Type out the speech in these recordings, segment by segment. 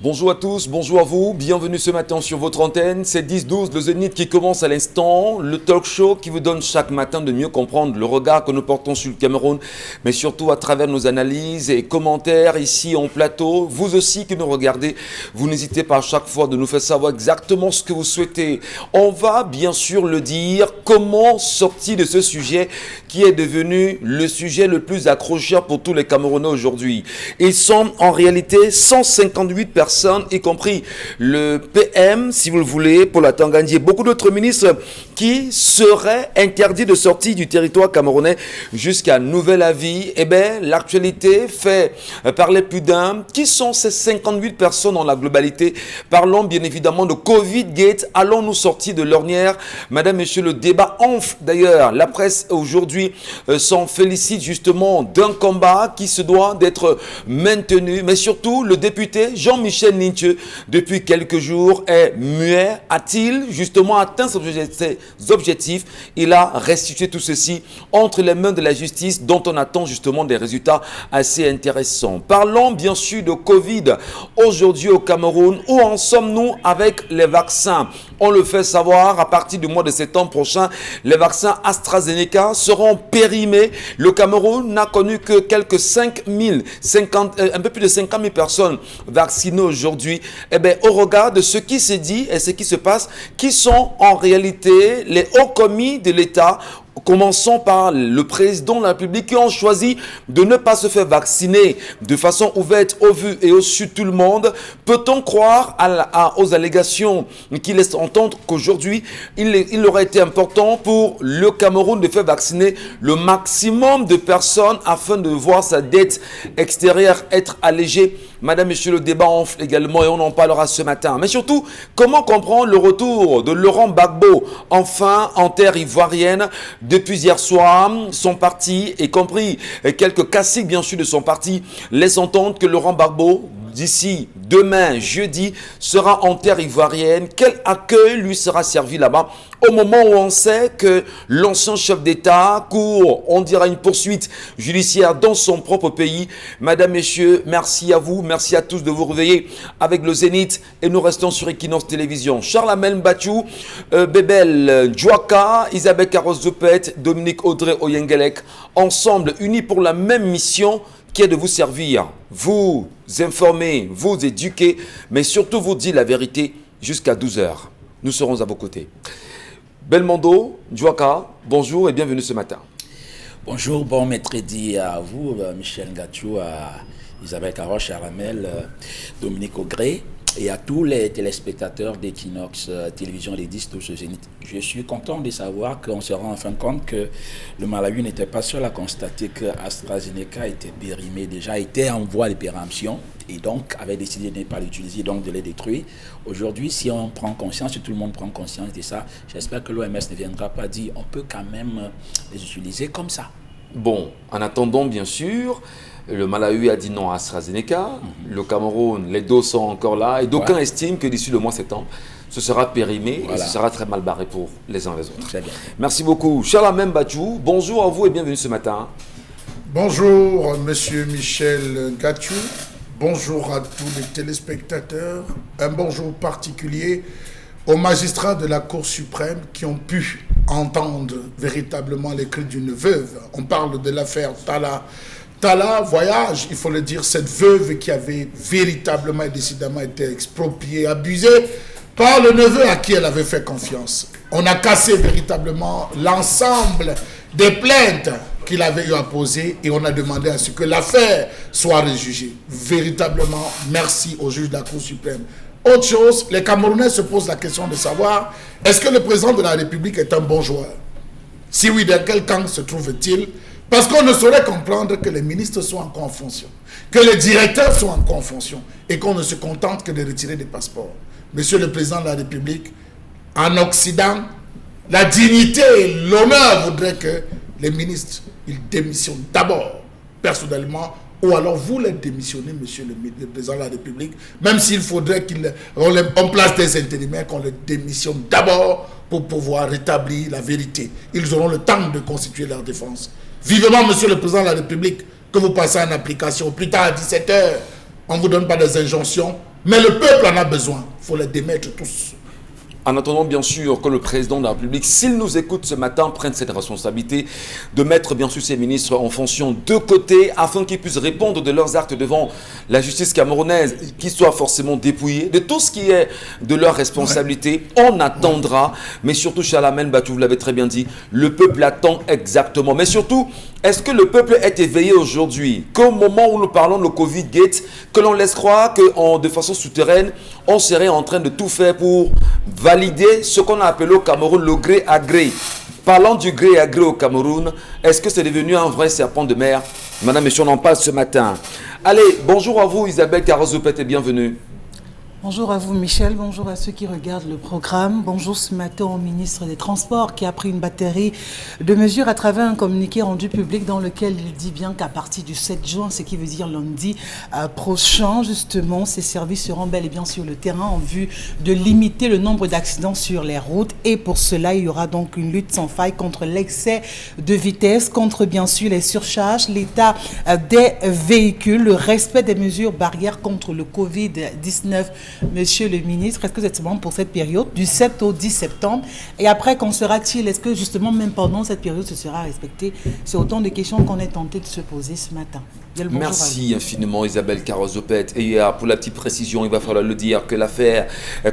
Bonjour à tous, bonjour à vous, bienvenue ce matin sur votre antenne, c'est 10-12, le Zénith qui commence à l'instant, le talk show qui vous donne chaque matin de mieux comprendre le regard que nous portons sur le Cameroun, mais surtout à travers nos analyses et commentaires ici en plateau. Vous aussi qui nous regardez, vous n'hésitez pas à chaque fois de nous faire savoir exactement ce que vous souhaitez. On va bien sûr le dire, comment sortir de ce sujet qui est devenu le sujet le plus accrocheur pour tous les Camerounais aujourd'hui. Ils sont en réalité 158 personnes, y compris le PM, si vous le voulez, pour la Tanganyika, beaucoup d'autres ministres qui seraient interdits de sortir du territoire camerounais jusqu'à nouvel avis. Eh bien, l'actualité fait parler plus d'un. Qui sont ces 58 personnes dans la globalité? Parlons bien évidemment de Covid-Gate. Allons-nous sortir de l'ornière? Madame, Monsieur, le débat enfle d'ailleurs. La presse aujourd'hui s'en félicite justement d'un combat qui se doit d'être maintenu. Mais surtout, le député Jean-Michel Ninche, depuis quelques jours, est muet. A-t-il justement atteint ses objectifs? Il a restitué tout ceci entre les mains de la justice, dont on attend justement des résultats assez intéressants. Parlons bien sûr de Covid. Aujourd'hui au Cameroun, où en sommes-nous avec les vaccins? On le fait savoir, à partir du mois de septembre prochain, les vaccins AstraZeneca seront périmés. Le Cameroun n'a connu que quelques un peu plus de 50 000 personnes vaccinées aujourd'hui. Eh bien, au regard de ce qui se dit et ce qui se passe, qui sont en réalité les hauts commis de l'État? Commençons par le président de la République qui ont choisi de ne pas se faire vacciner de façon ouverte au vu et au su de tout le monde. Peut-on croire aux allégations qui laissent entendre qu'aujourd'hui, il aurait été important pour le Cameroun de faire vacciner le maximum de personnes afin de voir sa dette extérieure être allégée? Madame, Monsieur, le débat enfle également et on en parlera ce matin. Mais surtout, comment comprendre le retour de Laurent Gbagbo, enfin en terre ivoirienne? Depuis hier soir, son parti, y compris quelques classiques bien sûr de son parti, laissent entendre que Laurent Gbagbo, d'ici demain, jeudi, sera en terre ivoirienne. Quel accueil lui sera servi là-bas au moment où on sait que l'ancien chef d'État court, on dira, une poursuite judiciaire dans son propre pays? Madame, Messieurs, merci à vous, merci à tous de vous réveiller avec le Zénith et nous restons sur Equinox Télévision. Charles Amel Bachou, Bebel Djouaka, Isabelle Carros-Zoupet, Dominique Audrey Oyengelek, ensemble unis pour la même mission qui est de vous servir, vous informer, vous éduquer, mais surtout vous dire la vérité jusqu'à 12h. Nous serons à vos côtés. Belmondo, Djouaka, bonjour et bienvenue ce matin. Bonjour, bon mercredi à vous, Michel Ngachou, à Isabelle Carros, Charamel, Dominique Audrey et à tous les téléspectateurs d'Equinox Télévision, les 10 tous Zénith. Je suis content de savoir qu'on se rend en fin de compte que le Malawi n'était pas seul à constater que AstraZeneca était périmé, déjà était en voie de péremption et donc avait décidé de ne pas l'utiliser, donc de les détruire. Aujourd'hui, si on prend conscience, si tout le monde prend conscience de ça, j'espère que l'OMS ne viendra pas dire on peut quand même les utiliser comme ça. Bon, en attendant bien sûr, le Malawi a dit non à AstraZeneca, le Cameroun, les dos sont encore là, et d'aucuns estiment que d'ici le mois de septembre, ce sera périmé et ce sera très mal barré pour les uns et les autres. Très bien. Merci beaucoup. Charles Amem Bachou, bonjour à vous et bienvenue ce matin. Bonjour, Monsieur Michel Ngachou. Bonjour à tous les téléspectateurs. Un bonjour particulier aux magistrats de la Cour suprême qui ont pu entendre véritablement les cris d'une veuve. On parle de l'affaire Talla Voyage, il faut le dire, cette veuve qui avait véritablement et décidément été expropriée, abusée par le neveu à qui elle avait fait confiance. On a cassé véritablement l'ensemble des plaintes qu'il avait eu à poser et on a demandé à ce que l'affaire soit rejugée. Véritablement, merci au juge de la Cour suprême. Autre chose, les Camerounais se posent la question de savoir, est-ce que le président de la République est un bon joueur? Si oui, dans quel camp se trouve-t-il? Parce qu'on ne saurait comprendre que les ministres soient en confonction, que les directeurs soient en confonction et qu'on ne se contente que de retirer des passeports. Monsieur le président de la République, en Occident, la dignité et l'honneur voudraient que les ministres, ils démissionnent d'abord, personnellement, ou alors vous les démissionnez, monsieur le président de la République, même s'il faudrait qu'on place des intérimaires, qu'on les démissionne d'abord pour pouvoir rétablir la vérité. Ils auront le temps de constituer leur défense. Vivement, monsieur le président de la République, que vous passez en application. Plus tard, à 17h, on ne vous donne pas des injonctions Mais le peuple en a besoin. Il faut les démettre tous. En attendant, bien sûr, que le président de la République, s'il nous écoute ce matin, prenne cette responsabilité de mettre, bien sûr, ses ministres en fonction de côté afin qu'ils puissent répondre de leurs actes devant la justice camerounaise, qu'ils soient forcément dépouillés de tout ce qui est de leur responsabilité. Ouais. On attendra, mais surtout, Chalamel Batou, vous l'avez très bien dit, le peuple attend exactement. Mais surtout, est-ce que le peuple est éveillé aujourd'hui? Qu'au moment où nous parlons de Covid-Gate, que l'on laisse croire que de façon souterraine, on serait en train de tout faire pour valider ce qu'on a appelé au Cameroun le gré à gré. Parlant du gré à gré au Cameroun, est-ce que c'est devenu un vrai serpent de mer? Madame, monsieur, on en parle ce matin. Allez, bonjour à vous Isabelle Carozopet et bienvenue. Bonjour à vous Michel, bonjour à ceux qui regardent le programme. Bonjour ce matin au ministre des Transports qui a pris une batterie de mesures à travers un communiqué rendu public dans lequel il dit bien qu'à partir du 7 juin, ce qui veut dire lundi prochain, justement, ces services seront bel et bien sur le terrain en vue de limiter le nombre d'accidents sur les routes. Et pour cela, il y aura donc une lutte sans faille contre l'excès de vitesse, contre bien sûr les surcharges, l'état des véhicules, le respect des mesures barrières contre le Covid-19. Monsieur le ministre, est-ce que c'est seulement pour cette période, du 7 au 10 septembre? Et après, qu'en sera-t-il? Est-ce que justement, même pendant cette période, ce sera respecté? C'est autant de questions qu'on est tenté de se poser ce matin. Merci infiniment Isabelle Carozopet. Et pour la petite précision, il va falloir le dire que l'affaire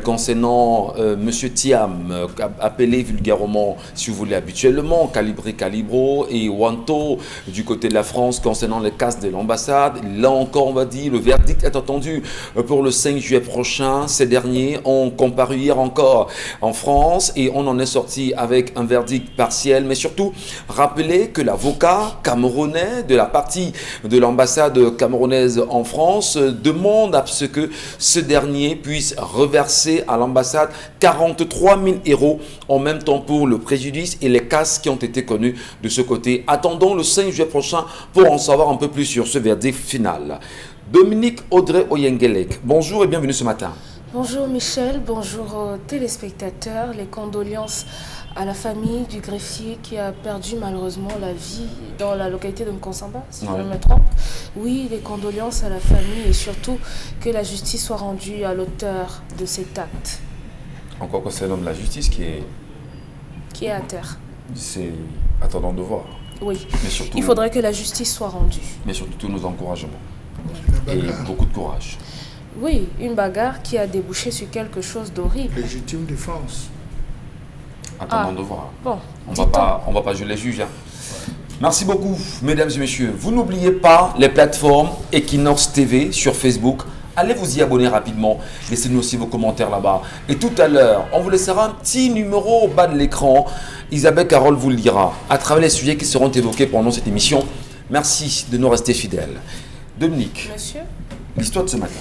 concernant Monsieur Thiam, appelé vulgairement, si vous voulez habituellement, Calibré Calibro, et Wanto du côté de la France concernant les casses de l'ambassade, là encore on va dire, le verdict est attendu pour le 5 juillet prochain. Ces derniers ont comparu hier encore en France et on en est sorti avec un verdict partiel, mais surtout rappeler que l'avocat camerounais de la partie de l'ambassade camerounaise en France demande à ce que ce dernier puisse reverser à l'ambassade 43 000 € en même temps pour le préjudice et les casses qui ont été connues de ce côté. Attendons le 5 juillet prochain pour en savoir un peu plus sur ce verdict final. Dominique Audrey Oyengelek, bonjour et bienvenue ce matin. Bonjour Michel, bonjour aux téléspectateurs, les condoléances à la famille du greffier qui a perdu malheureusement la vie dans la localité de Nkonsamba, si je ne me trompe. Oui, les condoléances à la famille et surtout que la justice soit rendue à l'auteur de cet acte. Encore que c'est l'homme de la justice qui est à terre. C'est attendant de voir. Oui, mais surtout, il faudrait que la justice soit rendue. Mais surtout tous nos encouragements. Et beaucoup de courage. Oui, une bagarre qui a débouché sur quelque chose d'horrible. Légitime défense. Attendons de voir. Bon, on va pas jouer les juges. Hein. Merci beaucoup, mesdames et messieurs. Vous n'oubliez pas les plateformes Equinox TV sur Facebook. Allez vous y abonner rapidement. Laissez-nous aussi vos commentaires là-bas. Et tout à l'heure, on vous laissera un petit numéro au bas de l'écran. Isabelle Carole vous le dira à travers les sujets qui seront évoqués pendant cette émission. Merci de nous rester fidèles. Dominique, monsieur, l'histoire de ce matin.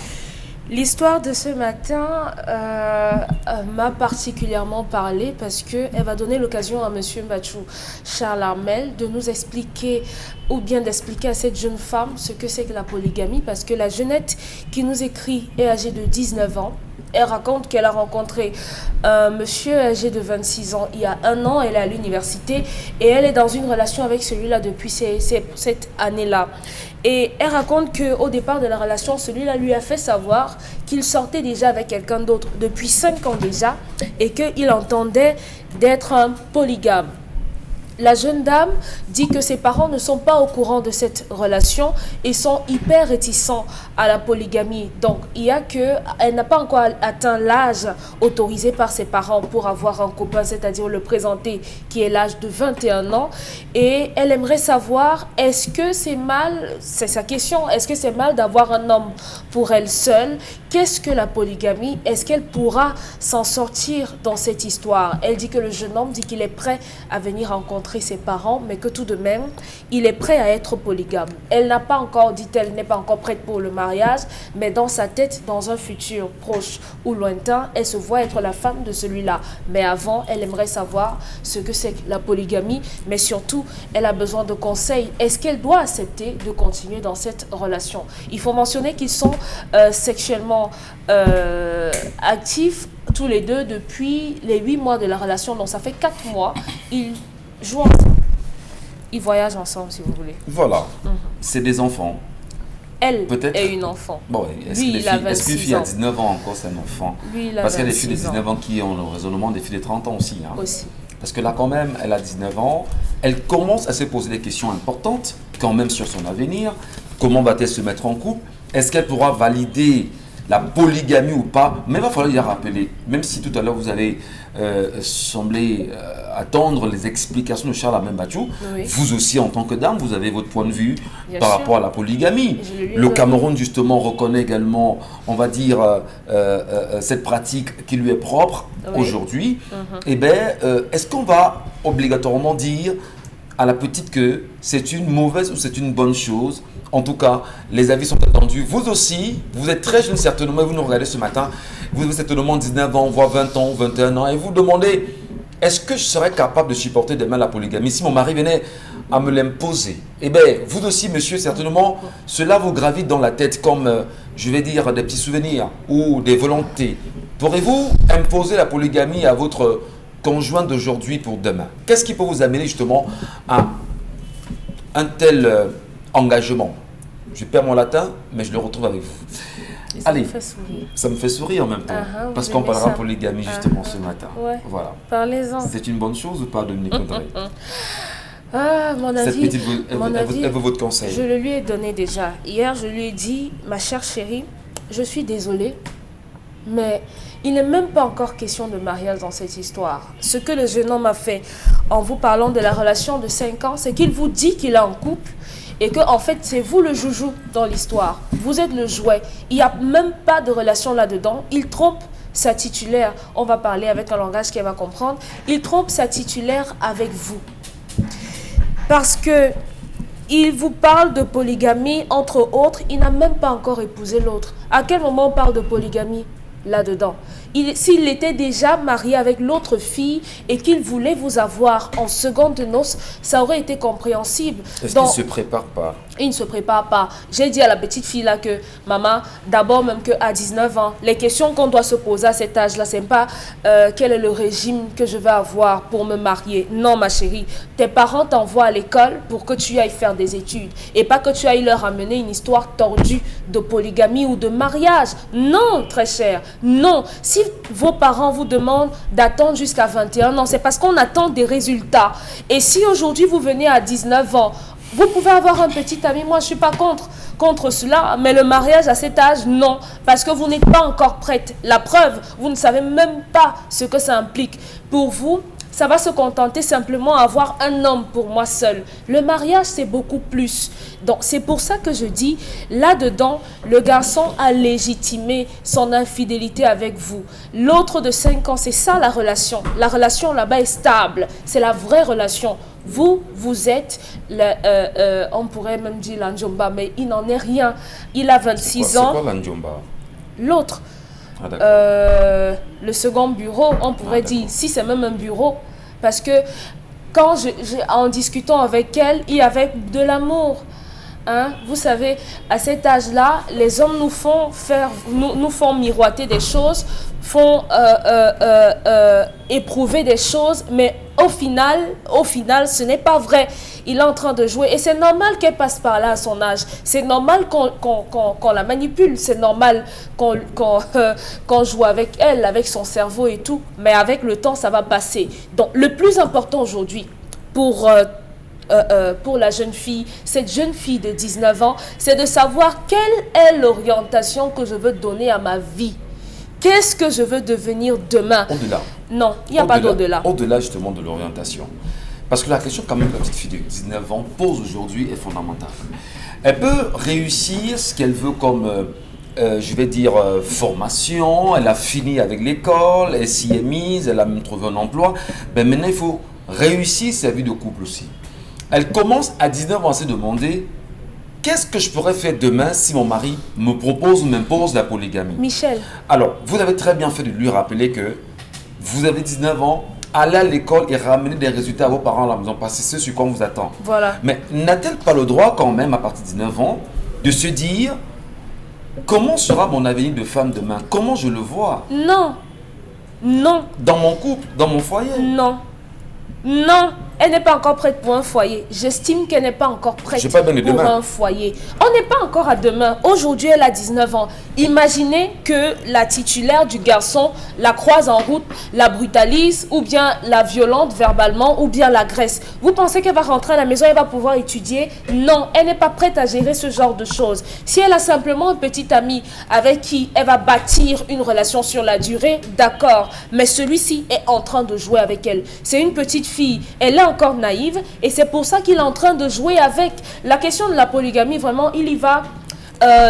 L'histoire de ce matin m'a particulièrement parlé parce qu'elle va donner l'occasion à M. Mbachou Charles Armel de nous expliquer ou bien d'expliquer à cette jeune femme ce que c'est que la polygamie, parce que la jeunette qui nous écrit est âgée de 19 ans. Elle raconte qu'elle a rencontré un monsieur âgé de 26 ans il y a un an. Elle est à l'université et elle est dans une relation avec celui-là depuis cette année-là. Et elle raconte qu'au départ de la relation, celui-là lui a fait savoir qu'il sortait déjà avec quelqu'un d'autre depuis 5 ans déjà et qu'il entendait d'être un polygame. La jeune dame dit que ses parents ne sont pas au courant de cette relation et sont hyper réticents à la polygamie. Donc, il y a elle n'a pas encore atteint l'âge autorisé par ses parents pour avoir un copain, c'est-à-dire le présenter, qui est l'âge de 21 ans. Et elle aimerait savoir, est-ce que c'est mal, c'est sa question, est-ce que c'est mal d'avoir un homme pour elle seule? Qu'est-ce que la polygamie? Est-ce qu'elle pourra s'en sortir dans cette histoire? Elle dit que le jeune homme dit qu'il est prêt à venir rencontrer ses parents, mais que tout de même, il est prêt à être polygame. Elle n'a pas encore, dit-elle, n'est pas encore prête pour le mariage, mais dans sa tête, dans un futur proche ou lointain, elle se voit être la femme de celui-là. Mais avant, elle aimerait savoir ce que c'est que la polygamie, mais surtout, elle a besoin de conseils. Est-ce qu'elle doit accepter de continuer dans cette relation? Il faut mentionner qu'ils sont sexuellement actifs tous les deux depuis les 8 mois de la relation, donc ça fait 4 mois. Ils jouent ensemble. Ils voyagent ensemble, si vous voulez. Voilà. C'est des enfants. elle Peut-être. est une enfant. Bon, est-ce Lui, il a qu'une 26 fille à ans. 19 ans encore, c'est un enfant? Lui, il a Parce qu'il y a des filles de 26 ans 19 ans qui ont le raisonnement des filles de 30 ans aussi. Hein. aussi. Parce que là, quand même, elle a 19 ans, elle commence à se poser des questions importantes, quand même sur son avenir. Comment va-t-elle se mettre en couple? Est-ce qu'elle pourra valider la polygamie ou pas? Mais il va falloir y rappeler, même si tout à l'heure vous avez semblé attendre les explications de Charles Amel Bachou, Oui. vous aussi en tant que dame, vous avez votre point de vue Bien par sûr. rapport à la polygamie. Je le lui ai Le donné. Cameroun justement reconnaît également, on va dire, cette pratique qui lui est propre Oui. aujourd'hui. Eh bien, est-ce qu'on va obligatoirement dire à la petite que c'est une mauvaise ou c'est une bonne chose? En tout cas, les avis sont attendus. Vous aussi, vous êtes très jeune certainement, et vous nous regardez ce matin, vous avez certainement 19 ans, voire 20 ans, 21 ans, et vous demandez, est-ce que je serais capable de supporter demain la polygamie si mon mari venait à me l'imposer? Eh bien, vous aussi, monsieur, certainement, cela vous gravite dans la tête comme, je vais dire, des petits souvenirs ou des volontés. Pourrez-vous imposer la polygamie à votre conjoint d'aujourd'hui pour demain? Qu'est-ce qui peut vous amener justement à un tel engagement? Je perds mon latin, mais je le retrouve avec vous. Et ça Allez. me fait sourire. Ça me fait sourire en même temps, Vous parce qu'on aimez parlera ça? polygamie justement ce matin. Ouais. Voilà. Parlez-en. C'est une bonne chose ou pas, Dominique Audrey? Ah, mon Cette avis, petite, mon avis, elle veut votre conseil. je le lui ai donné déjà. Hier, je lui ai dit, ma chère chérie, je suis désolée, mais il n'est même pas encore question de mariage dans cette histoire. Ce que le jeune homme a fait en vous parlant de la relation de 5 ans, c'est qu'il vous dit qu'il est en couple et que en fait, c'est vous le joujou dans l'histoire. Vous êtes le jouet. Il n'y a même pas de relation là-dedans. Il trompe sa titulaire. On va parler avec un langage qu'elle va comprendre. Il trompe sa titulaire avec vous. Parce que il vous parle de polygamie, entre autres, il n'a même pas encore épousé l'autre. À quel moment on parle de polygamie là-dedans? S'il était déjà marié avec l'autre fille et qu'il voulait vous avoir en seconde noces, ça aurait été compréhensible. Est-ce Donc, qu'il ne se prépare pas? il ne se prépare pas. J'ai dit à la petite fille là que, maman, d'abord même qu'à 19 ans, les questions qu'on doit se poser à cet âge-là, c'est pas quel est le régime que je vais avoir pour me marier. Non, ma chérie, tes parents t'envoient à l'école pour que tu ailles faire des études et pas que tu ailles leur amener une histoire tordue de polygamie ou de mariage. Non, très cher, non. Si vos parents vous demandent d'attendre jusqu'à 21 ans, c'est parce qu'on attend des résultats. Et si aujourd'hui vous venez à 19 ans, vous pouvez avoir un petit ami, moi je ne suis pas contre cela, mais le mariage à cet âge, non, parce que vous n'êtes pas encore prête. La preuve, vous ne savez même pas ce que ça implique. Pour vous, ça va se contenter simplement à avoir un homme pour moi seul. Le mariage, c'est beaucoup plus. Donc, c'est pour ça que je dis, là-dedans, le garçon a légitimé son infidélité avec vous. L'autre de 5 ans, c'est ça la relation. La relation là-bas est stable. C'est la vraie relation. Vous êtes, on pourrait même dire l'anjomba, mais il n'en est rien. Il a 26 ans. C'est quoi l'anjomba? L'autre. Ah, d'accord. Le second bureau, on pourrait dire, si c'est même un bureau, parce que quand en discutant avec elle, il y avait de l'amour. Hein? Vous savez, à cet âge-là, les hommes nous font miroiter des choses, font éprouver des choses, mais au final, ce n'est pas vrai. Il est en train de jouer et c'est normal qu'elle passe par là à son âge. C'est normal qu'on la manipule. C'est normal qu'on joue avec elle, avec son cerveau et tout. Mais avec le temps, ça va passer. Donc, le plus important aujourd'hui pour la jeune fille, cette jeune fille de 19 ans, c'est de savoir quelle est l'orientation que je veux donner à ma vie. Qu'est-ce que je veux devenir demain? Au-delà. Non, il n'y a pas d'au-delà. Au-delà justement de l'orientation. Parce que la question quand même que la petite fille de 19 ans pose aujourd'hui est fondamentale. Elle peut réussir ce qu'elle veut comme, je vais dire, formation. Elle a fini avec l'école, elle s'y est mise, elle a même trouvé un emploi. Mais maintenant, il faut réussir sa vie de couple aussi. Elle commence à 19 ans à se demander qu'est-ce que je pourrais faire demain si mon mari me propose ou m'impose la polygamie. Michel. Alors, vous avez très bien fait de lui rappeler que vous avez 19 ans, allez à l'école et ramener des résultats à vos parents à la maison parce que c'est ce sur quoi on vous attend. Voilà. Mais n'a-t-elle pas le droit quand même, à partir de 19 ans, de se dire comment sera mon avenir de femme demain? Comment je le vois? Non. Non. Dans mon couple, dans mon foyer? Non. Non. elle n'est pas encore prête pour un foyer. J'estime qu'elle n'est pas encore prête pour un foyer. On n'est pas encore à demain. Aujourd'hui, elle a 19 ans. Imaginez que la titulaire du garçon la croise en route, la brutalise ou bien la violente verbalement ou bien l'agresse. Vous pensez qu'elle va rentrer à la maison et va pouvoir étudier? Non, elle n'est pas prête à gérer ce genre de choses. Si elle a simplement un petit ami avec qui elle va bâtir une relation sur la durée, d'accord. Mais celui-ci est en train de jouer avec elle. C'est une petite fille. Elle est encore naïve et c'est pour ça qu'il est en train de jouer avec. La question de la polygamie, vraiment, il y va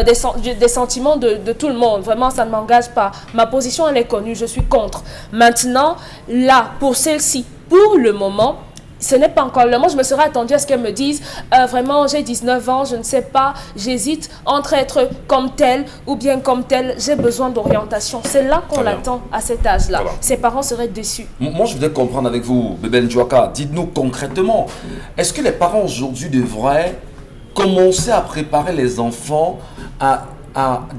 des sentiments de tout le monde. Vraiment, ça ne m'engage pas. Ma position, elle est connue. Je suis contre. Maintenant, là, pour celle-ci, pour le moment, ce n'est pas encore le moment. Je me serais attendue à ce qu'elle me dise vraiment, j'ai 19 ans, je ne sais pas, j'hésite entre être comme tel ou bien comme tel. J'ai besoin d'orientation. C'est là qu'on l'attend à cet âge-là. Voilà. Ses parents seraient déçus. Moi, je voudrais comprendre avec vous, Bébé Ndjouaka. Dites-nous concrètement, est-ce que les parents aujourd'hui devraient commencer à préparer les enfants à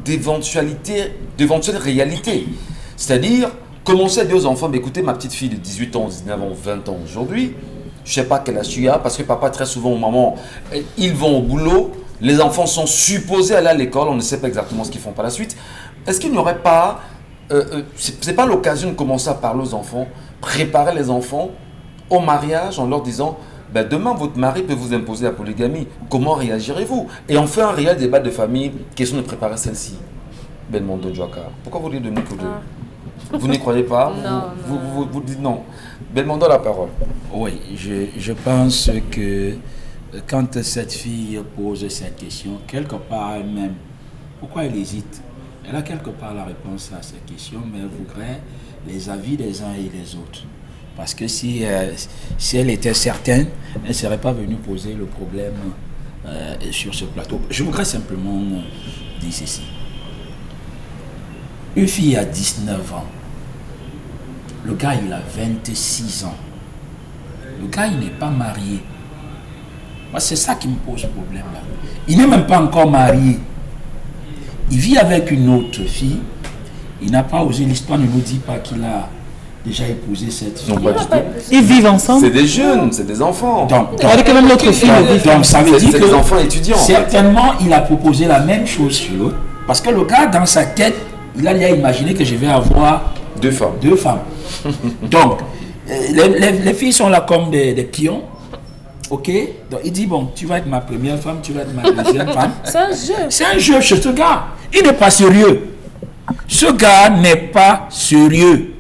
d'éventuelles réalités? C'est-à-dire, commencer à dire aux enfants, écoutez, ma petite fille de 18 ans, 19 ans, 20 ans aujourd'hui, je ne sais pas quel âge tu as, parce que papa, très souvent, maman, ils vont au boulot, les enfants sont supposés aller à l'école, on ne sait pas exactement ce qu'ils font par la suite. Est-ce qu'il n'y aurait pas, c'est pas l'occasion de commencer à parler aux enfants, préparer les enfants au mariage en leur disant, ben demain, votre mari peut vous imposer la polygamie. Comment réagirez-vous? Et on fait un réel débat de famille, question de préparer celle-ci. Belmondo Ndjouaka. Pourquoi vous dites de nous tous deux? Vous n'y croyez pas? Non, vous dites non. Belmondo a la parole. Oui, je pense que quand cette fille pose cette question, quelque part elle-même, pourquoi elle hésite? Elle a quelque part la réponse à cette question, mais elle voudrait les avis des uns et des autres. Parce que si elle était certaine, elle ne serait pas venue poser le problème sur ce plateau. Je voudrais simplement dire ceci. Une fille a 19 ans. Le gars, il a 26 ans. Le gars, il n'est pas marié. Moi, c'est ça qui me pose problème là. Il n'est même pas encore marié. Il vit avec une autre fille. Il n'a pas osé. L'histoire ne nous dit pas qu'il a déjà épousé cette fille. Ils vivent ensemble. C'est des jeunes, c'est des enfants. Donc quand même l'autre fille. Donc ça veut dire que des enfants étudiants. Certainement, il a proposé la même chose sur l'autre. Parce que le gars, dans sa tête, il a imaginé que je vais avoir deux femmes. Donc, les filles sont là comme des pions. Ok? Donc, il dit, bon, tu vas être ma première femme, tu vas être ma deuxième femme. C'est un jeu. C'est un jeu chez ce gars. Il n'est pas sérieux. Ce gars n'est pas sérieux.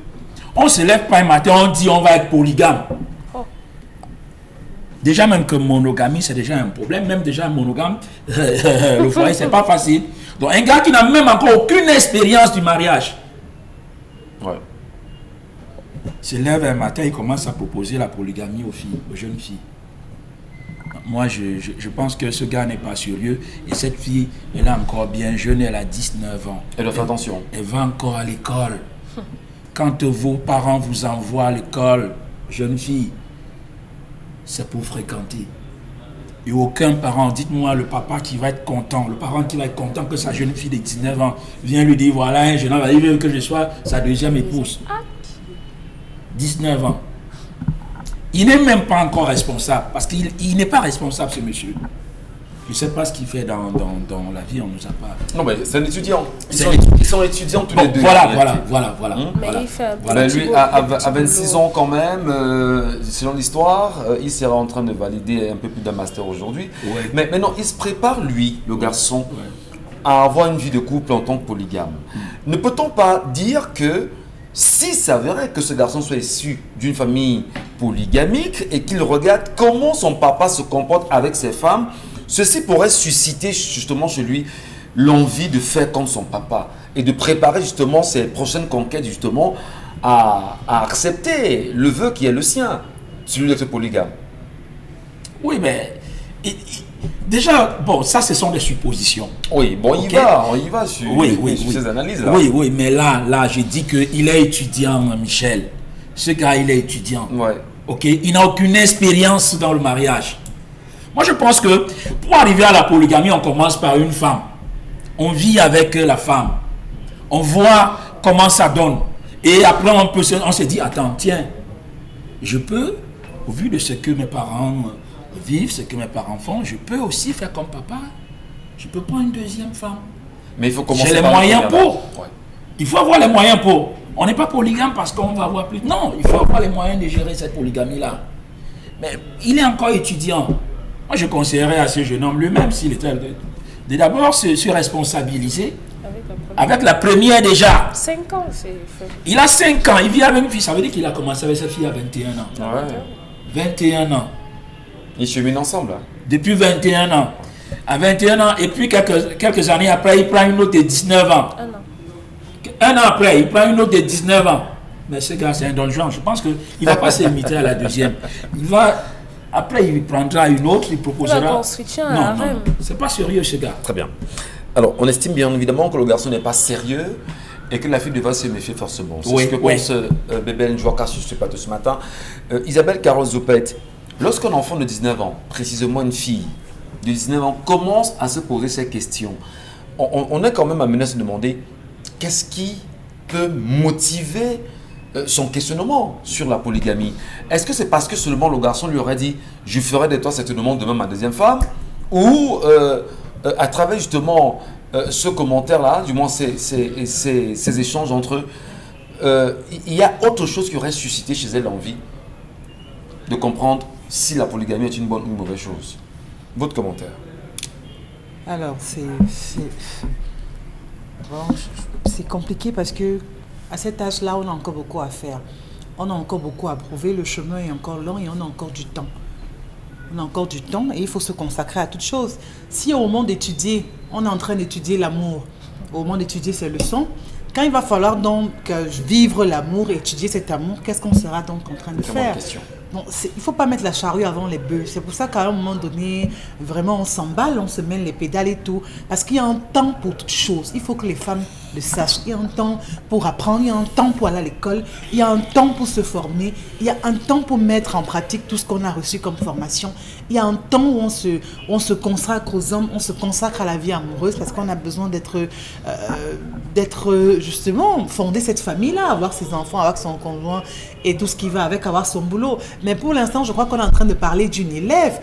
On ne se lève pas un matin, on dit on va être polygame. Déjà, même que monogamie, c'est déjà un problème. Même déjà, monogame, le foyer, c'est pas facile. Donc, un gars qui n'a même encore aucune expérience du mariage. Ouais. Se lève un matin, il commence à proposer la polygamie aux jeunes filles. Moi, je pense que ce gars n'est pas sérieux. Et cette fille, elle est encore bien jeune, elle a 19 ans. Elle doit faire attention. Elle va encore à l'école. Quand vos parents vous envoient à l'école, jeune fille, c'est pour fréquenter. Et aucun parent, dites-moi le papa qui va être content, le parent qui va être content que sa jeune fille de 19 ans vient lui dire, voilà, un jeune homme, il veut que je sois sa deuxième épouse. 19 ans. Il n'est même pas encore responsable, parce qu'il n'est pas responsable, ce monsieur. Je ne sais pas ce qu'il fait dans la vie, on ne nous a pas... Non, mais c'est un étudiant. Ils sont étudiants tous les deux. Voilà. Mais il fait un voilà, lui, à 26 ans quand même, selon l'histoire, il sera en train de valider un peu plus d'un master aujourd'hui. Ouais. Mais maintenant, il se prépare, lui, le garçon, à avoir une vie de couple en tant que polygame. Ne peut-on pas dire que s'il s'avérait que ce garçon soit issu d'une famille polygamique et qu'il regarde comment son papa se comporte avec ses femmes, ceci pourrait susciter justement chez lui l'envie de faire comme son papa et de préparer justement ses prochaines conquêtes justement à accepter le vœu qui est le sien, celui d'être polygame. Oui, mais déjà, bon, ça ce sont des suppositions. Oui, bon, on y va sur ces analyses-là. Oui, mais là, je dis qu'il est étudiant, Michel. Ce gars, il est étudiant. Ouais. Ok, il n'a aucune expérience dans le mariage. Moi, je pense que pour arriver à la polygamie, on commence par une femme. On vit avec la femme. On voit comment ça donne. Et après, on se dit, attends, tiens, je peux au vu de ce que mes parents vivent, ce que mes parents font, je peux aussi faire comme papa. Je peux prendre une deuxième femme. Mais il faut commencer. J'ai les moyens pour. Ouais. Il faut avoir les moyens pour. On n'est pas polygame parce qu'on va avoir plus. Non, il faut avoir les moyens de gérer cette polygamie-là. Mais il est encore étudiant. Moi, je conseillerais à ce jeune homme lui-même, s'il était de d'abord se responsabiliser avec la première déjà. 5 ans, c'est... Il a 5 ans, il vit avec une fille, ça veut dire qu'il a commencé avec cette fille à 21 ans. Ouais. 21 ans. Ils cheminent ensemble. Hein. Depuis 21 ans. À 21 ans, et puis quelques années après, il prend une autre de 19 ans. Un an après, il prend une autre de 19 ans. Mais ce gars, c'est un don Juan. Je pense qu'il ne va pas se limiter à la deuxième. Après, il prendra une autre, il proposera. Non, c'est pas sérieux, ce gars. Très bien. Alors, on estime bien évidemment que le garçon n'est pas sérieux et que la fille devrait se méfier forcément. C'est ce que pense Bébel Njouaka sur ce plateau ce matin. Isabelle Carole Zopet, lorsqu'un enfant de 19 ans, précisément une fille de 19 ans, commence à se poser ces questions, on est quand même amené à se demander qu'est-ce qui peut motiver son questionnement sur la polygamie. Est-ce que c'est parce que seulement le garçon lui aurait dit « je ferai de toi certainement demain ma deuxième femme » ou à travers justement ce commentaire-là, du moins ces échanges entre eux, il y a autre chose qui aurait suscité chez elle l'envie de comprendre si la polygamie est une bonne ou une mauvaise chose. Votre commentaire. Alors, c'est compliqué parce que à cet âge-là, on a encore beaucoup à faire. On a encore beaucoup à prouver. Le chemin est encore long et on a encore du temps. On a encore du temps et il faut se consacrer à toute chose. Si au moment d'étudier, on est en train d'étudier l'amour, au moment d'étudier ses leçons, quand il va falloir donc vivre l'amour et étudier cet amour, qu'est-ce qu'on sera donc en train de faire? Bon, il ne faut pas mettre la charrue avant les bœufs. C'est pour ça qu'à un moment donné, vraiment on s'emballe, on se mène les pédales et tout. Parce qu'il y a un temps pour toutes choses. Il faut que les femmes le sachent. Il y a un temps pour apprendre, il y a un temps pour aller à l'école, il y a un temps pour se former, il y a un temps pour mettre en pratique tout ce qu'on a reçu comme formation. Il y a un temps où on se consacre aux hommes, on se consacre à la vie amoureuse parce qu'on a besoin d'être justement, fonder cette famille-là, avoir ses enfants, avoir son conjoint et tout ce qui va avec, avoir son boulot. Mais pour l'instant, je crois qu'on est en train de parler d'une élève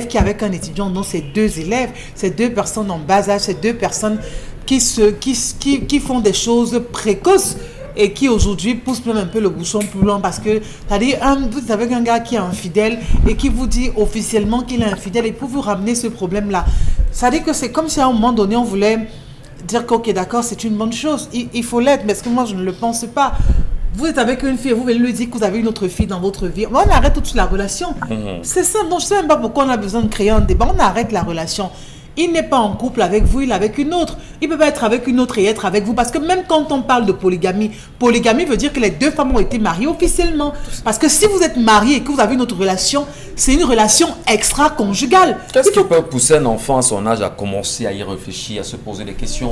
qui avec un étudiant, dont c'est 2 élèves, c'est 2 personnes en bas âge, c'est 2 personnes qui font des choses précoces et qui aujourd'hui poussent même un peu le bouchon plus loin parce que, c'est-à-dire, vous avez un gars qui est infidèle et qui vous dit officiellement qu'il est infidèle et pour vous ramener ce problème-là. C'est-à-dire que c'est comme si à un moment donné, on voulait dire que, ok, d'accord, c'est une bonne chose, il faut l'être, mais est-ce que moi, je ne le pense pas. Vous êtes avec une fille et vous venez lui dire que vous avez une autre fille dans votre vie. On arrête tout de suite la relation. C'est ça. Donc, je ne sais même pas pourquoi on a besoin de créer un débat. On arrête la relation. Il n'est pas en couple avec vous, il est avec une autre. Il ne peut pas être avec une autre et être avec vous. Parce que même quand on parle de polygamie, polygamie veut dire que les 2 femmes ont été mariées officiellement. Parce que si vous êtes marié et que vous avez une autre relation, c'est une relation extra-conjugale. Qu'est-ce qui peut pousser un enfant à son âge à commencer à y réfléchir, à se poser des questions?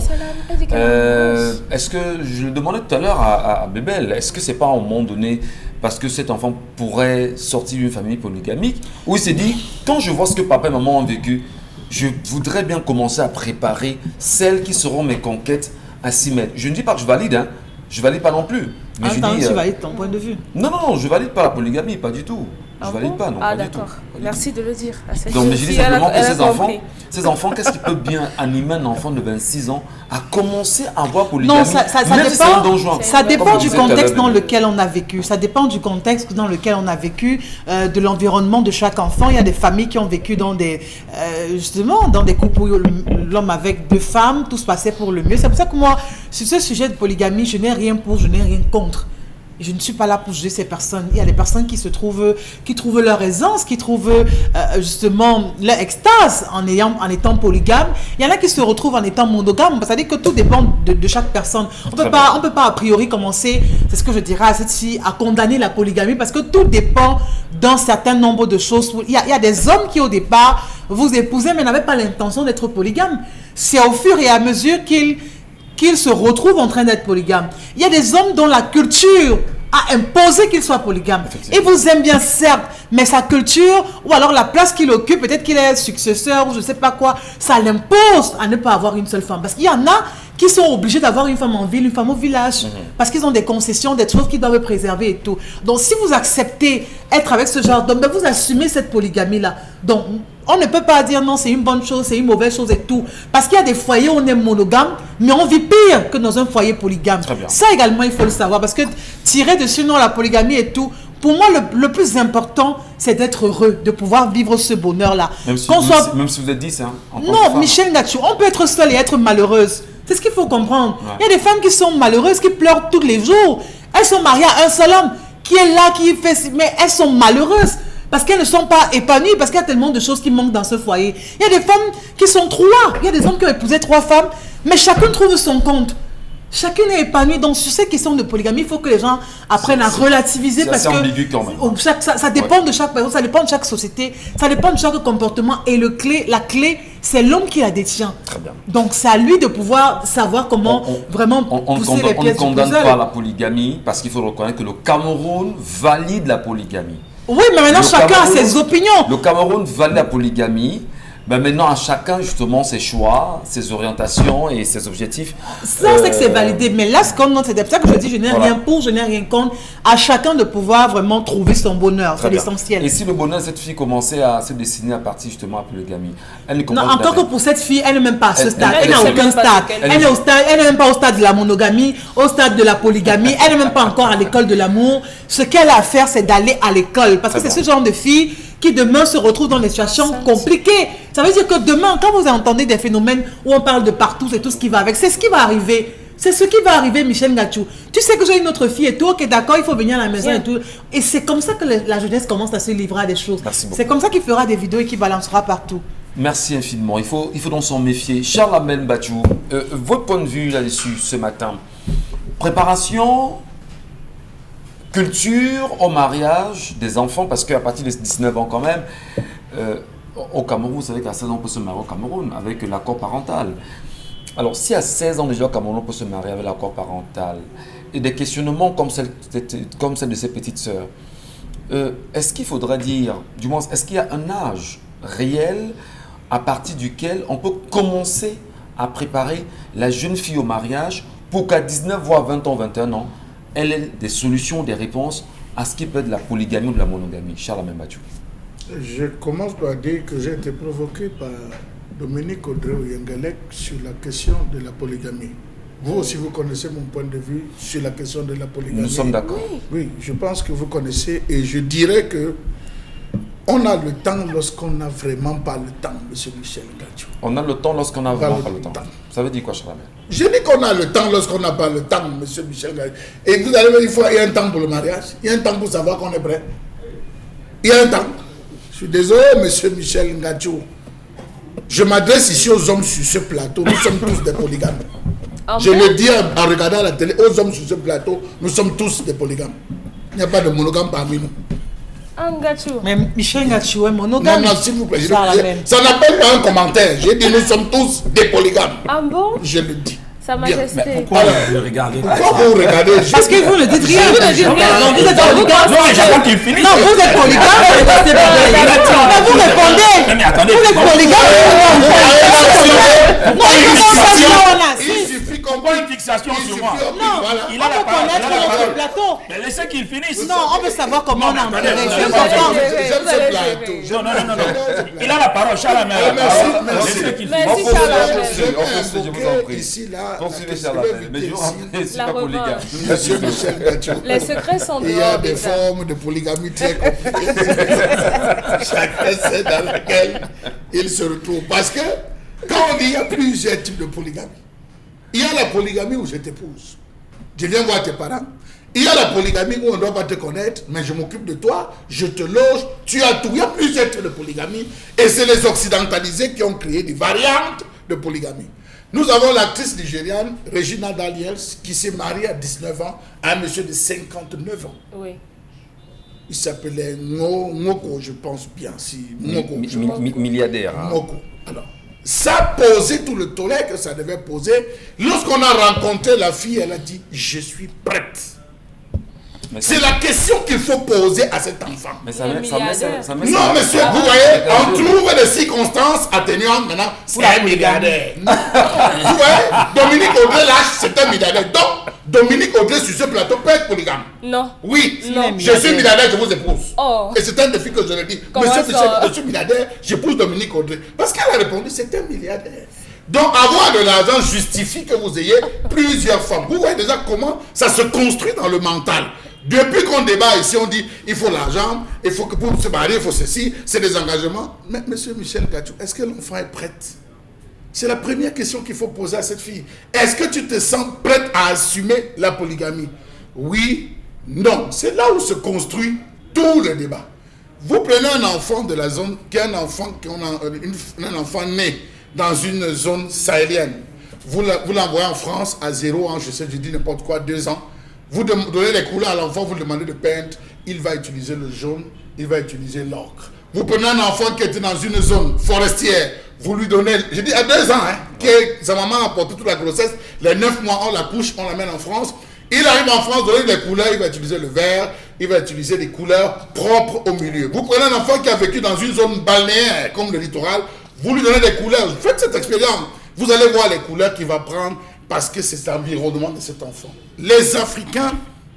Est-ce que, je le demandais tout à l'heure à Bébel, est-ce que c'est pas à un moment donné parce que cet enfant pourrait sortir d'une famille polygamique où il s'est dit, quand je vois ce que papa et maman ont vécu, je voudrais bien commencer à préparer celles qui seront mes conquêtes à s'y mettre. Je ne dis pas que je valide, hein. Je ne valide pas non plus. Mais tu valides ton point de vue? Non, je ne valide pas la polygamie, pas du tout. Je ne valide pas, non. Ah d'accord, merci de le dire. Donc, mais je dis simplement que ces enfants, qu'est-ce qui peut bien animer un enfant de 26 ans à commencer à voir polygamie? Non, ça dépend du contexte dans lequel on a vécu. Ça dépend du contexte dans lequel on a vécu, de l'environnement de chaque enfant. Il y a des familles qui ont vécu dans justement, dans des couples où l'homme avec 2 femmes, tout se passait pour le mieux. C'est pour ça que moi, sur ce sujet de polygamie, je n'ai rien pour, je n'ai rien contre. Je ne suis pas là pour juger ces personnes. Il y a des personnes qui trouvent leur aisance, qui trouvent justement leur extase en étant polygame. Il y en a qui se retrouvent en étant monogame. C'est-à-dire que tout dépend de chaque personne. On peut pas a priori commencer, c'est ce que je dirais à cette fille, à condamner la polygamie parce que tout dépend d'un certain nombre de choses. Il y a des hommes qui au départ vous épousez mais n'avaient pas l'intention d'être polygames. C'est au fur et à mesure qu'ils se retrouvent en train d'être polygames. Il y a des hommes dont la culture a imposé qu'il soit polygame. Il vous aime bien, certes, mais sa culture, ou alors la place qu'il occupe, peut-être qu'il est successeur, ou je ne sais pas quoi, ça l'impose à ne pas avoir une seule femme. Parce qu'il y en a qui sont obligés d'avoir une femme en ville, une femme au village, parce qu'ils ont des concessions, des choses qu'ils doivent préserver et tout. Donc, si vous acceptez être avec ce genre d'homme, ben, vous assumez cette polygamie-là. Donc, on ne peut pas dire non, c'est une bonne chose, c'est une mauvaise chose et tout. Parce qu'il y a des foyers où on est monogame, mais on vit pire que dans un foyer polygame. Ça également, il faut le savoir. Parce que tirer dessus, non, la polygamie et tout, pour moi, le plus important, c'est d'être heureux, de pouvoir vivre ce bonheur-là. Même si vous êtes 10, hein. Non, Michel Gatchou, on peut être seule et être malheureuse. C'est ce qu'il faut comprendre. Ouais. Il y a des femmes qui sont malheureuses, qui pleurent tous les jours. Elles sont mariées à un seul homme qui est là, qui fait... Mais elles sont malheureuses. Parce qu'elles ne sont pas épanouies, parce qu'il y a tellement de choses qui manquent dans ce foyer. Il y a des femmes qui sont 3, il y a des hommes qui ont épousé 3 femmes, mais chacun trouve son compte. Chacune est épanouie. Donc, sur ces questions de polygamie, il faut que les gens apprennent à relativiser. Parce que ambigu quand même. Ça dépend de chaque personne, ça dépend de chaque société, ça dépend de chaque comportement. Et la clé, c'est l'homme qui la détient. Très bien. Donc, c'est à lui de pouvoir savoir comment vraiment pousser les pièces. On ne condamne pas la polygamie parce qu'il faut reconnaître que le Cameroun valide la polygamie. Oui, mais maintenant, chacun a ses opinions. Le Cameroun valide la polygamie. Ben maintenant, à chacun, justement, ses choix, ses orientations et ses objectifs. Ça, c'est que c'est validé. Mais là, c'est pour ça que je dis, je n'ai rien pour, je n'ai rien contre. À chacun de pouvoir vraiment trouver son bonheur. C'est l'essentiel. Et si le bonheur de cette fille commençait à se dessiner à partir, justement, de la polygamie, elle ne comprend pas. Non, encore que pour cette fille, elle n'est même pas à ce stade. Elle n'a aucun stade. Elle n'est même pas au stade de la monogamie, au stade de la polygamie. Elle n'est même pas encore à l'école de l'amour. Ce qu'elle a à faire, c'est d'aller à l'école. Parce que c'est ce genre de fille qui demain se retrouve dans des situations compliquées. Ça veut dire que demain, quand vous entendez des phénomènes où on parle de partout et tout ce qui va avec, c'est ce qui va arriver. C'est ce qui va arriver, Michel Gatchou. Tu sais que j'ai une autre fille et tout, ok, d'accord, il faut venir à la maison et tout. Et c'est comme ça que la jeunesse commence à se livrer à des choses. C'est comme ça qu'il fera des vidéos et qu'il balancera partout. Merci infiniment. Il faut donc s'en méfier. Charles Amel Bachou, votre point de vue là-dessus ce matin. Préparation, culture au mariage des enfants, parce qu'à partir de 19 ans quand même, au Cameroun, vous savez qu'à 16 ans on peut se marier au Cameroun avec l'accord parental. Alors si à 16 ans déjà au Cameroun on peut se marier avec l'accord parental, et des questionnements comme celle de ses petites sœurs, est-ce qu'il faudrait dire, du moins est-ce qu'il y a un âge réel à partir duquel on peut commencer à préparer la jeune fille au mariage pour qu'à 19 voire 20 ans, 21 ans, elle ait des solutions, des réponses à ce qui peut être de la polygamie ou de la monogamie. Charles Amel Bachou. Je commence par dire que j'ai été provoqué par Dominique Audrey-Oyengalek sur la question de la polygamie. Vous aussi, vous connaissez mon point de vue sur la question de la polygamie. Nous sommes d'accord. Oui, je pense que vous connaissez et je dirais que on a le temps lorsqu'on n'a vraiment pas le temps, monsieur Michel Gatchou. On a le temps lorsqu'on n'a vraiment pas le temps. Ça veut dire quoi, Charles Amel? Je dis qu'on a le temps lorsqu'on n'a pas le temps, monsieur Michel Gatchou. Et vous allez me dire, il y a un temps pour le mariage, il y a un temps pour savoir qu'on est prêt. Il y a un temps. Je suis désolé, monsieur Michel Gatchou. Je m'adresse ici aux hommes sur ce plateau. Nous sommes tous des polygames. Je le dis en regardant la télé, aux hommes sur ce plateau, nous sommes tous des polygames. Il n'y a pas de monogame parmi nous. Mais Michel Gatchou est monogame. Non, s'il vous plaît. Ça n'appelle pas un commentaire. J'ai dit, nous sommes tous des polygames. Ah bon? Je le dis. Sa Majesté. Mais pourquoi vous regardez? Pourquoi vous regardez? Parce que vous ne dites rien. Vous ne dites rien. Non, vous êtes polygame. Non, mais j'attends qu'il finisse. Non, vous êtes polygame. Vous répondez. Mais attendez. Vous êtes polygame. Non, il suffit qu'on prend une fixation sur moi. Non, il a la parole. notre plateau. Mais laissez qu'il finisse. Non, on veut savoir comment on a entré. J'aime ce plateau. Non. Il a la parole, Charles Amel. Laissez qu'il finisse. Merci, Charles Amel. Ici, là, poursuivez Charles Amel. Mais je vous rappelle, c'est pas polygame. Monsieur Michel Gatchou. Les secrets sont dehors. Il y a des formes de polygamie très compliquées. Chacun sait dans laquelle il se retrouve. Parce que quand on dit qu'il y a plusieurs types de polygamie, il y a la polygamie où je t'épouse. Je viens voir tes parents. Il y a la polygamie où on ne doit pas te connaître, mais je m'occupe de toi, je te loge, tu as tout. Il y a plusieurs types de polygamie. Et c'est les occidentalisés qui ont créé des variantes de polygamie. Nous avons l'actrice nigériane, Regina Daniels, qui s'est mariée à 19 ans à un monsieur de 59 ans. Oui. Il s'appelait Ngoko, je pense bien. Milliardaire. Ngoko. Alors, ça posait tout le tollé que ça devait poser. Lorsqu'on a rencontré la fille, elle a dit « Je suis prête ». C'est la question qu'il faut poser à cet enfant. Mais Il est milliardaire. Non, monsieur, vous voyez, on trouve des circonstances atténuantes maintenant. C'est un milliardaire. Vous voyez, Dominique Audrey, là, c'est un milliardaire. Donc, Dominique Audrey, sur ce plateau, peut être polygame. Non. Oui, Non. je suis milliardaire, je vous épouse. Oh. Et c'est un défi que je le dis. Comment Monsieur ça? Michel, je suis milliardaire, j'épouse Dominique Audrey. Parce qu'elle a répondu, c'est un milliardaire. Donc, avoir de l'argent justifie que vous ayez plusieurs femmes. Vous voyez déjà comment ça se construit dans le mental. Depuis qu'on débat ici, on dit il faut l'argent, il faut que pour se marier, il faut ceci, c'est des engagements. Mais monsieur Michel Gatchou, est-ce que l'enfant est prête? C'est la première question qu'il faut poser à cette fille. Est-ce que tu te sens prête à assumer la polygamie? Oui, non. C'est là où se construit tout le débat. Vous prenez un enfant de la zone, qui est un enfant né dans une zone sahélienne. Vous l'envoyez en France à 0 ans, je dis n'importe quoi, 2 ans. Vous donnez les couleurs à l'enfant, vous le demandez de peindre, il va utiliser le jaune, il va utiliser l'ocre. Vous prenez un enfant qui était dans une zone forestière, vous lui donnez, je dis à 2 ans, sa maman a porté toute la grossesse, les 9 mois, on la couche, on l'amène en France. Il arrive en France, donner des couleurs, il va utiliser le vert, il va utiliser des couleurs propres au milieu. Vous prenez un enfant qui a vécu dans une zone balnéaire, comme le littoral, vous lui donnez des couleurs, faites cette expérience. Vous allez voir les couleurs qu'il va prendre parce que c'est l'environnement de cet enfant. Les Africains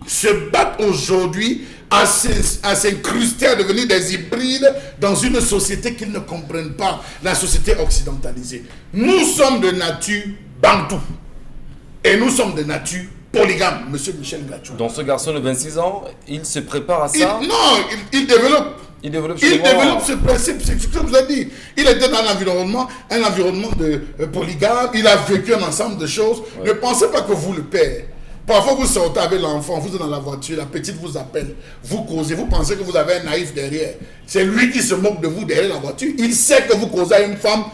se battent aujourd'hui à s'incruster, à devenir des hybrides dans une société qu'ils ne comprennent pas, la société occidentalisée. Nous sommes de nature bantou et nous sommes de nature polygame, monsieur Michel Gatchou. Donc ce garçon de 26 ans, il se prépare à ça. Il développe. Il développe ce principe, c'est ce que je vous ai dit. Il était dans un environnement de polygame, il a vécu un ensemble de choses. Ouais. Ne pensez pas que vous, le père, parfois vous sortez avec l'enfant, vous êtes dans la voiture, la petite vous appelle, vous causez, vous pensez que vous avez un naïf derrière. C'est lui qui se moque de vous derrière la voiture. Il sait que vous causez à une femme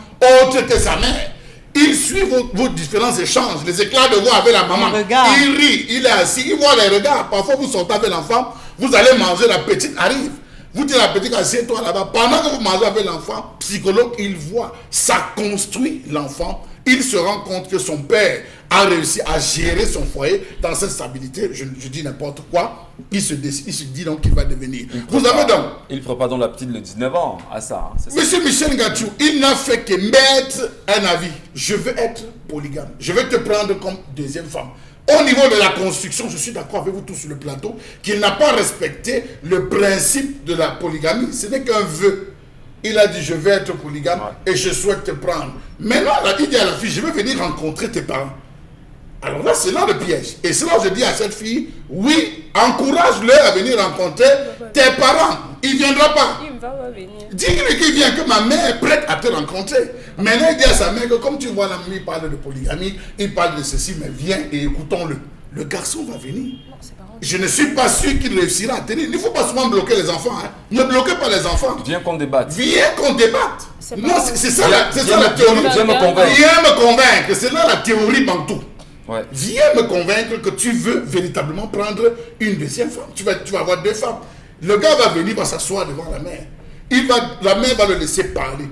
autre que sa mère. Il suit vos différents échanges, les éclats de voix avec la maman. Il rit, il est assis, il voit les regards. Parfois vous sortez avec l'enfant, vous allez manger, la petite arrive. Vous dites à la petite, assieds-toi là-bas. Pendant que vous mangez avec l'enfant, psychologue, il voit, ça construit l'enfant. Il se rend compte que son père a réussi à gérer son foyer dans cette stabilité. Je dis n'importe quoi. Il se dit donc qu'il va devenir. Vous avez donc. Il prépare donc la petite de 19 ans à ça. Monsieur Michel Gatchou, il n'a fait que mettre un avis. Je veux être polygame. Je vais te prendre comme deuxième femme. Au niveau de la construction, je suis d'accord avec vous tous sur le plateau, qu'il n'a pas respecté le principe de la polygamie. Ce n'est qu'un vœu. Il a dit, je vais être polygame et je souhaite te prendre. Maintenant, il dit à la fille, je vais venir rencontrer tes parents. Alors là, c'est là le piège. Et c'est là que je dis à cette fille, oui, encourage-le à venir rencontrer tes parents. Il ne viendra pas. Il ne va pas venir. Dis-lui qu'il vient, que ma mère est prête à te rencontrer. Maintenant, il dit à sa mère que comme tu vois, la mamie parle de polygamie, il parle de ceci, mais viens et écoutons-le. Le garçon va venir. Non, je ne suis pas sûr qu'il réussira à tenir. Il ne faut pas souvent bloquer les enfants. Ne bloquez pas les enfants. Viens qu'on débatte. Viens qu'on débatte. Non, c'est ça la théorie. Viens me convaincre. Viens me convaincre. C'est là la théorie bantou. Ouais. Viens me convaincre que tu veux véritablement prendre une deuxième femme. Tu vas avoir 2 femmes. Le gars va venir, va s'asseoir devant la mère. La mère va le laisser parler.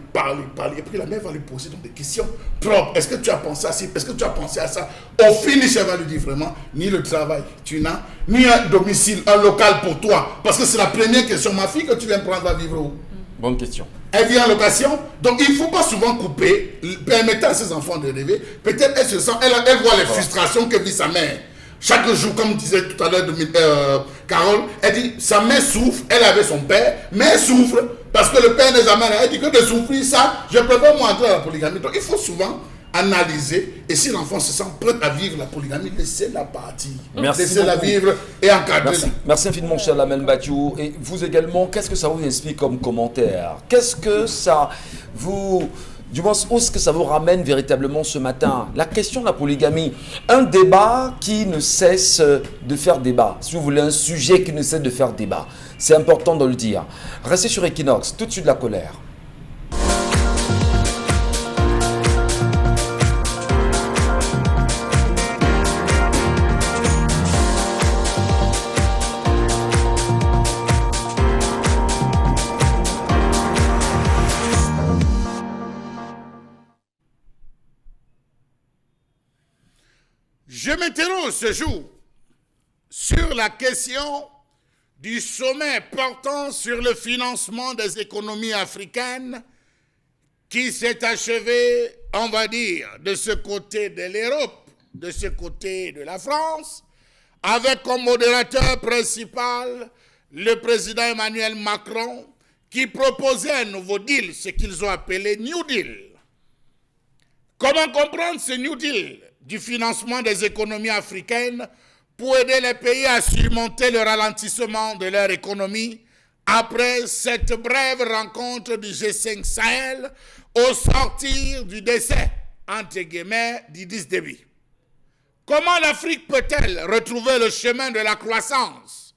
Et puis la mère va lui poser donc des questions propres. Est-ce que tu as pensé à ça? Est-ce que tu as pensé à ça? Au finish, elle va lui dire vraiment, ni le travail, tu n'as, ni un domicile, un local pour toi. Parce que c'est la première question. Ma fille que tu viens prendre va vivre où? Bonne question. Elle vit en location. Donc il ne faut pas souvent couper. Permettez à ses enfants de rêver. Peut-être elle se sent, elle voit les frustrations que vit sa mère. Chaque jour, comme disait tout à l'heure Carole, elle dit, sa mère souffre, elle avait son père, mais elle souffre parce que le père n'est jamais là. Elle dit que de souffrir ça, je préfère moi entrer dans la polygamie. Donc il faut souvent analyser, et si l'enfant se sent prêt à vivre la polygamie, laissez-la partir. Laissez-la vivre et encadrer. Merci infiniment, cher Lamel Gatchou. Et vous également, qu'est-ce que ça vous inspire comme commentaire? Qu'est-ce que ça vous... Du moins, où est-ce que ça vous ramène véritablement ce matin? La question de la polygamie, un débat qui ne cesse de faire débat. Si vous voulez, un sujet qui ne cesse de faire débat. C'est important de le dire. Restez sur Equinox, tout de suite la colère. Je m'interroge ce jour sur la question du sommet portant sur le financement des économies africaines qui s'est achevé, on va dire, de ce côté de l'Europe, de ce côté de la France, avec comme modérateur principal le président Emmanuel Macron, qui proposait un nouveau deal, ce qu'ils ont appelé New Deal. Comment comprendre ce New Deal du financement des économies africaines pour aider les pays à surmonter le ralentissement de leur économie après cette brève rencontre du G5 Sahel au sortir du décès, entre guillemets, d'Idriss Déby? Comment l'Afrique peut-elle retrouver le chemin de la croissance?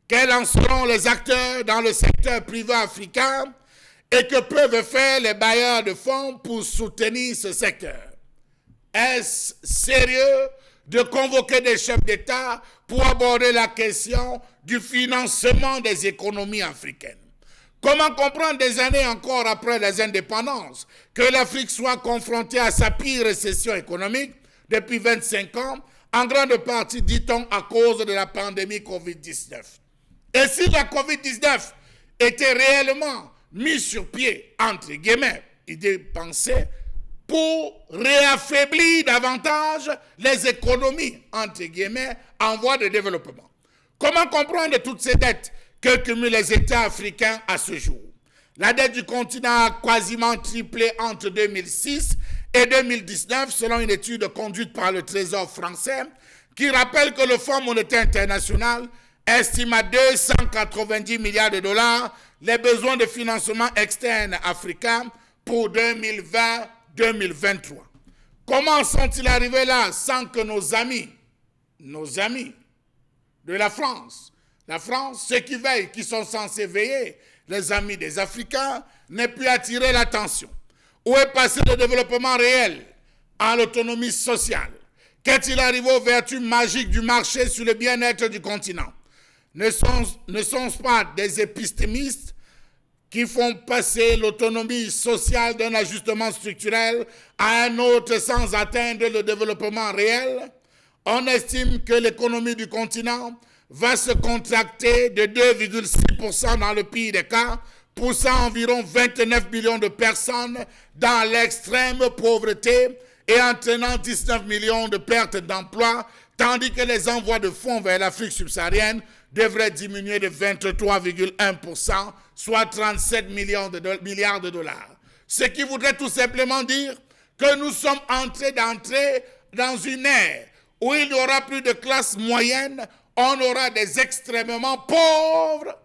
Quels en seront les acteurs dans le secteur privé africain et que peuvent faire les bailleurs de fonds pour soutenir ce secteur? Est-ce sérieux de convoquer des chefs d'État pour aborder la question du financement des économies africaines? Comment comprendre des années encore après les indépendances que l'Afrique soit confrontée à sa pire récession économique depuis 25 ans, en grande partie, dit-on, à cause de la pandémie Covid-19? Et si la Covid-19 était réellement mise sur pied, entre guillemets, idée pensée, pour réaffaiblir davantage les économies, entre guillemets, en voie de développement? Comment comprendre toutes ces dettes que cumulent les États africains à ce jour? La dette du continent a quasiment triplé entre 2006 et 2019, selon une étude conduite par le Trésor français, qui rappelle que le Fonds monétaire international estime à 290 milliards de dollars les besoins de financement externe africains pour 2020-2023. Comment sont-ils arrivés là sans que nos amis de la France, ceux qui veillent, qui sont censés veiller, les amis des Africains, n'aient pu attirer l'attention? Où est passé le développement réel en l'autonomie sociale? Qu'est-il arrivé aux vertus magiques du marché sur le bien-être du continent? Ne sont-ce pas des épistémistes qui font passer l'autonomie sociale d'un ajustement structurel à un autre sans atteindre le développement réel? On estime que l'économie du continent va se contracter de 2,6% dans le pire des cas, poussant environ 29 millions de personnes dans l'extrême pauvreté et entraînant 19 millions de pertes d'emplois, tandis que les envois de fonds vers l'Afrique subsaharienne devraient diminuer de 23,1%, soit 37 milliards de dollars. Ce qui voudrait tout simplement dire que nous sommes d'entrer dans une ère où il n'y aura plus de classe moyenne, on aura des extrêmement pauvres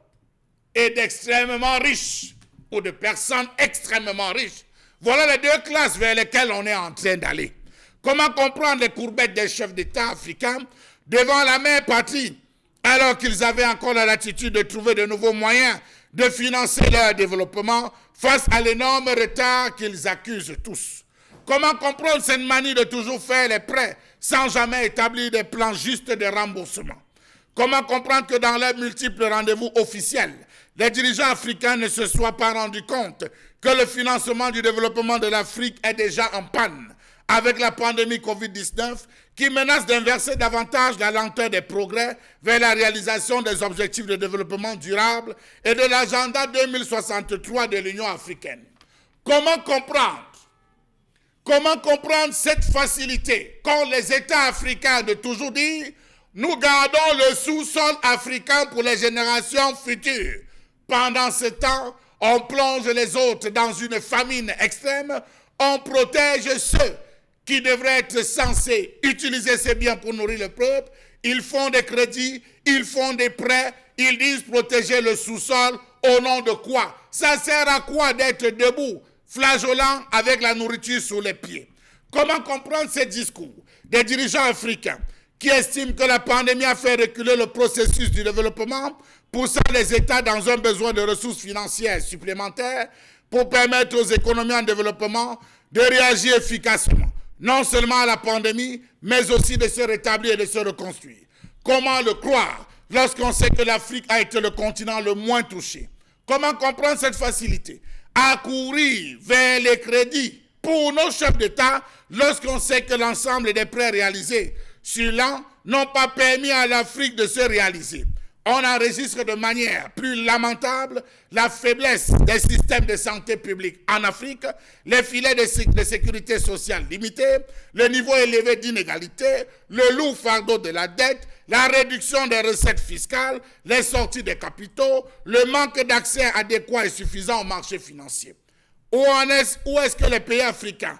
et d'extrêmement riches, ou de personnes extrêmement riches. Voilà les deux classes vers lesquelles on est en train d'aller. Comment comprendre les courbettes des chefs d'État africains devant la mère patrie, alors qu'ils avaient encore la latitude de trouver de nouveaux moyens de financer leur développement face à l'énorme retard qu'ils accusent tous? Comment comprendre cette manie de toujours faire les prêts sans jamais établir des plans justes de remboursement? Comment comprendre que dans leurs multiples rendez-vous officiels, les dirigeants africains ne se soient pas rendus compte que le financement du développement de l'Afrique est déjà en panne avec la pandémie Covid-19 qui menace d'inverser davantage la lenteur des progrès vers la réalisation des objectifs de développement durable et de l'agenda 2063 de l'Union africaine? Comment comprendre cette facilité qu'ont les États africains de toujours dire « Nous gardons le sous-sol africain pour les générations futures ». Pendant ce temps, on plonge les autres dans une famine extrême, on protège ceux qui devraient être censés utiliser ces biens pour nourrir le peuple. Ils font des crédits, ils font des prêts, ils disent protéger le sous-sol. Au nom de quoi? Ça sert à quoi d'être debout, flageolant avec la nourriture sous les pieds? Comment comprendre ces discours des dirigeants africains qui estiment que la pandémie a fait reculer le processus du développement, poussant les États dans un besoin de ressources financières supplémentaires pour permettre aux économies en développement de réagir efficacement, non seulement à la pandémie, mais aussi de se rétablir et de se reconstruire? Comment le croire lorsqu'on sait que l'Afrique a été le continent le moins touché? Comment comprendre cette facilité à courir vers les crédits pour nos chefs d'État lorsqu'on sait que l'ensemble des prêts réalisés sur l'an n'ont pas permis à l'Afrique de se réaliser? on enregistre de manière plus lamentable la faiblesse des systèmes de santé publique en Afrique, les filets de sécurité sociale limités, le niveau élevé d'inégalité, le lourd fardeau de la dette, la réduction des recettes fiscales, les sorties des capitaux, le manque d'accès adéquat et suffisant au marché financier. Où est-ce que les pays africains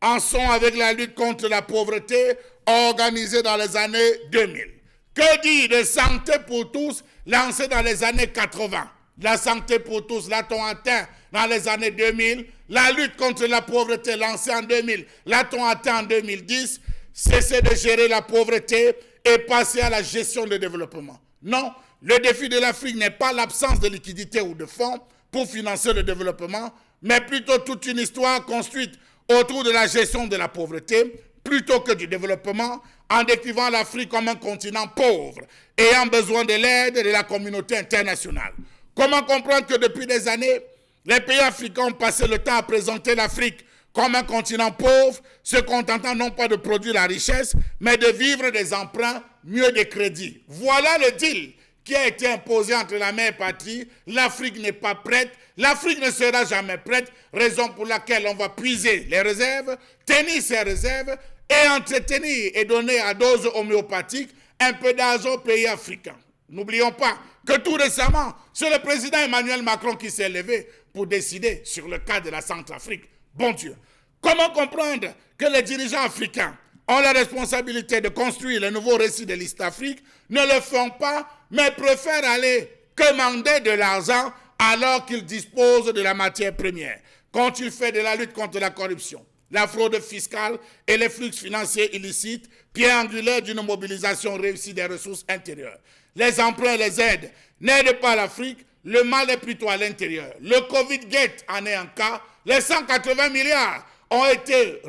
en sont avec la lutte contre la pauvreté organisée dans les années 2000? Que dire de santé pour tous lancée dans les années 80? La santé pour tous, l'a-t-on atteint dans les années 2000? La lutte contre la pauvreté lancée en 2000, l'a-t-on atteint en 2010? Cesser de gérer la pauvreté et passer à la gestion du développement. Non, le défi de l'Afrique n'est pas l'absence de liquidité ou de fonds pour financer le développement, mais plutôt toute une histoire construite autour de la gestion de la pauvreté, plutôt que du développement, en décrivant l'Afrique comme un continent pauvre, ayant besoin de l'aide de la communauté internationale. Comment comprendre que depuis des années, les pays africains ont passé le temps à présenter l'Afrique comme un continent pauvre, se contentant non pas de produire la richesse, mais de vivre des emprunts, mieux des crédits. Voilà le deal qui a été imposé entre la mère patrie. L'Afrique n'est pas prête, l'Afrique ne sera jamais prête, raison pour laquelle on va puiser les réserves, tenir ces réserves et entretenir et donner à dose homéopathique un peu d'argent aux pays africains. N'oublions pas que tout récemment, c'est le président Emmanuel Macron qui s'est levé pour décider sur le cas de la Centrafrique. Bon Dieu, comment comprendre que les dirigeants africains ont la responsabilité de construire le nouveau récit de l'East Afrique, ne le font pas, mais préfèrent aller commander de l'argent alors qu'ils disposent de la matière première? Qu'ont-ils fait de la lutte contre la corruption, la fraude fiscale et les flux financiers illicites, pierre angulaire d'une mobilisation réussie des ressources intérieures? Les emprunts et les aides n'aident pas l'Afrique, le mal est plutôt à l'intérieur. Le Covid-Gate en est un cas. Les 180 milliards ont été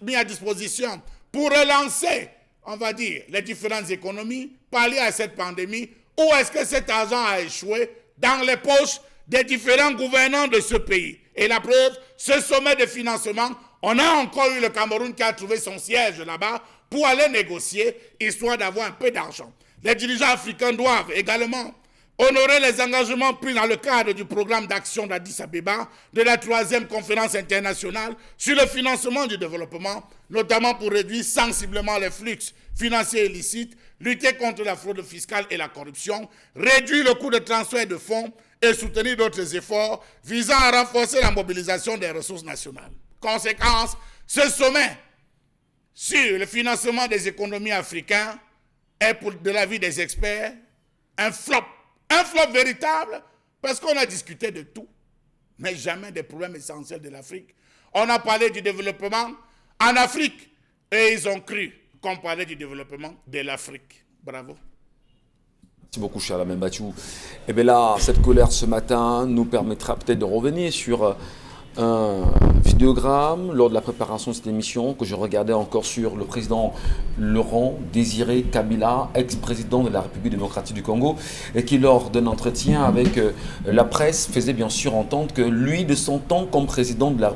mis à disposition pour relancer, on va dire, les différentes économies, pallier à cette pandémie. Où est-ce que cet argent a échoué? Dans les poches des différents gouvernants de ce pays. Et la preuve, ce sommet de financement, on a encore eu le Cameroun qui a trouvé son siège là-bas pour aller négocier, histoire d'avoir un peu d'argent. Les dirigeants africains doivent également honorer les engagements pris dans le cadre du programme d'action d'Addis Abeba de la 3e conférence internationale sur le financement du développement, notamment pour réduire sensiblement les flux financiers illicites, lutter contre la fraude fiscale et la corruption, réduire le coût de transfert de fonds et soutenir d'autres efforts visant à renforcer la mobilisation des ressources nationales. Conséquence, ce sommet sur le financement des économies africaines est, pour de l'avis des experts, un flop. Un flop véritable, parce qu'on a discuté de tout, mais jamais des problèmes essentiels de l'Afrique. On a parlé du développement en Afrique, et ils ont cru qu'on parlait du développement de l'Afrique. Bravo. Merci beaucoup, Charlamagne Bathiou. Et bien là, cette colère ce matin nous permettra peut-être de revenir sur un vidéogramme lors de la préparation de cette émission que je regardais encore sur le président Laurent Désiré Kabila, ex-président de la République démocratique du Congo, et qui lors d'un entretien avec la presse faisait bien sûr entendre que lui, de son temps comme président de la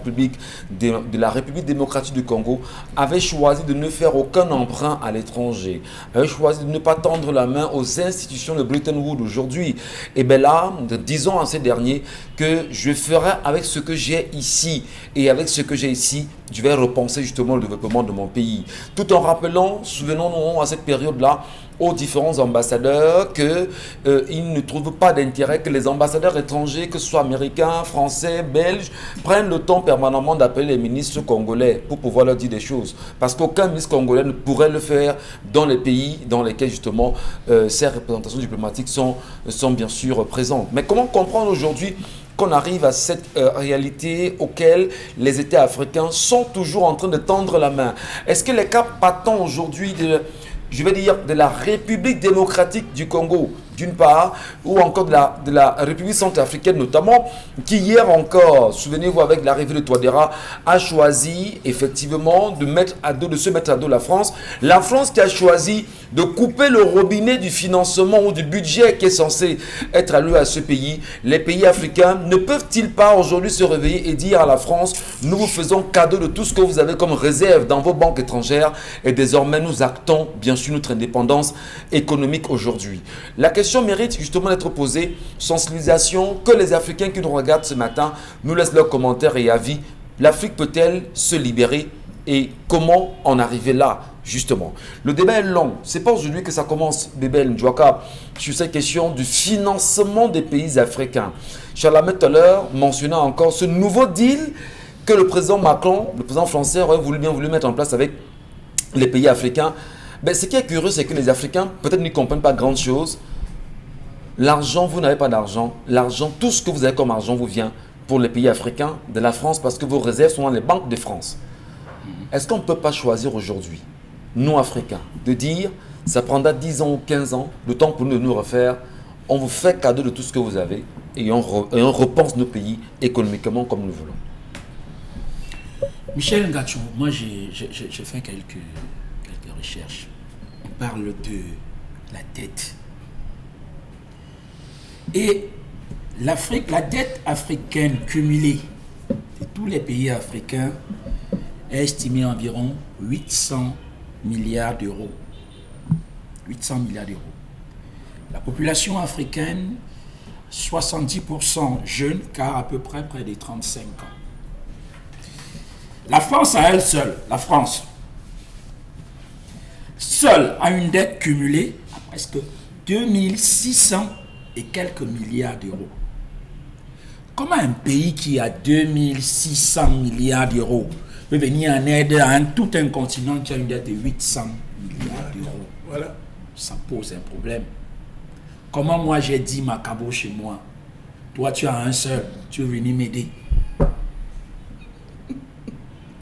République démocratique du Congo, avait choisi de ne faire aucun emprunt à l'étranger, avait choisi de ne pas tendre la main aux institutions de Bretton Woods aujourd'hui. Et bien là, disons à ces derniers que je ferai avec ce que j'ai ici, et avec ce que j'ai ici, je vais repenser justement le développement de mon pays. Tout en rappelant, souvenons-nous à cette période-là, aux différents ambassadeurs qu'ils ne trouvent pas d'intérêt que les ambassadeurs étrangers, que ce soit américains, français, belges, prennent le temps permanemment d'appeler les ministres congolais pour pouvoir leur dire des choses. Parce qu'aucun ministre congolais ne pourrait le faire dans les pays dans lesquels justement ces représentations diplomatiques sont bien sûr présentes. Mais comment comprendre aujourd'hui qu'on arrive à cette réalité auquel les États africains sont toujours en train de tendre la main? Est-ce que les cas patents aujourd'hui de la République démocratique du Congo, d'une part, ou encore de la République centrafricaine notamment, qui hier encore, souvenez-vous avec l'arrivée de Touadéra, a choisi effectivement de se mettre à dos la France. La France qui a choisi de couper le robinet du financement ou du budget qui est censé être alloué à ce pays. Les pays africains ne peuvent-ils pas aujourd'hui se réveiller et dire à la France, nous vous faisons cadeau de tout ce que vous avez comme réserve dans vos banques étrangères et désormais nous actons bien sûr notre indépendance économique aujourd'hui. La question question mérite justement d'être posée. Sensibilisation, que les Africains qui nous regardent ce matin nous laissent leurs commentaires et avis. L'Afrique peut-elle se libérer et comment en arriver là, justement? Le débat est long. Ce n'est pas aujourd'hui que ça commence, Bébel Ndjouaka, sur cette question du financement des pays africains. Charles Hamel tout à l'heure mentionna encore ce nouveau deal que le président Macron, le président français, aurait bien voulu mettre en place avec les pays africains. Ben, ce qui est curieux, c'est que les Africains, peut-être ne comprennent pas grand chose. L'argent, vous n'avez pas d'argent. L'argent, tout ce que vous avez comme argent vous vient pour les pays africains de la France parce que vos réserves sont dans les banques de France. Est-ce qu'on ne peut pas choisir aujourd'hui, nous Africains, de dire, ça prendra 10 ans ou 15 ans, le temps pour nous de nous refaire, on vous fait cadeau de tout ce que vous avez et on repense nos pays économiquement comme nous voulons. Michel Ngachou, moi j'ai fait quelques recherches. On parle de la dette. Et l'Afrique, la dette africaine cumulée de tous les pays africains est estimée à environ 800 milliards d'euros. 800 milliards d'euros. La population africaine, 70% jeune, car à peu près de 35 ans. La France à elle seule, la France, seule a une dette cumulée à presque 2600 et quelques milliards d'euros. Comment un pays qui a 2600 milliards d'euros peut venir en aide à tout un continent qui a une dette de 800 milliards d'euros? Voilà. Ça pose un problème. Comment moi j'ai 10 macabos chez moi, toi tu as un seul, tu veux venir m'aider?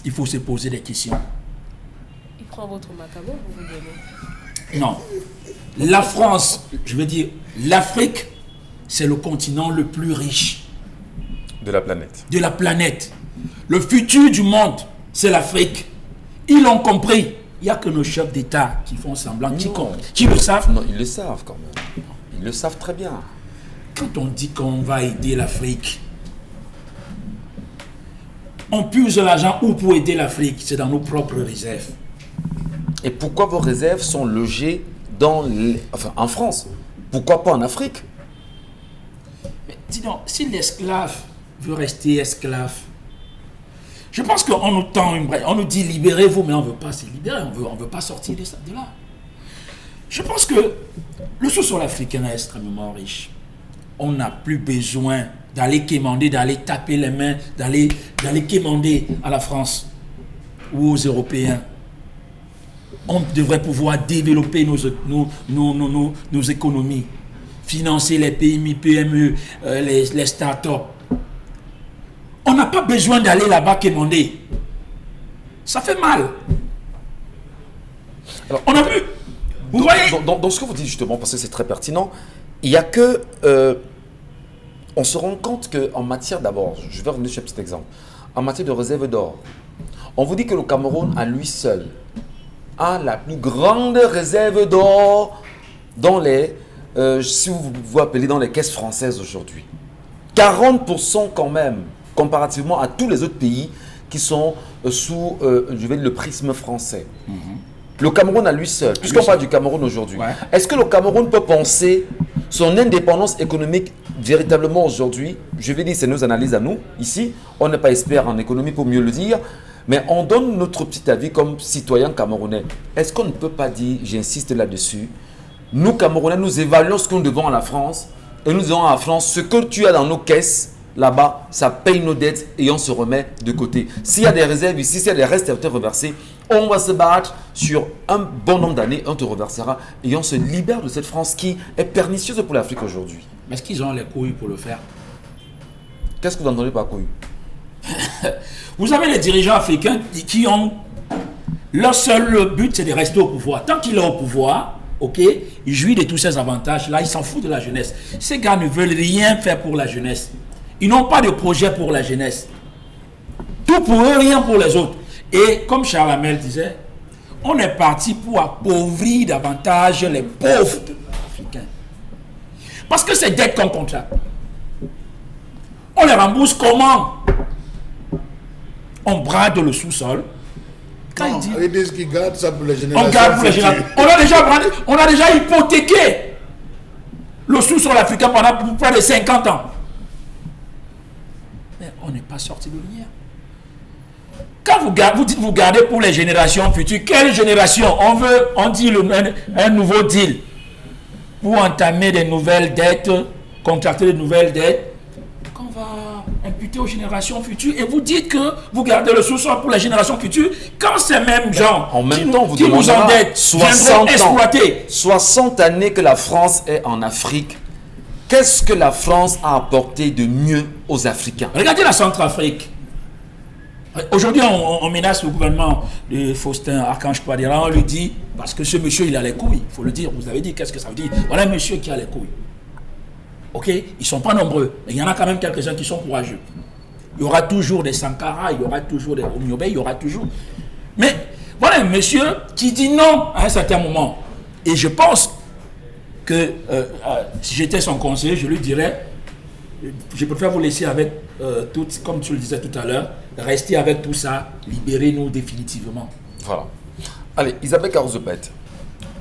Il faut se poser des questions. Il prend votre macabo, vous vous donnez. Non. La France, je veux dire, l'Afrique, c'est le continent le plus riche De la planète. de la planète. Le futur du monde, c'est l'Afrique. Ils l'ont compris. Il n'y a que nos chefs d'État qui font semblant, qui le savent. Non, ils le savent quand même. Ils le savent très bien. Quand on dit qu'on va aider l'Afrique, on puise l'argent où pour aider l'Afrique? C'est dans nos propres réserves. Et pourquoi vos réserves sont logées en France? Pourquoi pas en Afrique? Mais dis donc, si l'esclave veut rester esclave, je pense qu'on nous tend une brèche. On nous dit libérez-vous, mais on ne veut pas se libérer, on ne veut pas sortir de là. Je pense que le sous-sol africain est extrêmement riche. On n'a plus besoin d'aller quémander, d'aller taper les mains, d'aller quémander à la France ou aux Européens. On devrait pouvoir développer nos économies, financer les PMI, PME, les start-up. On n'a pas besoin d'aller là-bas quémander. Ça fait mal. Alors, on a vu. Vous voyez? Dans ce que vous dites justement, parce que c'est très pertinent, il n'y a que... on se rend compte qu'en matière d'abord, je vais revenir sur un petit exemple, en matière de réserve d'or, on vous dit que le Cameroun à lui seul a la plus grande réserve d'or dans les, si vous appelez dans les caisses françaises aujourd'hui. 40% quand même, comparativement à tous les autres pays qui sont sous le prisme français. Le Cameroun à lui seul, puisqu'on parle du Cameroun aujourd'hui, est-ce que le Cameroun peut penser son indépendance économique véritablement aujourd'hui? Je vais dire, c'est nos analyses à nous, ici, on n'est pas expert en économie pour mieux le dire, mais on donne notre petit avis comme citoyen camerounais. Est-ce qu'on ne peut pas dire, j'insiste là-dessus, nous Camerounais, nous évaluons ce que nous devons à la France, et nous disons à la France, ce que tu as dans nos caisses, là-bas, ça paye nos dettes et on se remet de côté. S'il y a des réserves ici, s'il y a des restes à te reverser, on va se battre sur un bon nombre d'années, on te reversera et on se libère de cette France qui est pernicieuse pour l'Afrique aujourd'hui. Mais est-ce qu'ils ont les couilles pour le faire? Qu'est-ce que vous entendez par couilles? Vous avez les dirigeants africains qui ont... Leur seul but, c'est de rester au pouvoir. Tant qu'il est au pouvoir, ok, il jouit de tous ces avantages-là, il s'en fout de la jeunesse. Ces gars ne veulent rien faire pour la jeunesse. Ils n'ont pas de projet pour la jeunesse. Tout pour eux, rien pour les autres. Et comme Charles Hamel disait, on est parti pour appauvrir davantage les pauvres africains. Parce que ces dettes qu'on contracte, on les rembourse comment? On brade le sous-sol. Quand Non, il dit, ils disent qu'ils gardent ça pour les générations on garde pour les futures. générations. On a déjà hypothéqué sous-sol africain pendant près de 50 ans. Mais on n'est pas sorti de lumière. Quand vous dites vous gardez pour les générations futures, quelle génération? On dit un nouveau deal pour entamer des nouvelles dettes, contracter de nouvelles dettes, qu'on va imputer aux générations futures. Et vous dites que vous gardez le sous-sol pour les générations futures, quand ces mêmes gens en même temps, vous qui nous endettent 60 exploiter. 60 années que la France est en Afrique. Qu'est-ce que la France a apporté de mieux aux Africains? Regardez la Centrafrique. Aujourd'hui, on menace le gouvernement de Faustin Archange Touadéra. On lui dit, parce que ce monsieur, il a les couilles. Il faut le dire. Vous avez dit, qu'est-ce que ça veut dire? Voilà un monsieur qui a les couilles. Ok? Ils ne sont pas nombreux. Mais il y en a quand même quelques-uns qui sont courageux. Il y aura toujours des Sankara, il y aura toujours des Oumyobé, il y aura toujours. Mais voilà un monsieur qui dit non à un certain moment. Et je pense que si j'étais son conseiller, je lui dirais, je préfère vous laisser avec tout, comme tu le disais tout à l'heure, rester avec tout ça, libérez-nous définitivement. Voilà. Allez, Isabelle Carzopet,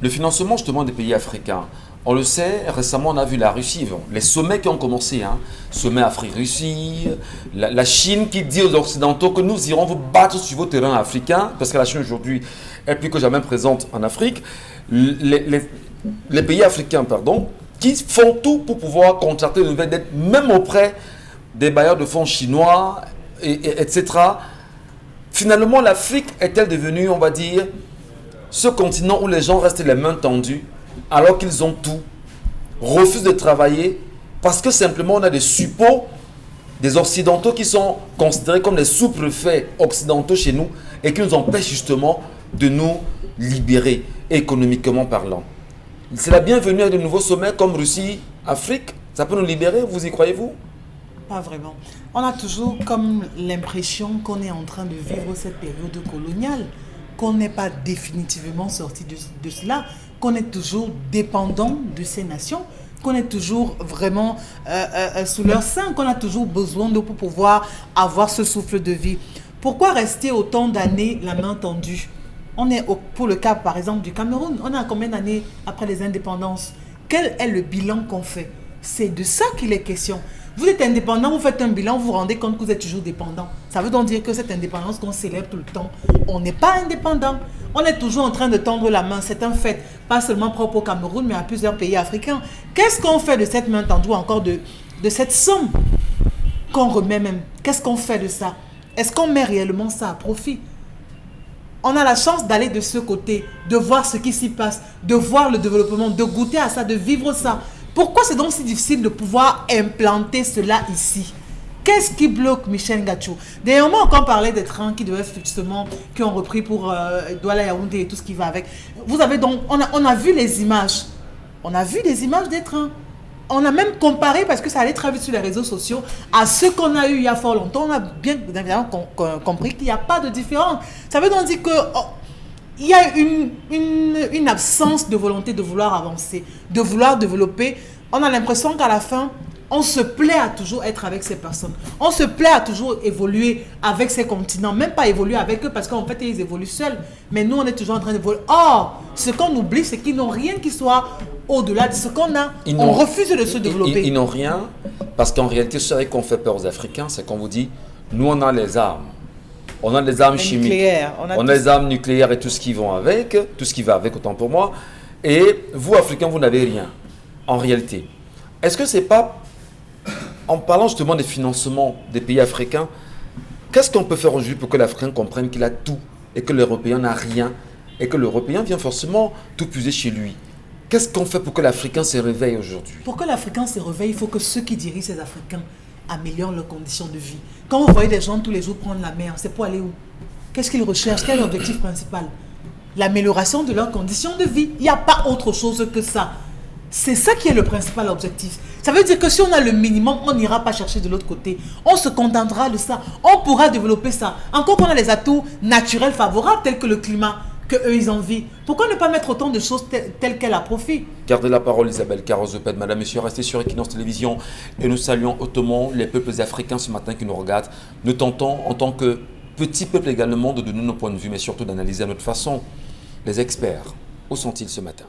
le financement justement des pays africains, on le sait, récemment on a vu la Russie, les sommets qui ont commencé, sommet Afrique-Russie, la Chine qui dit aux Occidentaux que nous irons vous battre sur vos terrains africains, parce que la Chine aujourd'hui est plus que jamais présente en Afrique, les pays africains, qui font tout pour pouvoir contracter de nouvelles dettes, même auprès des bailleurs de fonds chinois, etc. Finalement, l'Afrique est-elle devenue, on va dire, ce continent où les gens restent les mains tendues, alors qu'ils ont tout, refusent de travailler, parce que simplement on a des suppôts, des Occidentaux qui sont considérés comme des sous-préfets occidentaux chez nous, et qui nous empêchent justement de nous libérer, économiquement parlant. C'est la bienvenue à de nouveaux sommets comme Russie, Afrique. Ça peut nous libérer, vous y croyez-vous? Pas vraiment. On a toujours comme l'impression qu'on est en train de vivre cette période coloniale, qu'on n'est pas définitivement sorti de cela, qu'on est toujours dépendant de ces nations, qu'on est toujours vraiment sous leur sein, qu'on a toujours besoin d'eux pour pouvoir avoir ce souffle de vie. Pourquoi rester autant d'années la main tendue? On est pour le cas, par exemple, du Cameroun. On a combien d'années après les indépendances? Quel est le bilan qu'on fait? C'est de ça qu'il est question. Vous êtes indépendant, vous faites un bilan, vous vous rendez compte que vous êtes toujours dépendant. Ça veut donc dire que cette indépendance qu'on célèbre tout le temps, on n'est pas indépendant. On est toujours en train de tendre la main. C'est un fait, pas seulement propre au Cameroun, mais à plusieurs pays africains. Qu'est-ce qu'on fait de cette main tendue, encore de cette somme qu'on remet même? Qu'est-ce qu'on fait de ça? Est-ce qu'on met réellement ça à profit? On a la chance d'aller de ce côté, de voir ce qui s'y passe, de voir le développement, de goûter à ça, de vivre ça. Pourquoi c'est donc si difficile de pouvoir implanter cela ici? Qu'est-ce qui bloque Michel Gatchou? Dernièrement, quand on parlait des trains qui devaient justement, qui ont repris pour Douala Yaoundé et tout ce qui va avec. Vous avez donc, on a vu les images. On a vu des images des trains. On a même comparé, parce que ça allait très vite sur les réseaux sociaux, à ce qu'on a eu il y a fort longtemps. On a bien évidemment compris qu'il n'y a pas de différence. Ça veut donc dire que il y a une absence de volonté de vouloir avancer, de vouloir développer. On a l'impression qu'à la fin, on se plaît à toujours être avec ces personnes. On se plaît à toujours évoluer avec ces continents. Même pas évoluer avec eux, parce qu'en fait, ils évoluent seuls. Mais nous, on est toujours en train d'évoluer. Or, ce qu'on oublie, c'est qu'ils n'ont rien qui soit au-delà de ce qu'on a. On refuse de se développer. Ils n'ont rien, parce qu'en réalité, ce qu'on fait peur aux Africains, c'est qu'on vous dit, nous, on a les armes. On a des armes chimiques, on a des armes nucléaires et tout ce qui va avec, autant pour moi. Et vous, Africains, vous n'avez rien, en réalité. Est-ce que c'est pas, en parlant justement des financements des pays africains, qu'est-ce qu'on peut faire aujourd'hui pour que l'Africain comprenne qu'il a tout et que l'Européen n'a rien et que l'Européen vient forcément tout puiser chez lui? Qu'est-ce qu'on fait pour que l'Africain se réveille aujourd'hui? Pour que l'Africain se réveille, il faut que ceux qui dirigent ces Africains améliorent leurs conditions de vie. Quand vous voyez des gens tous les jours prendre la mer, c'est pour aller où? Qu'est-ce qu'ils recherchent? Quel est l'objectif principal? L'amélioration de leurs conditions de vie. Il n'y a pas autre chose que ça. C'est ça qui est le principal objectif. Ça veut dire que si on a le minimum, on n'ira pas chercher de l'autre côté. On se contentera de ça. On pourra développer ça. Encore qu'on a les atouts naturels favorables tels que le climat, qu'eux ils envient. Pourquoi ne pas mettre autant de choses telles qu'elles à profit? Gardez la parole, Isabelle Carzopet. Madame, Monsieur, restez sur Equinox Télévision et nous saluons hautement les peuples africains ce matin qui nous regardent. Nous tentons, en tant que petit peuple également, de donner nos points de vue, mais surtout d'analyser à notre façon. Les experts, où sont-ils ce matin?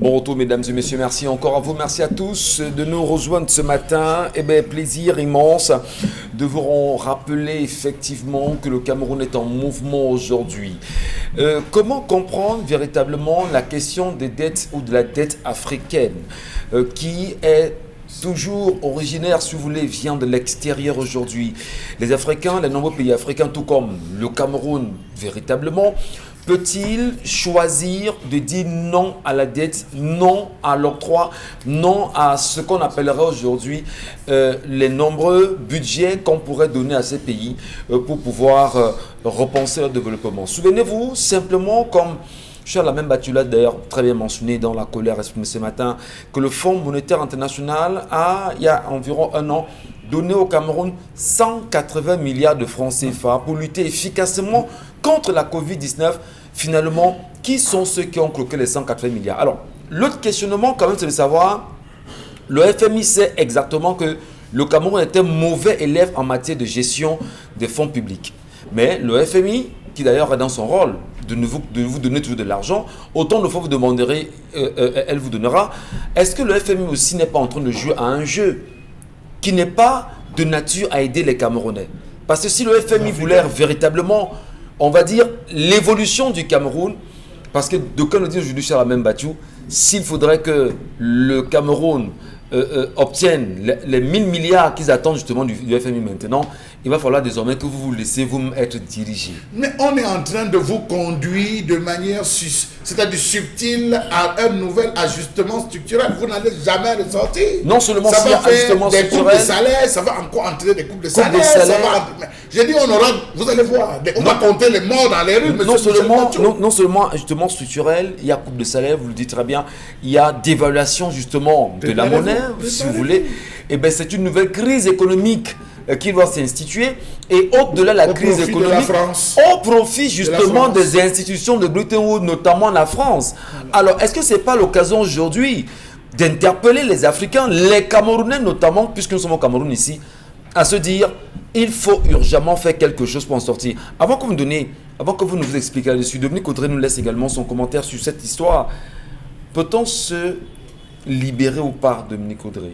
Bon retour, mesdames et messieurs. Merci encore à vous. Merci à tous de nous rejoindre ce matin. Eh bien, plaisir immense de vous rappeler effectivement que le Cameroun est en mouvement aujourd'hui. Comment comprendre véritablement la question des dettes ou de la dette africaine qui est toujours originaire, si vous voulez, vient de l'extérieur aujourd'hui. Les Africains, les nombreux pays africains, tout comme le Cameroun, véritablement, peut-il choisir de dire non à la dette, non à l'octroi, non à ce qu'on appellerait aujourd'hui les nombreux budgets qu'on pourrait donner à ces pays pour pouvoir repenser leur développement. Souvenez-vous simplement, comme Charles Battu l'a d'ailleurs très bien mentionné dans la colère exprimée ce matin, que le Fonds monétaire international a, il y a environ un an, donné au Cameroun 180 milliards de francs CFA pour lutter efficacement contre la Covid-19. Finalement, qui sont ceux qui ont cloqué les 180 milliards? Alors, l'autre questionnement quand même, c'est de savoir, le FMI sait exactement que le Cameroun était mauvais élève en matière de gestion des fonds publics. Mais le FMI, qui d'ailleurs est dans son rôle de vous donner toujours de l'argent, autant de fois vous demanderez, elle vous donnera. Est-ce que le FMI aussi n'est pas en train de jouer à un jeu qui n'est pas de nature à aider les Camerounais? Parce que si le FMI voulait véritablement, on va dire, l'évolution du Cameroun, parce que d'aucuns le disent aujourd'hui, Charles Battu, s'il faudrait que le Cameroun obtiennent les 1000 milliards qu'ils attendent justement du FMI maintenant, il va falloir désormais que vous vous laissez vous être dirigé. Mais on est en train de vous conduire de manière c'est-à-dire subtile à un nouvel ajustement structurel. Vous n'allez jamais ressortir. Non seulement ça va faire des structurel, coupes de salaire, ça va encore entrer des coupes de salaire. J'ai dit, vous allez voir, on va compter les morts dans les rues. Non seulement justement structurel, il y a coupe de salaire, vous le dites très bien, il y a dévaluation justement de la monnaie, si vous voulez. Et bien c'est une nouvelle crise économique qui doit s'instituer, et au-delà de la crise économique, au profit justement des institutions de Bretton Woods, notamment la France. Alors, est-ce que ce n'est pas l'occasion aujourd'hui d'interpeller les Africains, les Camerounais notamment, puisque nous sommes au Cameroun ici, à se dire, il faut urgemment faire quelque chose pour en sortir. Avant que vous ne vous expliquiez là-dessus, Dominique Audrey nous laisse également son commentaire sur cette histoire. Peut-on se libérer ou pas, Dominique Audrey?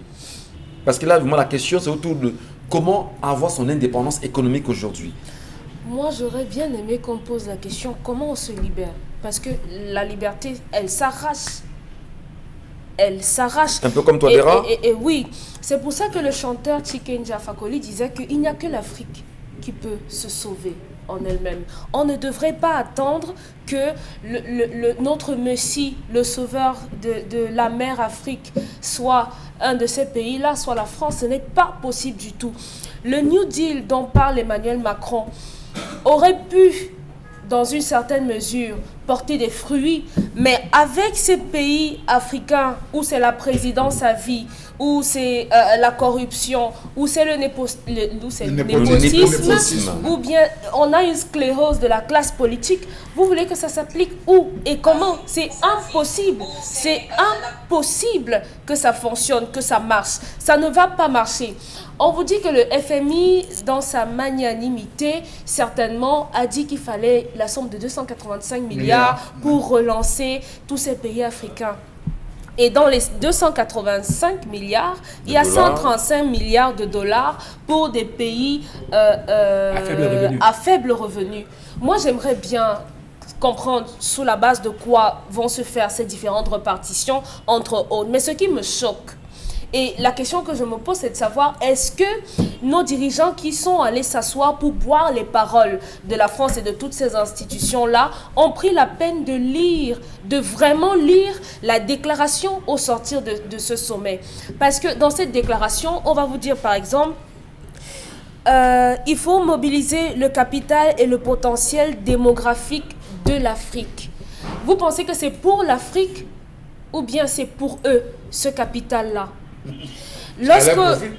Parce que là, vraiment, la question, c'est autour de comment avoir son indépendance économique aujourd'hui. Moi, j'aurais bien aimé qu'on pose la question, comment on se libère? Parce que la liberté, elle s'arrache. Elle s'arrache. Un peu comme toi, Dera. Et oui, c'est pour ça que le chanteur Tikenja Fakoli disait qu'il n'y a que l'Afrique qui peut se sauver en elle-même. On ne devrait pas attendre que notre Messie, le sauveur de la mer Afrique, soit un de ces pays-là, soit la France. Ce n'est pas possible du tout. Le New Deal dont parle Emmanuel Macron aurait pu, dans une certaine mesure, porter des fruits, mais avec ces pays africains où c'est la présidence à vie, où c'est la corruption, où c'est le népotisme, ou bien on a une sclérose de la classe politique, vous voulez que ça s'applique où et comment? C'est impossible. C'est impossible que ça fonctionne, que ça marche. Ça ne va pas marcher. On vous dit que le FMI, dans sa magnanimité, certainement, a dit qu'il fallait la somme de 285 milliards pour relancer tous ces pays africains. Et dans les 285 milliards, il y a 135 milliards de dollars pour des pays à faible revenu. Moi, j'aimerais bien comprendre sous la base de quoi vont se faire ces différentes répartitions entre autres. Mais ce qui me choque, et la question que je me pose, c'est de savoir, est-ce que nos dirigeants qui sont allés s'asseoir pour boire les paroles de la France et de toutes ces institutions-là ont pris la peine de lire, de vraiment lire la déclaration au sortir de ce sommet? Parce que dans cette déclaration, on va vous dire par exemple, il faut mobiliser le capital et le potentiel démographique de l'Afrique. Vous pensez que c'est pour l'Afrique ou bien c'est pour eux, ce capital-là?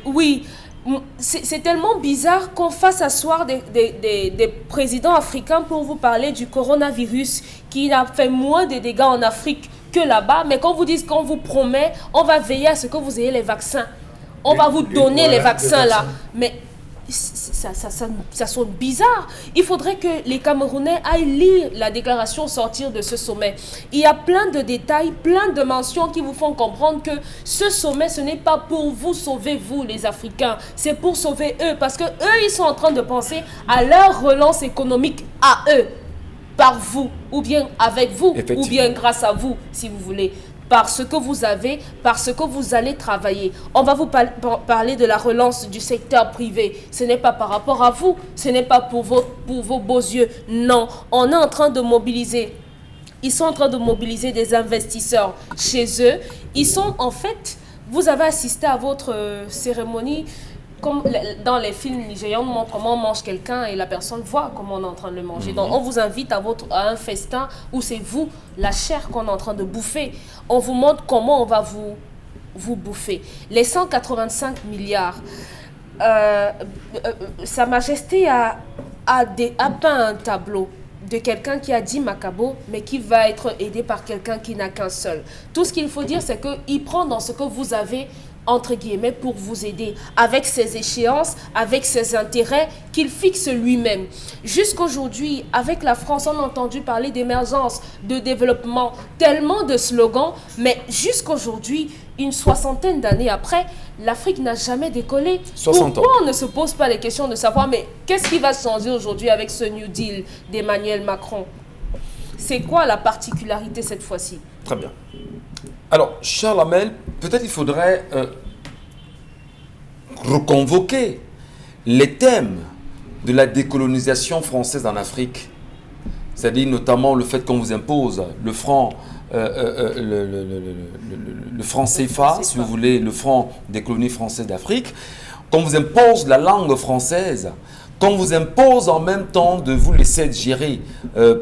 Oui, c'est tellement bizarre qu'on fasse asseoir des présidents africains pour vous parler du coronavirus qui a fait moins de dégâts en Afrique que là-bas, mais qu'on vous dise, qu'on vous promet, on va veiller à ce que vous ayez les vaccins. On va vous donner les vaccins là. Mais ça sonne bizarre. Il faudrait que les Camerounais aillent lire la déclaration sortir de ce sommet. Il y a plein de détails, plein de mentions qui vous font comprendre que ce sommet, ce n'est pas pour vous sauver, vous les Africains, c'est pour sauver eux, parce que eux, ils sont en train de penser à leur relance économique à eux, par vous, ou bien avec vous, ou bien grâce à vous, si vous voulez. Parce que vous avez, parce que vous allez travailler. On va vous parler de la relance du secteur privé. Ce n'est pas par rapport à vous, ce n'est pas pour vos beaux yeux. Non, on est en train de mobiliser. Ils sont en train de mobiliser des investisseurs chez eux. Ils sont en fait, vous avez assisté à votre cérémonie, comme dans les films nigérians, on montre comment on mange quelqu'un et la personne voit comment on est en train de le manger. Donc, on vous invite à un festin où c'est vous, la chair qu'on est en train de bouffer. On vous montre comment on va vous bouffer. Les 185 milliards, Sa Majesté a peint un tableau de quelqu'un qui a 10 macabos, mais qui va être aidé par quelqu'un qui n'a qu'un seul. Tout ce qu'il faut dire, c'est qu'il prend dans ce que vous avez entre guillemets, pour vous aider, avec ses échéances, avec ses intérêts qu'il fixe lui-même. Jusqu'aujourd'hui, avec la France, on a entendu parler d'émergence, de développement, tellement de slogans, mais jusqu'aujourd'hui, une soixantaine d'années après, l'Afrique n'a jamais décollé. Pourquoi on ne se pose pas les questions de savoir, mais qu'est-ce qui va changer aujourd'hui avec ce New Deal d'Emmanuel Macron? C'est quoi la particularité cette fois-ci? Très bien. Alors, Charles Hamel, peut-être il faudrait reconvoquer les thèmes de la décolonisation française en Afrique. C'est-à-dire notamment le fait qu'on vous impose le franc, le franc CFA, si vous voulez, le franc des colonies françaises d'Afrique, qu'on vous impose la langue française, qu'on vous impose en même temps de vous laisser être géré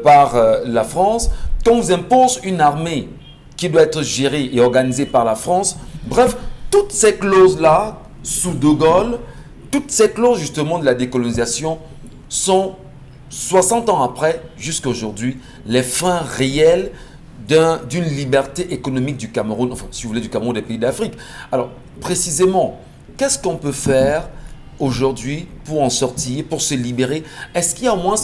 par la France, qu'on vous impose une armée qui doit être gérée et organisée par la France. Bref, toutes ces clauses-là, sous De Gaulle, toutes ces clauses justement de la décolonisation sont, 60 ans après, jusqu'à aujourd'hui, les freins réels d'une liberté économique du Cameroun, enfin, si vous voulez, du Cameroun des pays d'Afrique. Alors, précisément, qu'est-ce qu'on peut faire aujourd'hui pour en sortir, pour se libérer? Est-ce qu'il y a au moins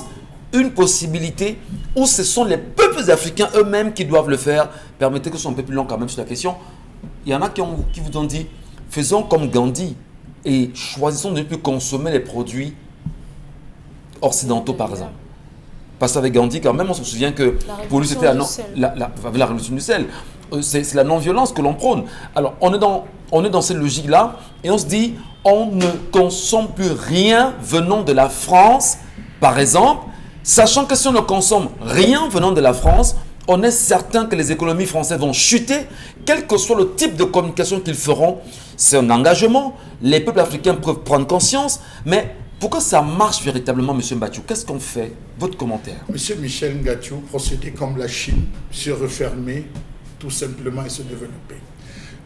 une possibilité où ce sont les peuples africains eux-mêmes qui doivent le faire? Permettez que ce soit un peu plus long quand même sur la question. Il y en a qui vous ont dit, faisons comme Gandhi et choisissons de ne plus consommer les produits occidentaux par exemple. Parce qu'avec Gandhi quand même, on se souvient que pour lui c'était la révolution du sel. C'est la non-violence que l'on prône. Alors on est dans cette logique-là et on se dit, on ne consomme plus rien venant de la France par exemple, sachant que si on ne consomme rien venant de la France, on est certain que les économies françaises vont chuter, quel que soit le type de communication qu'ils feront. C'est un engagement, les peuples africains peuvent prendre conscience, mais pour que ça marche véritablement, M. Mbachou, qu'est-ce qu'on fait? Votre commentaire. M. Michel Ngatiou procédait comme la Chine, se refermer tout simplement et se développer.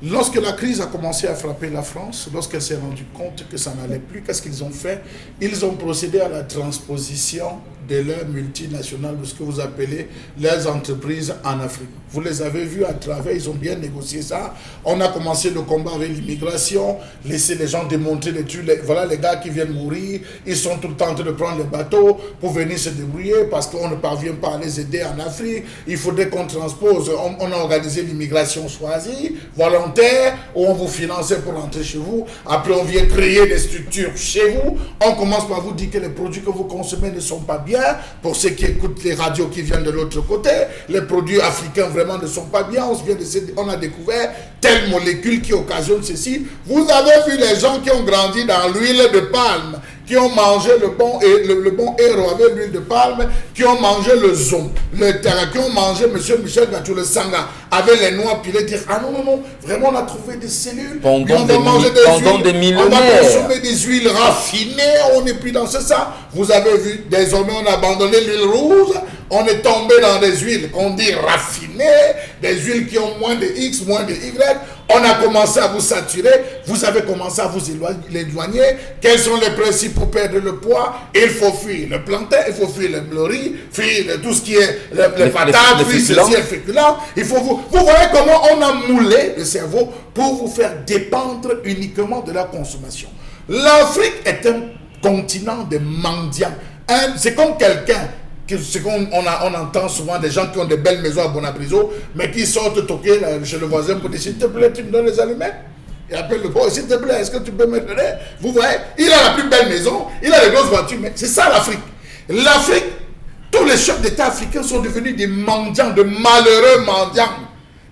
Lorsque la crise a commencé à frapper la France, lorsqu'elle s'est rendue compte que ça n'allait plus, qu'est-ce qu'ils ont fait? Ils ont procédé à la transposition de leurs multinationales, de ce que vous appelez les entreprises en Afrique. Vous les avez vus à travers, ils ont bien négocié ça. On a commencé le combat avec l'immigration, laisser les gens démonter les trucs. Voilà les gars qui viennent mourir, ils sont tout le temps en train de prendre les bateaux pour venir se débrouiller parce qu'on ne parvient pas à les aider en Afrique. Il faudrait qu'on transpose. On a organisé l'immigration choisie, volontaire, où on vous finançait pour rentrer chez vous. Après, on vient créer des structures chez vous. On commence par vous dire que les produits que vous consommez ne sont pas bien. Pour ceux qui écoutent les radios qui viennent de l'autre côté, les produits africains vraiment ne sont pas bien. On a découvert telle molécule qui occasionne ceci. Vous avez vu les gens qui ont grandi dans l'huile de palme, qui ont mangé le bon héros avec l'huile de palme, qui ont mangé le zon, le terrain, qui ont mangé M. Michel Ngatiou, le sanga, avec les noix pilées, dire ah non, vraiment on a trouvé des cellules, pendant des millénaires. On va consommer des huiles raffinées, on n'est plus dans ça. Vous avez vu, désormais on a abandonné l'huile rouge, on est tombé dans des huiles qu'on dit raffinées, des huiles qui ont moins de X, moins de Y. On a commencé à vous saturer, vous avez commencé à vous éloigner. Quels sont les principes pour perdre le poids? Il faut fuir le plantain, il faut fuir le riz, fuir tout ce qui est les patates, fuir ceci, les féculents. Il faut vous voyez comment on a moulé le cerveau pour vous faire dépendre uniquement de la consommation. L'Afrique est un continent des mendiants. C'est comme quelqu'un, on entend souvent des gens qui ont des belles maisons à Bonabriso, mais qui sortent toquer chez le voisin pour dire, s'il te plaît, tu me donnes les allumettes. Il appelle le boy, s'il te plaît, est-ce que tu peux me donner? Vous voyez, il a la plus belle maison, il a les grosses voitures, mais c'est ça l'Afrique. L'Afrique, tous les chefs d'État africains sont devenus des mendiants, de malheureux mendiants.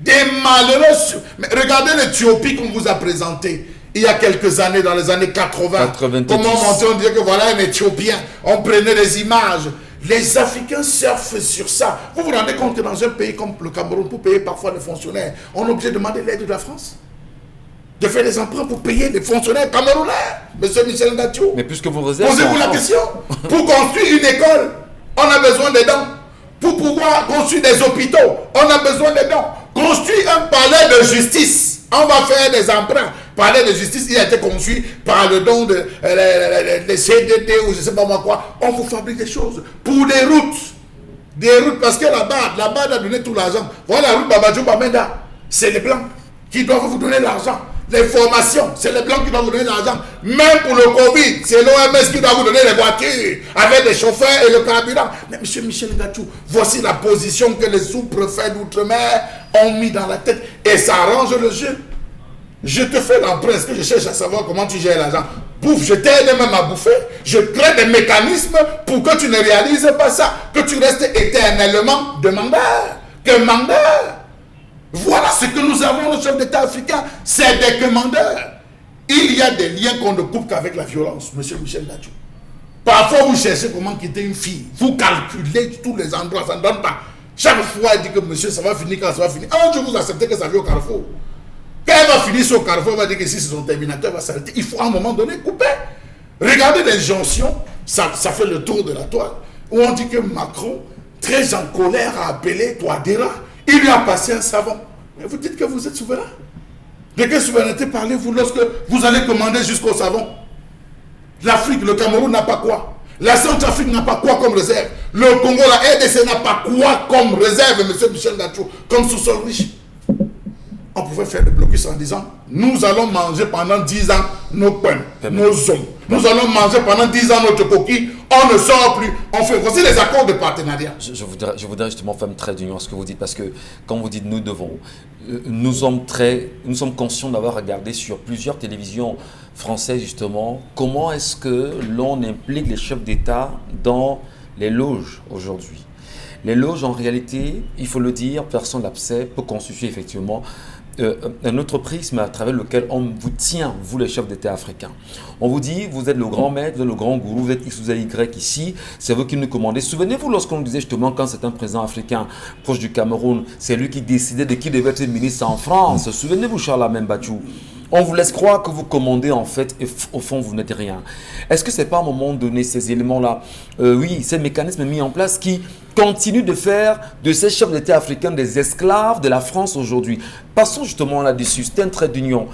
Des malheureux. Mais regardez l'Éthiopie qu'on vous a présenté il y a quelques années, dans les années 80. Comment on disait que voilà un Éthiopien, on prenait des images. Les Africains surfent sur ça. Vous vous rendez compte que dans un pays comme le Cameroun, pour payer parfois les fonctionnaires, on est obligé de demander l'aide de la France? De faire des emprunts pour payer les fonctionnaires camerounais, monsieur Michel Ngatiou. Mais puisque vous réservez. Posez-vous la question. Pour construire une école, on a besoin des dons. Pour pouvoir construire des hôpitaux, on a besoin des dons. Construire un palais de justice, on va faire des emprunts. Palais de justice, il a été construit par le don de les CDD ou je ne sais pas moi quoi. On vous fabrique des choses. Pour des routes, parce que la BAD a donné tout l'argent. Voilà la route Babadjou Bamenda, c'est les Blancs qui doivent vous donner l'argent. Les formations, c'est les Blancs qui doivent vous donner l'argent. Même pour le Covid, c'est l'OMS qui doit vous donner les voitures avec les chauffeurs et le carburant. Mais monsieur Michel Ngatiou, voici la position que les sous-préfets d'outre-mer ont mis dans la tête. Et ça arrange le jeu. Je te fais l'emprunt, est-ce que je cherche à savoir comment tu gères l'argent? Bouffe, je t'aide même à bouffer. Je crée des mécanismes pour que tu ne réalises pas ça. Que tu restes éternellement demandeur. Que mandeur. Voilà ce que nous avons, nos chefs d'État africains, c'est des commandeurs. Il y a des liens qu'on ne coupe qu'avec la violence, monsieur Michel Ngatiou. Parfois, vous cherchez comment quitter une fille. Vous calculez tous les endroits, ça ne donne pas. Chaque fois, il dit que monsieur, ça va finir quand ça va finir. Un jour, vous acceptez que ça vient au carrefour. Quand elle va finir sur le carrefour, elle va dire que si c'est son terminateur, va s'arrêter. Il faut à un moment donné couper. Regardez l'injonction, ça fait le tour de la toile, où on dit que Macron, très en colère, a appelé Touadéra. Il lui a passé un savon. Mais vous dites que vous êtes souverain. De quelle souveraineté parlez-vous lorsque vous allez commander jusqu'au savon? L'Afrique, le Cameroun n'a pas quoi? La Centrafrique n'a pas quoi comme réserve? Le Congo, la RDC n'a pas quoi comme réserve, monsieur Michel Ngatiou, comme sous-sol riche? On pouvait faire le blocus en disant, nous allons manger pendant 10 ans nos pains, nos hommes. Nous allons manger pendant 10 ans notre coquille. On ne sort plus. On fait. Voici les accords de partenariat. Je voudrais justement faire un trait d'union à ce que vous dites, parce que quand vous dites nous devons, nous sommes conscients d'avoir regardé sur plusieurs télévisions françaises justement comment est-ce que l'on implique les chefs d'État dans les loges aujourd'hui. Les loges, en réalité, il faut le dire, personne l'absait, peut constituer effectivement un autre prisme à travers lequel on vous tient, vous les chefs d'État africains. On vous dit, vous êtes le grand maître, vous êtes le grand gourou, vous êtes X, vous êtes Y ici, c'est vous qui nous commandez. Souvenez-vous lorsqu'on disait justement, quand c'est un président africain proche du Cameroun, c'est lui qui décidait de qui devait être ministre en France. Souvenez-vous, Charles Mbachou. On vous laisse croire que vous commandez en fait et au fond vous n'êtes rien. Est-ce que c'est pas à un moment donné ces éléments-là, oui, ces mécanismes mis en place qui continuent de faire de ces chefs d'État africains des esclaves de la France aujourd'hui? Passons justement là-dessus, c'est un trait d'union.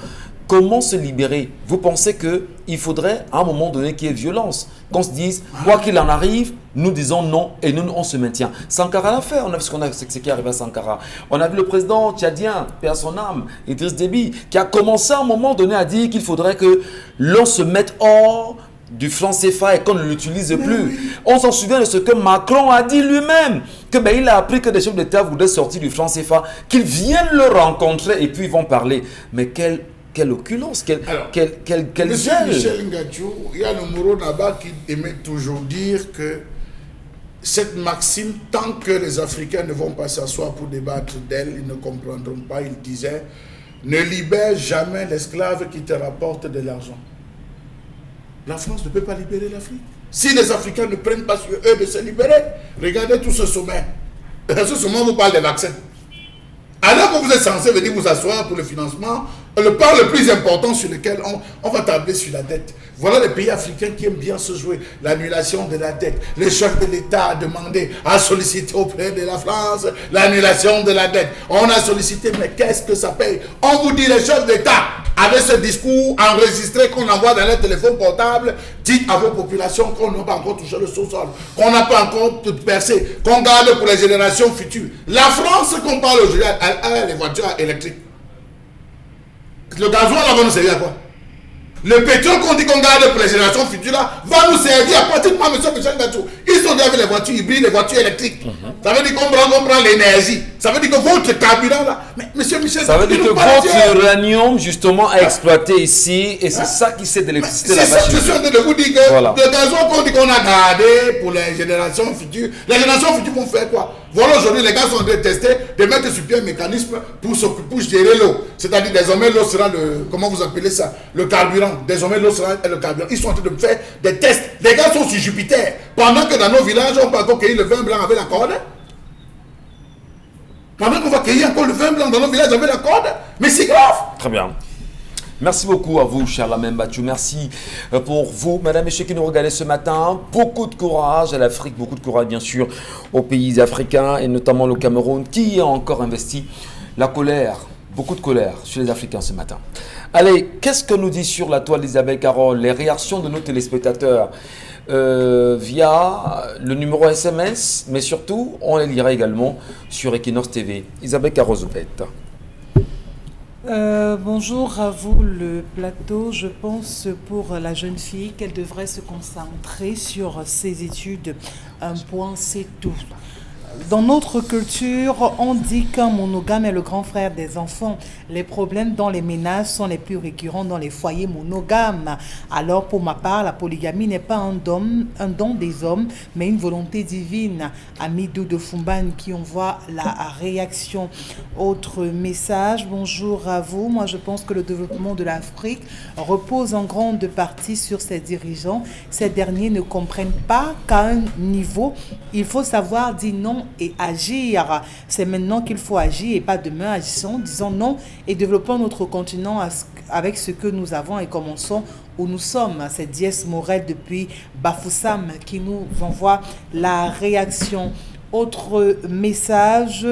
Comment se libérer? Vous pensez qu'il faudrait à un moment donné qu'il y ait violence, qu'on se dise, quoi qu'il en arrive, nous disons non et nous, on se maintient. Sankara l'a fait, on a vu ce qui est arrivé à Sankara. On a vu le président tchadien, paix à son âme, Idriss Déby, qui a commencé à un moment donné à dire qu'il faudrait que l'on se mette hors du franc CFA et qu'on ne l'utilise plus. Oui. On s'en souvient de ce que Macron a dit lui-même, que il a appris que des chefs d'État voudraient sortir du franc CFA, qu'ils viennent le rencontrer et puis ils vont parler. Mais quelle oculence, quel Monsieur Michel Ngatiou, il y a le Mouro Naba qui aimait toujours dire que cette maxime, tant que les Africains ne vont pas s'asseoir pour débattre d'elle, ils ne comprendront pas. Il disait, ne libère jamais l'esclave qui te rapporte de l'argent. La France ne peut pas libérer l'Afrique. Si les Africains ne prennent pas sur eux de se libérer, regardez tout ce sommet. Ce sommet vous parle des vaccins. Alors que vous êtes censé venir vous asseoir pour le financement, le pas le plus important sur lequel on va tabler sur la dette. Voilà les pays africains qui aiment bien se jouer. L'annulation de la dette. Le chef de l'État a demandé, a sollicité auprès de la France l'annulation de la dette. On a sollicité, mais qu'est-ce que ça paye? On vous dit, les chefs d'État, avec ce discours enregistré qu'on envoie dans les téléphones portables, dites à vos populations qu'on n'a pas encore touché le sous-sol, qu'on n'a pas encore percé, qu'on garde pour les générations futures. La France qu'on parle aujourd'hui, elle a les voitures électriques. Le gasoil là-bas nous servir à quoi? Le pétrole qu'on dit qu'on garde pour les générations futures là, va nous servir à partir de moi, monsieur Michel Gatou. Ils sont déjà avec les voitures hybrides, les voitures électriques. Ça veut dire qu'on prend l'énergie. Ça veut dire que votre carburant là, mais monsieur Michel Ça veut dire que nous parle votre uranium, justement, a exploité ici, et c'est ça qui sert d'électricité c'est là-bas ça que chez je suis en nous. train de vous dire que Voilà. le gazon qu'on dit qu'on a gardé pour les générations futures, les générations futures vont faire quoi? Voilà, aujourd'hui, les gars sont en train de tester, de mettre sur pied un mécanisme pour gérer l'eau. C'est-à-dire, désormais, l'eau sera le, comment vous appelez ça? Le carburant. Désormais, l'eau sera le carburant. Ils sont en train de faire des tests. Les gars sont sur Jupiter. Pendant que dans nos villages, on peut encore cueillir le vin blanc avec la corde. Pendant qu'on va cueillir encore le vin blanc dans nos villages avec la corde. Mais c'est grave. Très bien. Merci beaucoup à vous, Charlamagne Bathiou. Merci pour vous, madame et messieurs qui nous regardez ce matin. Beaucoup de courage à l'Afrique, beaucoup de courage, bien sûr, aux pays africains et notamment le Cameroun qui a encore investi la colère, beaucoup de colère sur les Africains ce matin. Allez, qu'est-ce que nous dit sur la toile d'Isabelle Carole les réactions de nos téléspectateurs via le numéro SMS, mais surtout, on les lira également sur Equinox TV. Isabelle Carole Zoupette. Bonjour à vous le plateau. Je pense pour la jeune fille qu'elle devrait se concentrer sur ses études. Un point, c'est tout. Dans notre culture, on dit qu'un monogame est le grand frère des enfants. Les problèmes dans les ménages sont les plus récurrents dans les foyers monogames. Alors pour ma part, la polygamie n'est pas un don des hommes, mais une volonté divine. Amidou de Fumban qui envoie la réaction. Autre message, bonjour à vous. Moi je pense que le développement de l'Afrique repose en grande partie sur ses dirigeants. Ces derniers ne comprennent pas qu'à un niveau, il faut savoir dire non et agir. C'est maintenant qu'il faut agir et pas demain. Agissons, disons non et développons notre continent avec ce que nous avons et commençons où nous sommes. C'est Diès Morel depuis Bafoussam qui nous envoie la réaction. Autre message.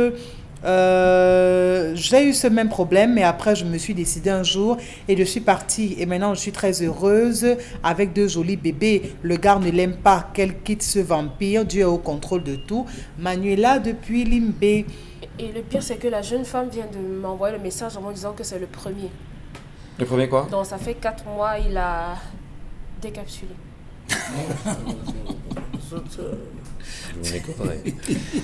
J'ai eu ce même problème, mais après je me suis décidée un jour et je suis partie. Et maintenant je suis très heureuse avec 2 jolis bébés. Le gars ne l'aime pas, qu'elle quitte ce vampire. Dieu est au contrôle de tout. Manuela depuis Limbé. Et le pire, c'est que la jeune femme vient de m'envoyer le message en me disant que c'est le premier. Le premier quoi? Donc ça fait 4 mois, il a décapsulé.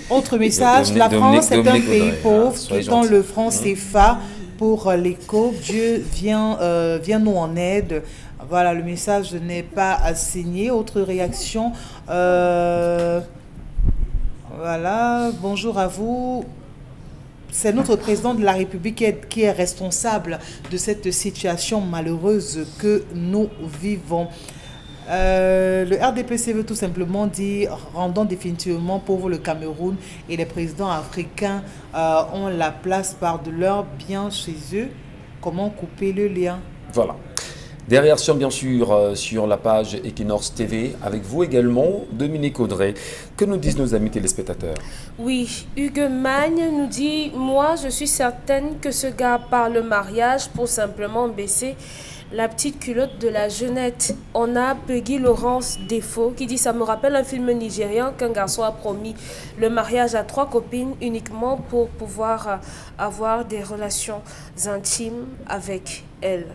Autre message, la France est un pays pauvre qui tend le franc CFA pour l'éco. Dieu vient nous en aide. Voilà, le message n'est pas signé. Autre réaction, voilà, bonjour à vous. C'est notre président de la République qui est responsable de cette situation malheureuse que nous vivons. Le RDPC veut tout simplement dire rendons définitivement pauvre le Cameroun et les présidents africains ont la place par de leur bien chez eux. Comment couper le lien? Voilà. Des réactions bien sûr sur la page Equinox TV, avec vous également, Dominique Audrey. Que nous disent nos amis téléspectateurs? Oui, Hugues Magne nous dit « Moi, je suis certaine que ce gars parle le mariage pour simplement baisser la petite culotte de la jeunette. » On a Peggy Laurence Défaut qui dit « Ça me rappelle un film nigérian qu'un garçon a promis le mariage à 3 copines uniquement pour pouvoir avoir des relations intimes avec elles. »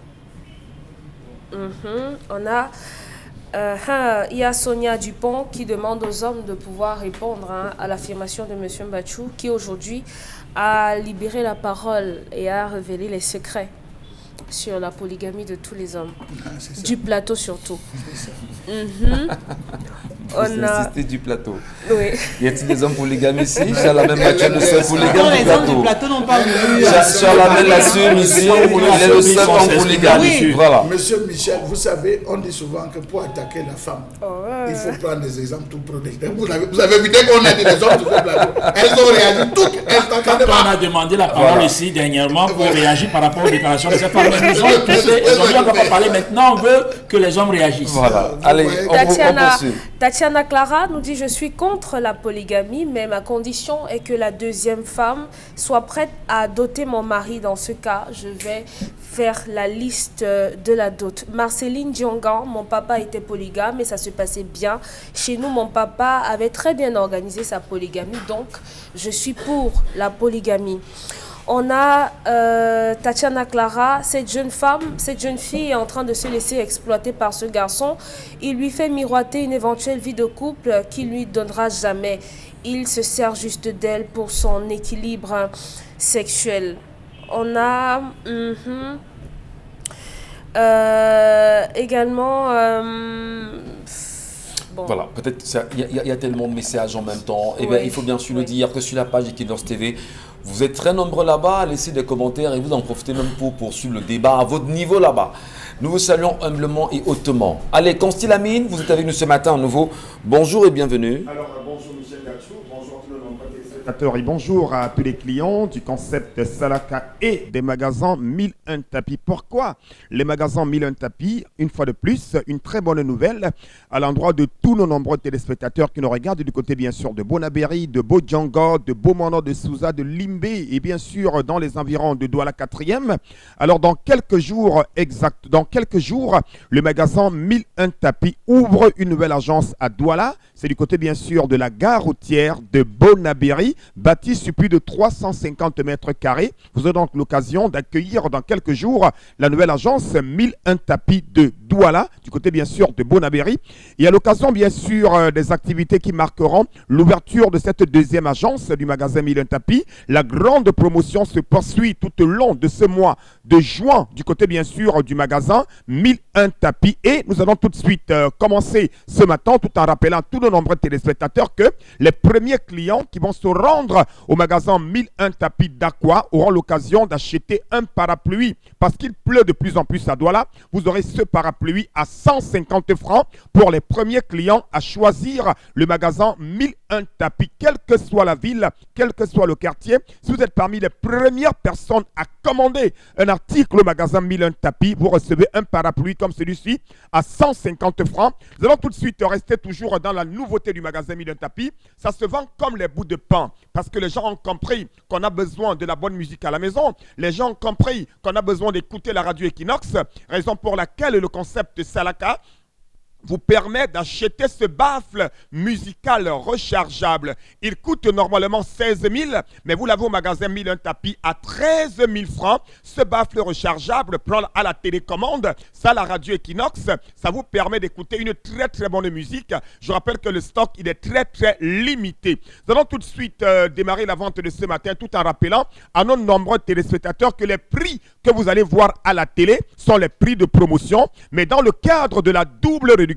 Il y a Sonia Dupont qui demande aux hommes de pouvoir répondre à l'affirmation de M. Bathiou qui aujourd'hui a libéré la parole et a révélé les secrets sur la polygamie de tous les hommes, du plateau surtout. Vous insistez du plateau. Oui. Y a-t-il des hommes polygames ici? Charlamagne Bathiou est le seul polygame Non, du les hommes du plateau. plateau n'ont pas voulu. Charlamagne l'assume ici, il est le seul homme polygame. Oui. Voilà. Monsieur Michel, vous savez, on dit souvent que pour attaquer la femme, il faut prendre des exemples tout protégés. Vous avez vu, dès qu'on a dit les hommes sur le plateau, elles ont réagi toutes instantanément. On a demandé la parole ici dernièrement pour réagir par rapport aux déclarations de ces femmes. Mais nous sommes touchés. Aujourd'hui, on ne va pas parler maintenant. On veut que les hommes réagissent. Voilà. Allez, on poursuit. Tatiana Clara nous dit « Je suis contre la polygamie, mais ma condition est que la deuxième femme soit prête à doter mon mari. Dans ce cas, je vais faire la liste de la dot. » Marceline Diongan, mon papa était polygame et ça se passait bien. Chez nous, mon papa avait très bien organisé sa polygamie, donc je suis pour la polygamie. On a Tatiana Clara, cette jeune fille est en train de se laisser exploiter par ce garçon. Il lui fait miroiter une éventuelle vie de couple qu'il lui donnera jamais. Il se sert juste d'elle pour son équilibre sexuel. On a également... Bon. Voilà, peut-être il y a tellement de messages en même temps. Et bien, il faut bien sûr le dire que sur la page Equinox TV, vous êtes très nombreux là-bas à laisser des commentaires et vous en profitez même pour poursuivre le débat à votre niveau là-bas. Nous vous saluons humblement et hautement. Allez, Consti Lamine, vous êtes avec nous ce matin à nouveau. Bonjour et bienvenue. Alors, bonjour Michel Gatchou, bonjour tout le monde. Et bonjour à tous les clients du concept Salaka et des magasins 1001 tapis. Pourquoi les magasins 1001 tapis? Une fois de plus, une très bonne nouvelle à l'endroit de tous nos nombreux téléspectateurs qui nous regardent du côté bien sûr de Bonabéry, de Bojanga, de Beaumano, de Souza, de Limbé et bien sûr dans les environs de Douala 4e. Alors dans quelques jours, le magasin 1001 tapis ouvre une nouvelle agence à Douala. C'est du côté bien sûr de la gare routière de Bonabéry, bâti sur plus de 350 mètres carrés. Vous aurez donc l'occasion d'accueillir dans quelques jours la nouvelle agence 1001 tapis de Douala, du côté bien sûr de Bonabéry. Et à l'occasion bien sûr des activités qui marqueront l'ouverture de cette deuxième agence du magasin 1001 tapis. La grande promotion se poursuit tout au long de ce mois de juin du côté bien sûr du magasin 1001 tapis. Et nous allons tout de suite commencer ce matin tout en rappelant à tous nos nombreux téléspectateurs que les premiers clients qui vont se rendre au magasin 1001 tapis d'Aqua auront l'occasion d'acheter un parapluie parce qu'il pleut de plus en plus à Douala. Vous aurez ce parapluie à 150 francs pour les premiers clients à choisir le magasin 1001 tapis, quelle que soit la ville, quel que soit le quartier. Si vous êtes parmi les premières personnes à commander un article au magasin 1001 tapis, vous recevez un parapluie comme celui-ci à 150 francs. Nous allons tout de suite rester toujours dans la nouveauté du magasin 1001 tapis. Ça se vend comme les bouts de pain parce que les gens ont compris qu'on a besoin de la bonne musique à la maison. Les gens ont compris qu'on a besoin d'écouter la radio Equinox, raison pour laquelle le concept Salaka vous permet d'acheter ce baffle musical rechargeable. Il coûte normalement 16 000, mais vous l'avez au magasin 1001 tapis à 13 000 francs. Ce baffle rechargeable prend à la télécommande, ça la radio Equinox, ça vous permet d'écouter une très très bonne musique. Je rappelle que le stock il est très très limité. Nous allons tout de suite démarrer la vente de ce matin tout en rappelant à nos nombreux téléspectateurs que les prix que vous allez voir à la télé sont les prix de promotion, mais dans le cadre de la double réduction,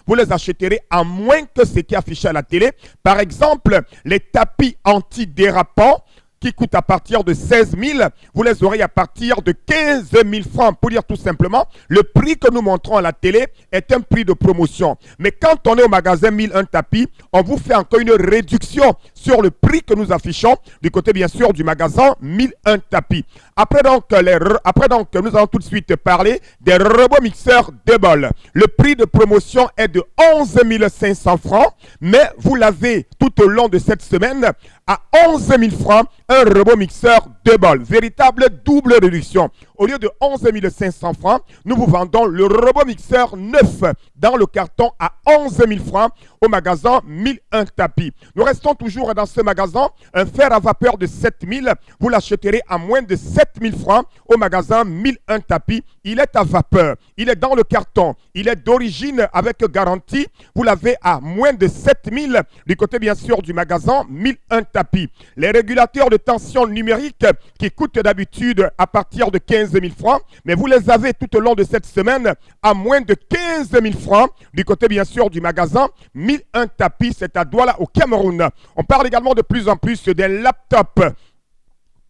vous les achèterez à moins que ce qui est affiché à la télé. Par exemple, les tapis antidérapants qui coûtent à partir de 16 000, vous les aurez à partir de 15 000 francs. Pour dire tout simplement, le prix que nous montrons à la télé est un prix de promotion. Mais quand on est au magasin 1001 tapis, on vous fait encore une réduction sur le prix que nous affichons du côté bien sûr du magasin 1001 tapis. Après donc, nous allons tout de suite parler des robots mixeurs Double. Le prix de promotion est de 11 500 francs, mais vous l'avez tout au long de cette semaine à 11 000 francs, un robot mixeur Double, véritable double réduction. Au lieu de 11 500 francs, nous vous vendons le robot mixeur neuf dans le carton à 11 000 francs au magasin 1001 tapis. Nous restons toujours dans ce magasin. Un fer à vapeur de 7 000, vous l'achèterez à moins de 7 000 francs au magasin 1001 tapis. Il est à vapeur, il est dans le carton, il est d'origine avec garantie. Vous l'avez à moins de 7 000 du côté bien sûr du magasin 1001 tapis. Les régulateurs de tension numérique qui coûtent d'habitude à partir de 15 000 francs, mais vous les avez tout au long de cette semaine à moins de 15 000 francs du côté bien sûr du magasin 1001 tapis, c'est à Douala au Cameroun. On parle également de plus en plus des laptops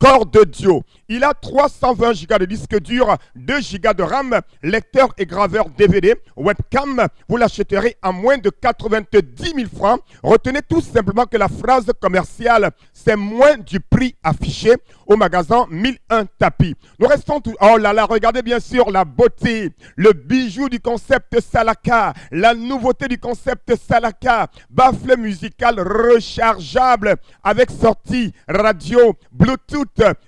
Core d'audio. Il a 320 Go de disque dur, 2 Go de RAM, lecteur et graveur DVD, webcam. Vous l'achèterez à moins de 90 000 francs. Retenez tout simplement que la phrase commerciale, c'est moins du prix affiché au magasin 1001 tapis. Nous restons tout... Oh là là, regardez bien sûr la beauté, le bijou du concept Salaka, la nouveauté du concept Salaka, baffle musical rechargeable avec sortie radio, Bluetooth,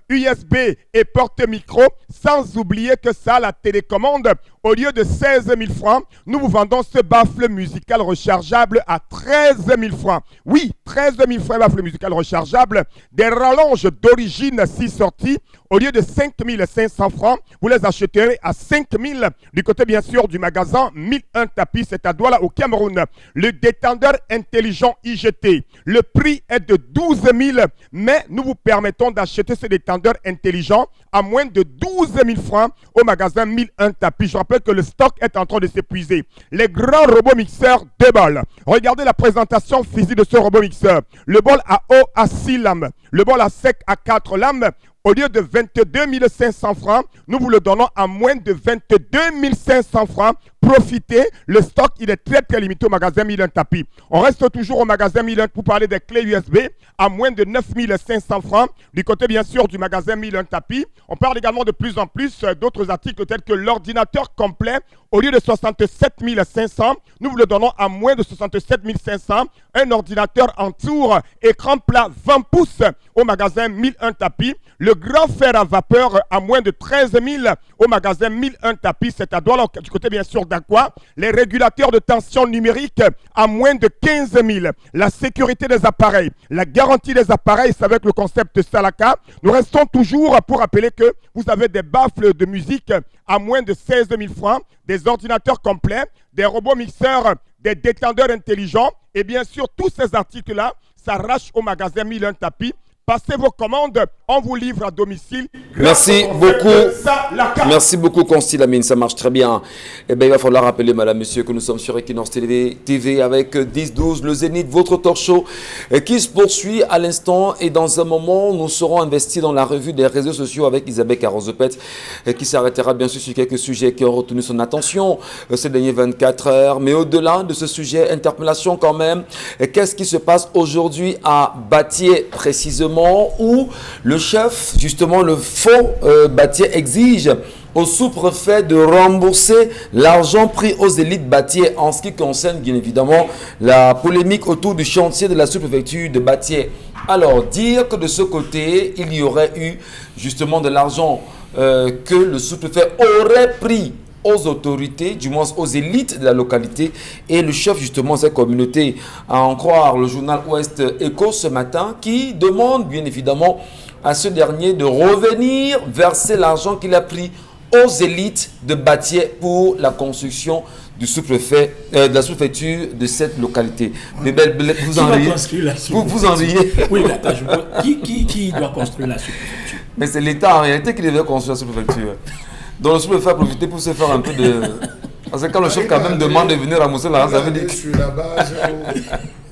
USB et porte-micro, sans oublier que ça, la télécommande au lieu de 16 000 francs, nous vous vendons ce baffle musical rechargeable à 13 000 francs. Oui, 13 000 francs, baffle musical rechargeable. Des rallonges d'origine 6 sorties, au lieu de 5 500 francs, vous les acheterez à 5 000 du côté bien sûr du magasin 1001 tapis, c'est à Douala au Cameroun. Le détendeur intelligent IGT, le prix est de 12 000, mais nous vous permettons d'acheter ce détendeur intelligent à moins de 12 000 francs au magasin 1001 tapis. Je rappelle que le stock est en train de s'épuiser. Les grands robots mixeurs 2 bols. Regardez la présentation physique de ce robot mixeur. Le bol à eau à 6 lames, le bol à sec à 4 lames. Au lieu de 22 500 francs, nous vous le donnons à moins de 22 500 francs. Profitez, le stock il est très limité au magasin 1001 tapis. On reste toujours au magasin 1001 pour parler des clés USB à moins de 9 500 francs. Du côté bien sûr du magasin 1001 tapis, on parle également de plus en plus d'autres articles tels que l'ordinateur complet. Au lieu de 67 500, nous vous le donnons à moins de 67 500. Un ordinateur en tour, écran plat 20 pouces au magasin 1001 tapis. Le grand fer à vapeur à moins de 13 000 au magasin 1001 tapis, c'est à Douala, du côté bien sûr d'Aqua. Les régulateurs de tension numérique à moins de 15 000. La sécurité des appareils, la garantie des appareils, c'est avec le concept Salaka. Nous restons toujours pour rappeler que vous avez des baffles de musique à moins de 16 000 francs, des ordinateurs complets, des robots mixeurs, des détendeurs intelligents et bien sûr tous ces articles-là s'arrachent au magasin 1001 tapis. Passez vos commandes, on vous livre à domicile. Merci beaucoup. Merci beaucoup, Consti Lamine, ça marche très bien. Eh bien, il va falloir rappeler, madame, monsieur, que nous sommes sur Equinox TV avec 10-12, le Zénith, votre talk show qui se poursuit à l'instant. Et dans un moment, nous serons investis dans la revue des réseaux sociaux avec Isabelle Carozepet qui s'arrêtera bien sûr sur quelques sujets qui ont retenu son attention ces dernières 24 heures. Mais au-delà de ce sujet, interpellation quand même. Qu'est-ce qui se passe aujourd'hui à Batié précisément, où le chef, justement le faux Batié, exige au sous-préfet de rembourser l'argent pris aux élites Batié en ce qui concerne bien évidemment la polémique autour du chantier de la sous-préfecture de Batié. Alors, dire que de ce côté, il y aurait eu justement de l'argent que le sous-préfet aurait pris aux autorités, du moins aux élites de la localité, et le chef justement de cette communauté, à en croire le journal Ouest Éco ce matin, qui demande bien évidemment à ce dernier de revenir verser l'argent qu'il a pris aux élites de Batié pour la construction du sous-préfet, de la sous-préfecture de cette localité. Mais vous en riez. Vous en riez. Oui, d'accord. Qui doit construire la sous-préfecture? Mais c'est l'État en réalité qui devait construire la sous-préfecture. Donc le sous-préfet a profité pour se faire un peu de... Parce que quand le chef quand même demande de venir ramasser l'argent, ça veut dire...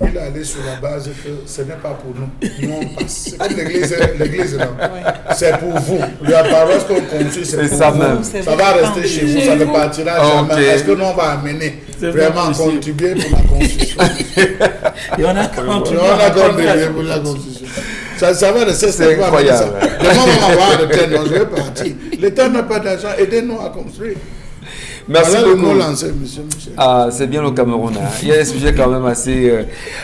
Il est allé sur la base que ce n'est pas pour nous. Nous on passe. C'est comme l'église là. C'est pour vous. La paroisse qu'on construit, c'est pour ça vous. même. Ça va rester chez vous, ça ne partira jamais. Est-ce que nous on va amener vraiment contribuer pour la construction? Et on a contribué pour la construction. Ça va rester, c'est incroyable. Demain, on va avoir le terre, je vais partir. L'État n'a pas d'argent, aidez-nous à construire. Merci voilà beaucoup. Lancé, monsieur Michel. Ah, c'est bien le Cameroun. Hein. Il y a des sujets quand même assez...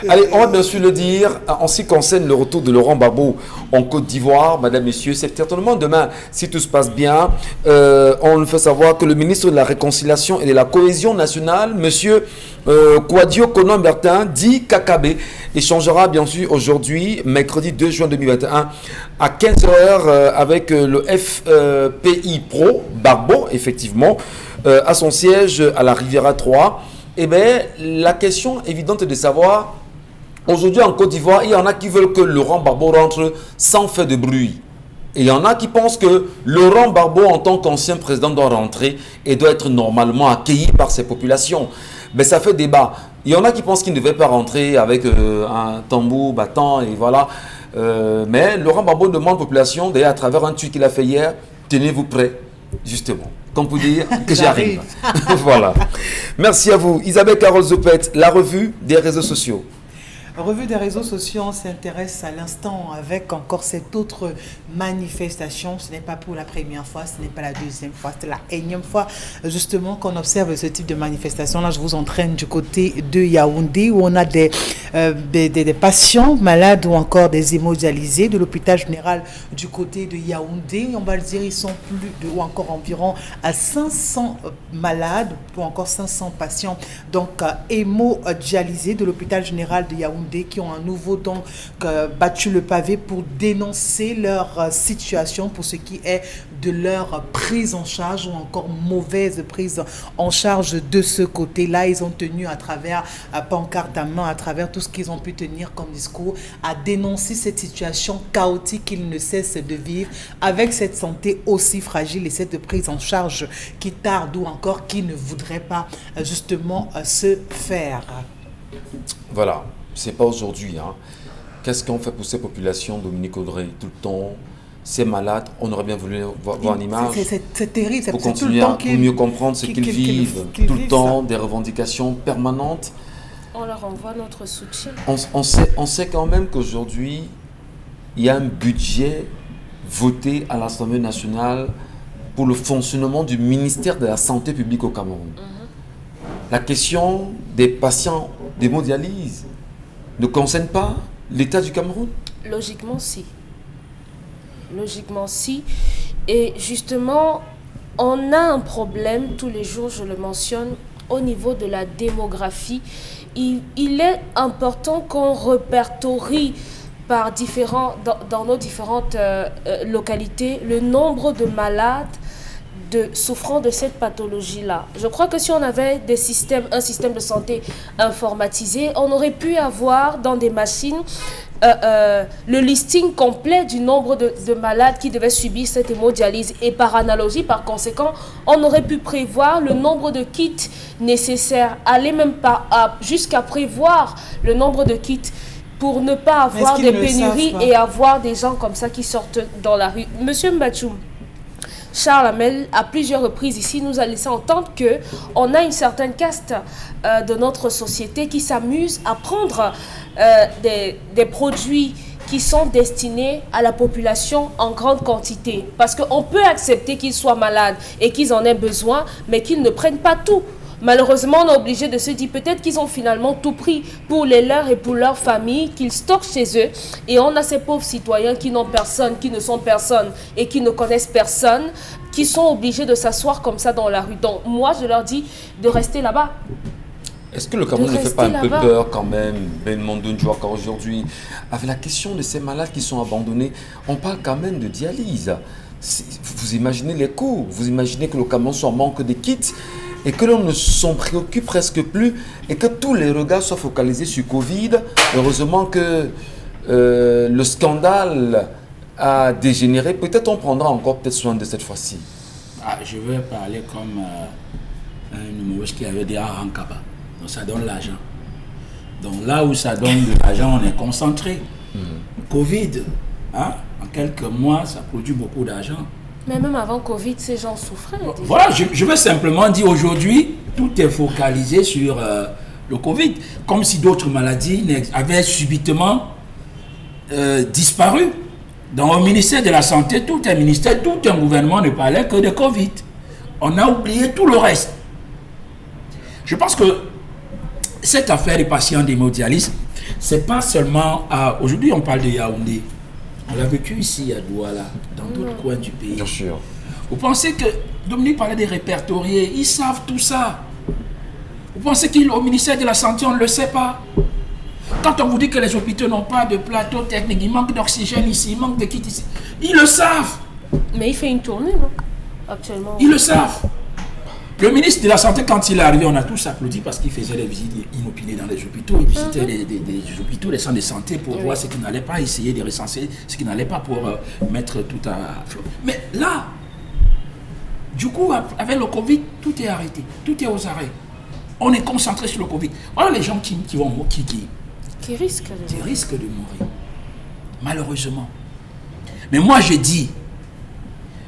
Allez, on va bien sûr le dire. En ce qui concerne le retour de Laurent Gbagbo en Côte d'Ivoire, madame, messieurs, c'est certainement demain, si tout se passe bien. On nous fait savoir que le ministre de la Réconciliation et de la Cohésion nationale, monsieur Kouadio Konan-Bertin, dit qu'Akabe échangera bien sûr aujourd'hui, mercredi 2 juin 2021, à 15h avec le FPI Pro, Gbagbo, effectivement, à son siège à la Riviera 3. Eh bien, la question évidente est de savoir, aujourd'hui en Côte d'Ivoire, il y en a qui veulent que Laurent Gbagbo rentre sans faire de bruit. Et il y en a qui pensent que Laurent Gbagbo, en tant qu'ancien président, doit rentrer et doit être normalement accueilli par ses populations. Mais ça fait débat. Il y en a qui pensent qu'il ne devait pas rentrer avec un tambour battant et voilà. Mais Laurent Gbagbo demande aux populations, d'ailleurs à travers un tweet qu'il a fait hier, tenez-vous prêts, justement. Comme pour dire que j'arrive. Voilà. Merci à vous. Isabelle Carozepet, la revue des réseaux sociaux. Revue des réseaux sociaux, on s'intéresse à l'instant avec encore cette autre manifestation. Ce n'est pas pour la première fois, ce n'est pas la deuxième fois, c'est la énième fois justement qu'on observe ce type de manifestation. Là, je vous entraîne du côté de Yaoundé où on a des patients malades ou encore des hémodialysés de l'hôpital général du côté de Yaoundé. On va le dire, ils sont plus de ou encore environ à 500 malades ou encore 500 patients donc hémodialysés de l'hôpital général de Yaoundé qui ont à nouveau donc battu le pavé pour dénoncer leur situation pour ce qui est de leur prise en charge ou encore mauvaise prise en charge de ce côté-là. Ils ont tenu à travers pancarte à main, à travers tout ce qu'ils ont pu tenir comme discours, à dénoncer cette situation chaotique qu'ils ne cessent de vivre avec cette santé aussi fragile et cette prise en charge qui tarde ou encore qui ne voudrait pas justement se faire. Voilà. C'est pas aujourd'hui. Hein. Qu'est-ce qu'on fait pour ces populations, Dominique Audrey, tout le temps? Ces malades, on aurait bien voulu voir une image. C'est terrible. Pour continuer à mieux comprendre ce qu'ils vivent. Tout le temps, des revendications permanentes. On leur envoie notre soutien. On sait quand même qu'aujourd'hui, il y a un budget voté à l'Assemblée nationale pour le fonctionnement du ministère de la Santé publique au Cameroun. La question des patients d'hémodialyse ne concerne pas l'État du Cameroun? Logiquement, si. Logiquement, si. Et justement, on a un problème, tous les jours, je le mentionne, au niveau de la démographie. Il est important qu'on répertorie dans nos différentes localités le nombre de malades souffrant de cette pathologie-là. Je crois que si on avait un système de santé informatisé, on aurait pu avoir dans des machines le listing complet du nombre de malades qui devaient subir cette hémodialyse. Et par analogie, par conséquent, on aurait pu prévoir le nombre de kits nécessaires, aller même pas jusqu'à prévoir le nombre de kits pour ne pas avoir des pénuries et avoir des gens comme ça qui sortent dans la rue. Monsieur Mbachou, Charles Hamel, à plusieurs reprises ici, nous a laissé entendre qu'on a une certaine caste de notre société qui s'amuse à prendre des produits qui sont destinés à la population en grande quantité. Parce qu'on peut accepter qu'ils soient malades et qu'ils en aient besoin, mais qu'ils ne prennent pas tout. Malheureusement, on est obligé de se dire peut-être qu'ils ont finalement tout pris pour les leurs et pour leur famille, qu'ils stockent chez eux. Et on a ces pauvres citoyens qui n'ont personne, qui ne sont personne et qui ne connaissent personne, qui sont obligés de s'asseoir comme ça dans la rue. Donc moi, je leur dis de rester là-bas. Est-ce que le Cameroun ne fait pas un peu peur quand même, Ben Mondunju, encore aujourd'hui, avec la question de ces malades qui sont abandonnés? On parle quand même de dialyse. Vous imaginez les coûts, vous imaginez que le Cameroun soit en manque de kits et que l'on ne s'en préoccupe presque plus et que tous les regards soient focalisés sur Covid. Heureusement que le scandale a dégénéré. Peut-être on prendra encore peut-être soin de cette fois-ci. Je veux parler comme un humoriste qui avait dit Arankaba. Donc ça donne l'argent. Donc là où ça donne de l'argent, on est concentré. Covid, en quelques mois, ça produit beaucoup d'argent. Mais même avant Covid, ces gens souffraient. Voilà, je veux simplement dire aujourd'hui, tout est focalisé sur le Covid. Comme si d'autres maladies avaient subitement disparu. Dans le ministère de la Santé, tout un gouvernement ne parlait que de Covid. On a oublié tout le reste. Je pense que cette affaire des patients d'hémodialyse, c'est pas seulement aujourd'hui on parle de Yaoundé. On l'a vécu ici à Douala, dans d'autres coins du pays. Bien sûr. Vous pensez que Dominique parlait des répertoriés, ils savent tout ça. Vous pensez qu'au ministère de la Santé, on ne le sait pas? Quand on vous dit que les hôpitaux n'ont pas de plateau technique, il manque d'oxygène ici, il manque de kits ici, ils le savent. Mais il fait une tournée, non? Actuellement. Ils le savent. Le ministre de la Santé, quand il est arrivé, on a tous applaudi parce qu'il faisait des visites inopinées dans les hôpitaux. Il visitait des hôpitaux, les centres de santé pour voir ce qui n'allait pas, essayer de recenser ce qui n'allait pas pour mettre tout à flot. Mais là, du coup, avec le Covid, tout est arrêté, tout est aux arrêts. On est concentré sur le Covid. Voilà les gens qui risquent de mourir. Malheureusement. Mais moi, je dis,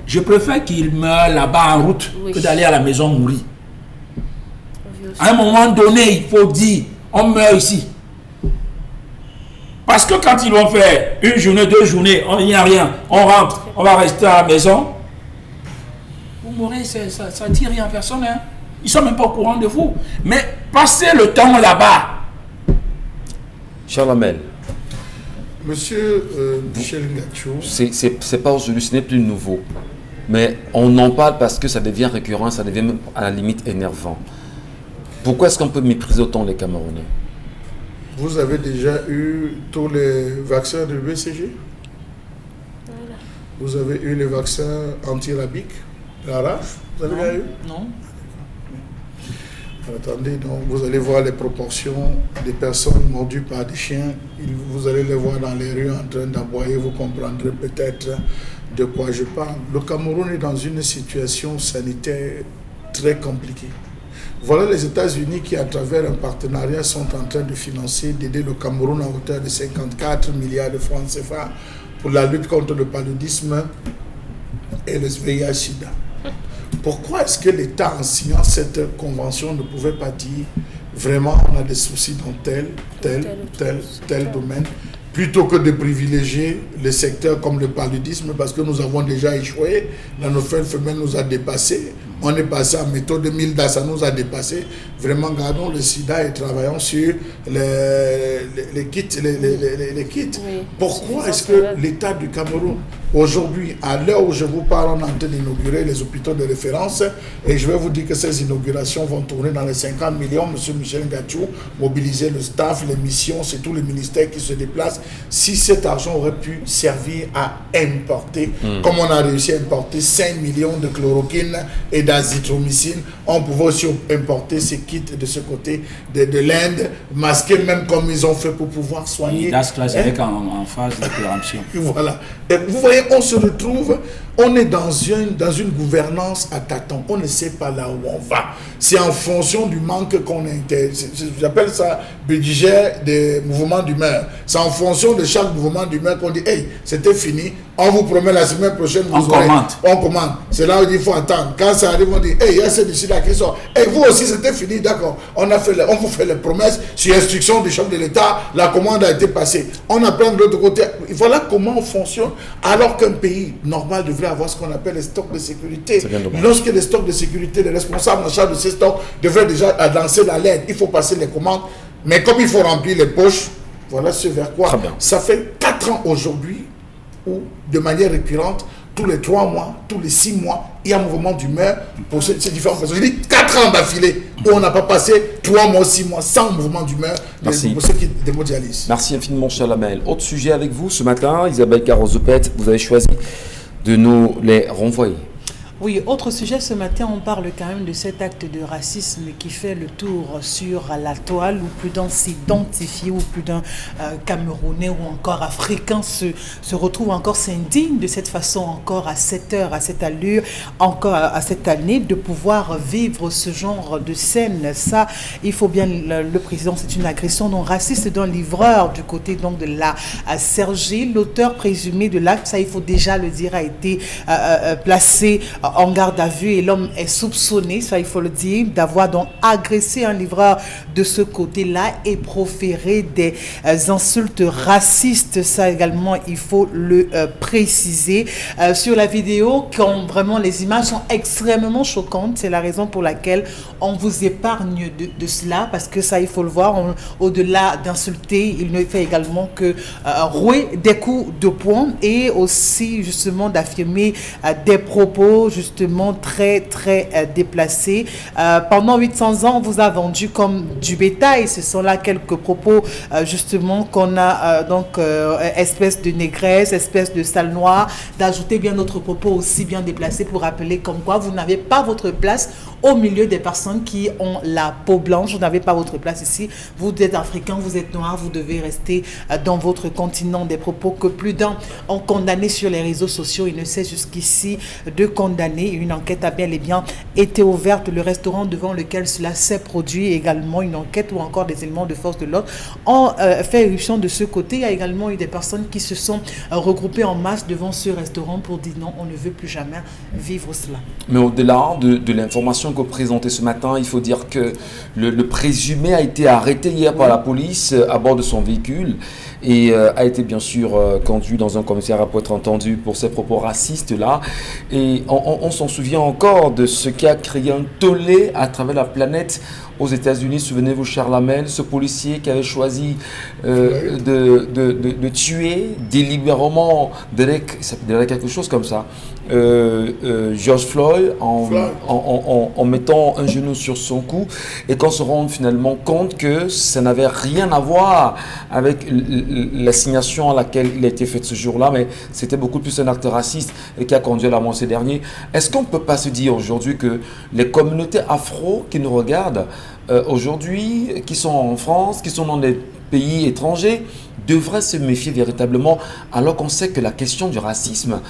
je préfère qu'il meure là-bas en route que d'aller à la maison mourir. À un moment donné, il faut dire, on meurt ici. Parce que quand ils vont faire une journée, 2 journées, il n'y a rien, on rentre, on va rester à la maison, vous mourrez, ça ne dit rien à personne. Hein. Ils ne sont même pas au courant de vous. Mais passez le temps là-bas. Charles Hamel, Monsieur Michel Gatchou, c'est pas aujourd'hui, ce n'est plus nouveau. Mais on en parle parce que ça devient récurrent, ça devient même à la limite énervant. Pourquoi est-ce qu'on peut mépriser autant les Camerounais? vous avez déjà eu tous les vaccins du BCG? Voilà. Vous avez eu les vaccins anti-rabiques, la rage? Vous avez déjà eu? Non. Attendez, donc vous allez voir les proportions des personnes mordues par des chiens. Vous allez les voir dans les rues en train d'aboyer, vous comprendrez peut-être de quoi je parle. Le Cameroun est dans une situation sanitaire très compliquée. Voilà les États-Unis qui, à travers un partenariat, sont en train de financer, d'aider le Cameroun à hauteur de 54 milliards de francs CFA pour la lutte contre le paludisme et le VIH-Sida. Pourquoi est-ce que l'État, en signant cette convention, ne pouvait pas dire vraiment on a des soucis dans tel domaine, plutôt que de privilégier les secteurs comme le paludisme, parce que nous avons déjà échoué, la nouvelle femelle nous a dépassé, on est passé en méthode 1000, ça nous a dépassé. Vraiment, gardons le sida et travaillons sur les kits. Les kits. Oui. Pourquoi est-ce que l'État du Cameroun, aujourd'hui, à l'heure où je vous parle, on est en train d'inaugurer les hôpitaux de référence, et je vais vous dire que ces inaugurations vont tourner dans les 50 millions, M. Michel Gatchou, mobiliser le staff, les missions, c'est tous les ministères qui se déplacent. Si cet argent aurait pu servir à importer, comme on a réussi à importer 5 millions de chloroquine et d'azithromycine, on pouvait aussi importer ces kits de ce côté de l'Inde, masqués même comme ils ont fait pour pouvoir soigner. avec en phase de péremption. Voilà. Et vous voyez, on se retrouve, on est dans une gouvernance à tâtons. On ne sait pas là où on va. C'est en fonction du manque qu'on a. J'appelle ça budget des mouvements d'humeur. C'est en fonction de chaque mouvement d'humeur qu'on dit, hey, c'était fini. On vous promet la semaine prochaine, vous aurez. On commande. C'est là où il faut attendre. Quand ça arrive, on dit, hey, il y a ce d'ici-là qui sort. Hey, vous aussi, c'était fini, d'accord. On vous fait les promesses sur instruction du chef de l'État. La commande a été passée. On apprend de l'autre côté. Voilà comment on fonctionne. Alors qu'un pays normal devrait avoir ce qu'on appelle les stocks de sécurité. Lorsque les stocks de sécurité, les responsables en charge de ces stocks devraient déjà lancer l'alerte. Il faut passer les commandes. Mais comme il faut remplir les poches, voilà ce vers quoi. Ça fait 4 ans aujourd'hui où, de manière récurrente, tous les 3 mois, tous les 6 mois, il y a un mouvement d'humeur pour ces différentes personnes. Je dis 4 ans d'affilée où on n'a pas passé 3 mois, 6 mois sans mouvement d'humeur pour ceux qui démondialisent. Merci infiniment, Charles Hamel. Autre sujet avec vous ce matin, Isabelle Carrozopet, vous avez choisi de nous les renvoyer. Oui, autre sujet, ce matin, on parle quand même de cet acte de racisme qui fait le tour sur la toile, où plus d'un s'identifier, où plus d'un Camerounais ou encore Africain se retrouve encore, s'indigne de cette façon, encore à cette heure, à cette allure, encore à cette année, de pouvoir vivre ce genre de scène. Ça, il faut bien le président, c'est une agression non raciste d'un livreur du côté donc de la Cergy. L'auteur présumé de l'acte, ça il faut déjà le dire, a été placé en garde à vue et l'homme est soupçonné, ça il faut le dire, d'avoir donc agressé un livreur de ce côté-là et proféré des insultes racistes. Ça également, il faut le préciser. Sur la vidéo, quand vraiment les images sont extrêmement choquantes, c'est la raison pour laquelle on vous épargne de cela, parce que ça il faut le voir, au-delà d'insulter, il ne fait également que rouer des coups de poing et aussi justement d'affirmer des propos justement très très déplacés. Pendant 800 ans, on vous a vendu comme du bétail. Ce sont là quelques propos justement qu'on a donc espèce de négresse, espèce de sale noire, d'ajouter bien d'autres propos aussi bien déplacés pour rappeler comme quoi vous n'avez pas votre place au milieu des personnes qui ont la peau blanche. Vous n'avez pas votre place ici. Vous êtes africain, vous êtes noir, vous devez rester dans votre continent. Des propos que plus d'un ont condamné sur les réseaux sociaux. Il ne sait jusqu'ici de condamner condamné. Une enquête a bel et bien été ouverte. Le restaurant devant lequel cela s'est produit, également une enquête ou encore des éléments de force de l'ordre ont fait éruption de ce côté. Il y a également eu des personnes qui se sont regroupées en masse devant ce restaurant pour dire non, on ne veut plus jamais vivre cela. Mais au-delà de l'information que vous présentez ce matin, il faut dire que le présumé a été arrêté hier par la police à bord de son véhicule et a été bien sûr conduit dans un commissariat pour être entendu pour ses propos racistes-là. Et on s'en souvient encore de ce qui a créé un tollé à travers la planète aux États-Unis. Souvenez-vous, Charles Hamel, ce policier qui avait choisi de tuer délibérément Derek quelque chose comme ça, George Floyd en mettant un genou sur son cou, et qu'on se rend finalement compte que ça n'avait rien à voir avec l'assignation à laquelle il a été fait ce jour-là, mais c'était beaucoup plus un acte raciste et qui a conduit à la mort ces derniers. Est-ce qu'on ne peut pas se dire aujourd'hui que les communautés afro qui nous regardent aujourd'hui, qui sont en France, qui sont dans des pays étrangers, devraient se méfier véritablement, alors qu'on sait que la question du racisme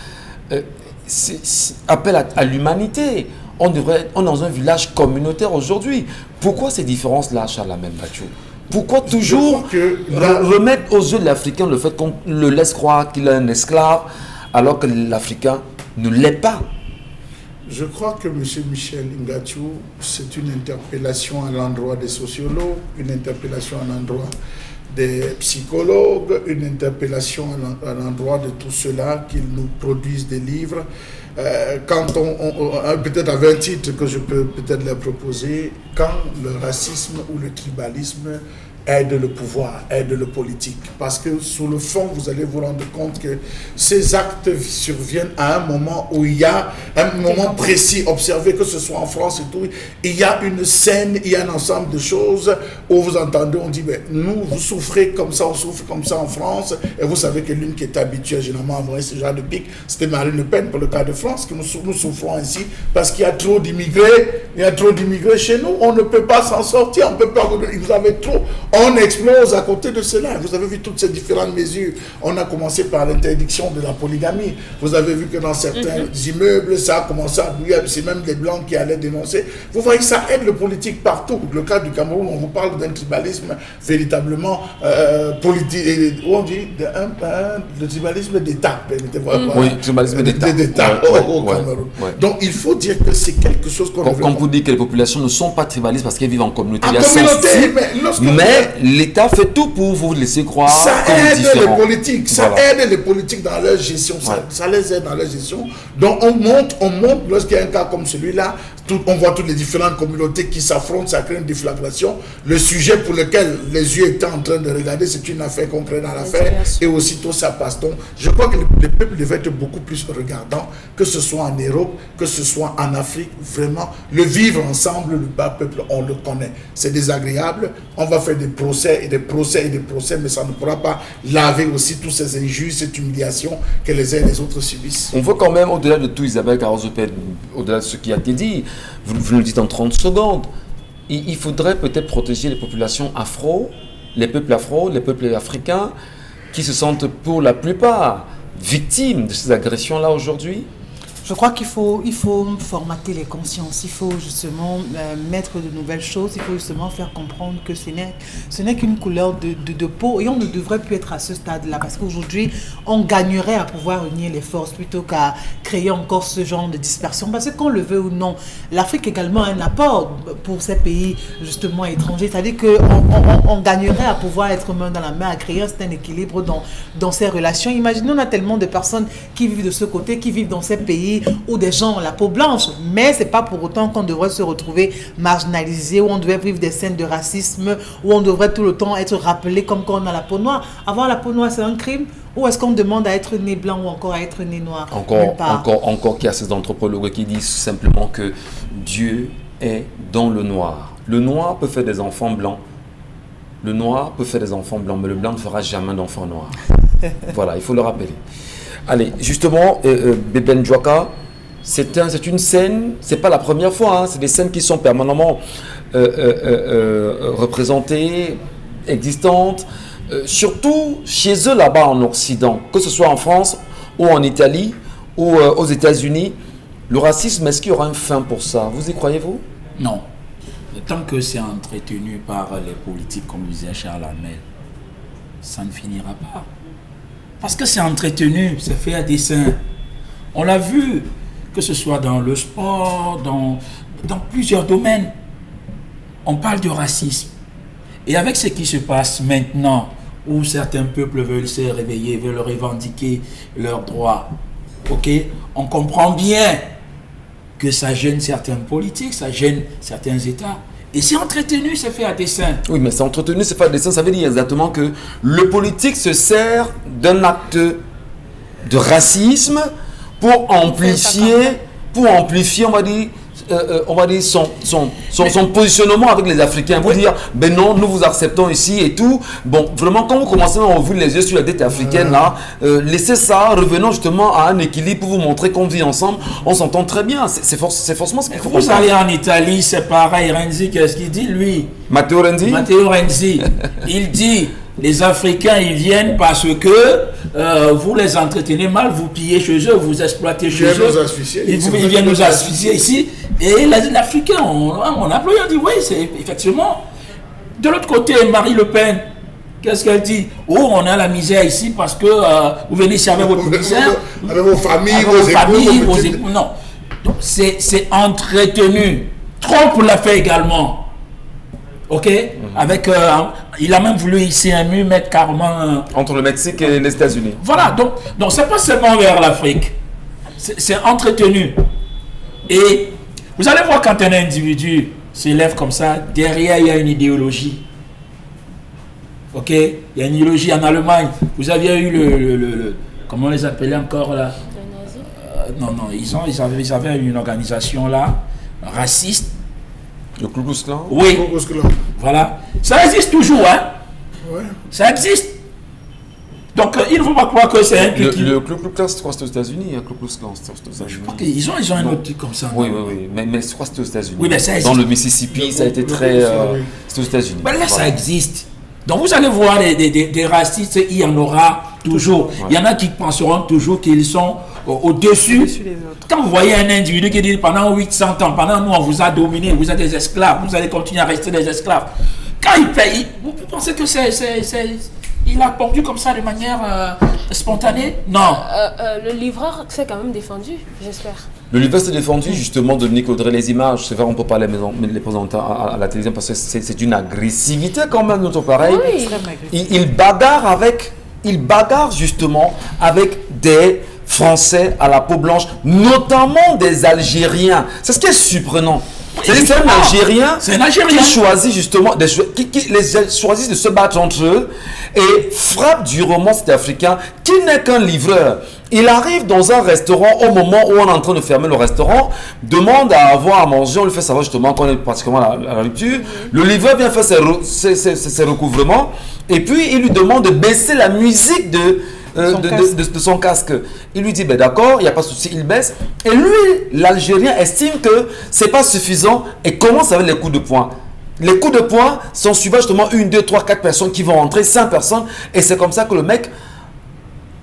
appelle à l'humanité. On est dans un village communautaire aujourd'hui. Pourquoi ces différences-là, Charles Hamel Bathiou? Pourquoi toujours remettre aux yeux de l'Africain le fait qu'on le laisse croire qu'il est un esclave, alors que l'Africain ne l'est pas? Je crois que M. Michel Ngathou, c'est une interpellation à l'endroit des sociologues, une interpellation à l'endroit des psychologues, une interpellation à l'endroit de tous ceux-là qui nous produisent des livres. Quand peut-être avec un titre que je peux peut-être leur proposer, quand le racisme ou le tribalisme aide le pouvoir, aide le politique. Parce que sur le fond, vous allez vous rendre compte que ces actes surviennent à un moment où il y a un moment précis. Observez que ce soit en France et tout, il y a une scène, il y a un ensemble de choses où vous entendez, on dit, mais nous, vous souffrez comme ça, on souffre comme ça en France. Et vous savez que l'une qui est habituée généralement à avoir ce genre de pic, c'était Marine Le Pen pour le cas de France, que nous souffrons ainsi parce qu'il y a trop d'immigrés, chez nous, on ne peut pas s'en sortir, on peut pas, vous avez trop. On explose à côté de cela. Vous avez vu toutes ces différentes mesures. On a commencé par l'interdiction de la polygamie. Vous avez vu que dans certains immeubles, ça a commencé à bouillir. C'est même les Blancs qui allaient dénoncer. Vous voyez que ça aide le politique partout. Le cas du Cameroun, on vous parle d'un tribalisme véritablement politique. On dit le tribalisme d'État. Oui, le tribalisme d'État. Au Cameroun. Donc il faut dire que c'est quelque chose qu'on Quand vous dites que les populations ne sont pas tribalistes parce qu'elles vivent en communauté, mais l'État fait tout pour vous laisser croire ça que aide les politiques, ça aide les politiques dans leur gestion, ça les aide dans leur gestion. Donc on monte lorsqu'il y a un cas comme celui-là, on voit toutes les différentes communautés qui s'affrontent, ça crée une déflagration. Le sujet pour lequel les yeux étaient en train de regarder, c'est une affaire concrète dans l'affaire, et aussitôt ça passe. Donc je crois que le peuple devait être beaucoup plus regardant, que ce soit en Europe, que ce soit en Afrique. Vraiment, le vivre ensemble, le bas peuple, on le connaît. C'est désagréable, on va faire des procès et des procès et des procès, mais ça ne pourra pas laver aussi tous ces injures, cette humiliation que les uns et les autres subissent. On veut quand même, au-delà de tout, Isabelle Carozo-Pène, au-delà de ce qui a été dit, vous nous le dites en 30 secondes, il faudrait peut-être protéger les populations afro, les peuples africains, qui se sentent pour la plupart victimes de ces agressions-là aujourd'hui. Je crois qu'il faut formater les consciences, il faut justement mettre de nouvelles choses, il faut justement faire comprendre que ce n'est qu'une couleur de peau, et on ne devrait plus être à ce stade-là, parce qu'aujourd'hui, on gagnerait à pouvoir unir les forces plutôt qu'à créer encore ce genre de dispersion, parce que qu'on le veut ou non, l'Afrique également a un apport pour ces pays justement étrangers, c'est-à-dire qu'on gagnerait à pouvoir être main dans la main, à créer un certain équilibre dans ces relations. Imaginez, on a tellement de personnes qui vivent de ce côté, qui vivent dans ces pays où des gens ont la peau blanche, mais c'est pas pour autant qu'on devrait se retrouver marginalisé, où on devrait vivre des scènes de racisme, où on devrait tout le temps être rappelé comme quand on a la peau noire. Avoir la peau noire, c'est un crime? Ou est-ce qu'on demande à être né blanc ou encore à être né noir? Encore qu'il y a ces anthropologues qui disent simplement que Dieu est dans le noir. Le noir peut faire des enfants blancs. Le noir peut faire des enfants blancs, mais le blanc ne fera jamais d'enfants noirs. Voilà, il faut le rappeler. Allez, justement, Bébé Ndjouaka, c'est une scène, c'est pas la première fois, hein, c'est des scènes qui sont permanemment représentées, existantes, surtout chez eux là-bas en Occident, que ce soit en France ou en Italie ou aux États-Unis. Le racisme, est-ce qu'il y aura une fin pour ça? Vous y croyez-vous? Non. Tant que c'est entretenu par les politiques, comme disait Charles Hamel, ça ne finira pas. Parce que c'est entretenu, c'est fait à dessein. On l'a vu, que ce soit dans le sport, dans plusieurs domaines. On parle de racisme. Et avec ce qui se passe maintenant, où certains peuples veulent se réveiller, veulent revendiquer leurs droits, ok, on comprend bien que ça gêne certaines politiques, ça gêne certains États. Et c'est entretenu, c'est fait à dessein. Oui, mais c'est entretenu, c'est fait à dessein. Ça veut dire exactement que le politique se sert d'un acte de racisme pour amplifier, on va dire son positionnement avec les Africains. Pour dire, ben non, nous vous acceptons ici et tout. Bon, vraiment, quand vous commencez à ouvrir les yeux sur la dette africaine, là, laissez ça, revenons justement à un équilibre pour vous montrer qu'on vit ensemble. On s'entend très bien. C'est forcément ce qu'il faut. Vous allez en Italie, c'est pareil. Renzi, qu'est-ce qu'il dit, lui? Matteo Renzi? Matteo Renzi, il dit, les Africains, ils viennent parce que vous les entretenez mal, vous pillez chez eux, vous exploitez chez eux. Ils viennent nous asphyxier ici. Et les Africains, on applaudit, on dit, oui, c'est effectivement. De l'autre côté, Marie Le Pen, qu'est-ce qu'elle dit? Oh, on a la misère ici parce que vous venez ici avec votre misère. Avec vos familles, vos époux. Non. Donc, c'est entretenu. Trump l'a fait également. Ok? Avec, il a même voulu ici un mur mettre carrément. Entre le Mexique et les États-Unis. Voilà, donc c'est pas seulement vers l'Afrique. C'est entretenu. Et vous allez voir quand un individu s'élève comme ça, derrière il y a une idéologie. Ok? Il y a une idéologie en Allemagne. Vous aviez eu le comment on les appelait encore là? Non, ils avaient une organisation là, raciste. Le Ku Klux Klan? Oui. Voilà. Ça existe toujours, hein? Ouais. Ça existe. Donc, il ne faut pas croire que c'est un truc. Le Ku Klux Klan, c'est quoi? C'est aux États-unis, le Ku Klux Klan, c'est aux États-Unis. Je crois qu'ils ont un autre truc comme ça. Oui. Mais je crois que c'est aux États-Unis. Oui, mais ça existe. Dans le Mississippi, ça a été très. C'est aux États-Unis. Mais là, ça existe. Donc, vous allez voir des racistes, il y en aura toujours. Ouais. Il y en a qui penseront toujours qu'ils sont au-dessus. Quand vous voyez un individu qui dit pendant 800 ans, pendant nous, on vous a dominé, vous êtes des esclaves, vous allez continuer à rester des esclaves. Quand il paye, vous pensez que il a pondu comme ça de manière spontanée? Non. Le livreur s'est quand même défendu, j'espère. Le livreur s'est défendu, justement, Dominique Audrey. Les images, c'est vrai, on peut pas les présenter à la télévision parce que c'est une agressivité quand même, notre pareil. Oui. Il bagarre justement avec des Français à la peau blanche, notamment des Algériens. C'est ce qui est surprenant. C'est un Algérien qui choisit justement, choisissent de se battre entre eux et frappe durement cet Africain qui n'est qu'un livreur. Il arrive dans un restaurant au moment où on est en train de fermer le restaurant, demande à avoir à manger, on lui fait savoir justement qu'on est pratiquement à la rupture. Le livreur vient faire ses recouvrements et puis il lui demande de baisser la musique de son casque. Il lui dit ben d'accord, il n'y a pas de souci, il baisse. Et lui, l'Algérien, estime que c'est pas suffisant et commence avec les coups de poing. Les coups de poing sont suivants justement 1, 2, 3, 4 personnes qui vont entrer, 5 personnes. Et c'est comme ça que le mec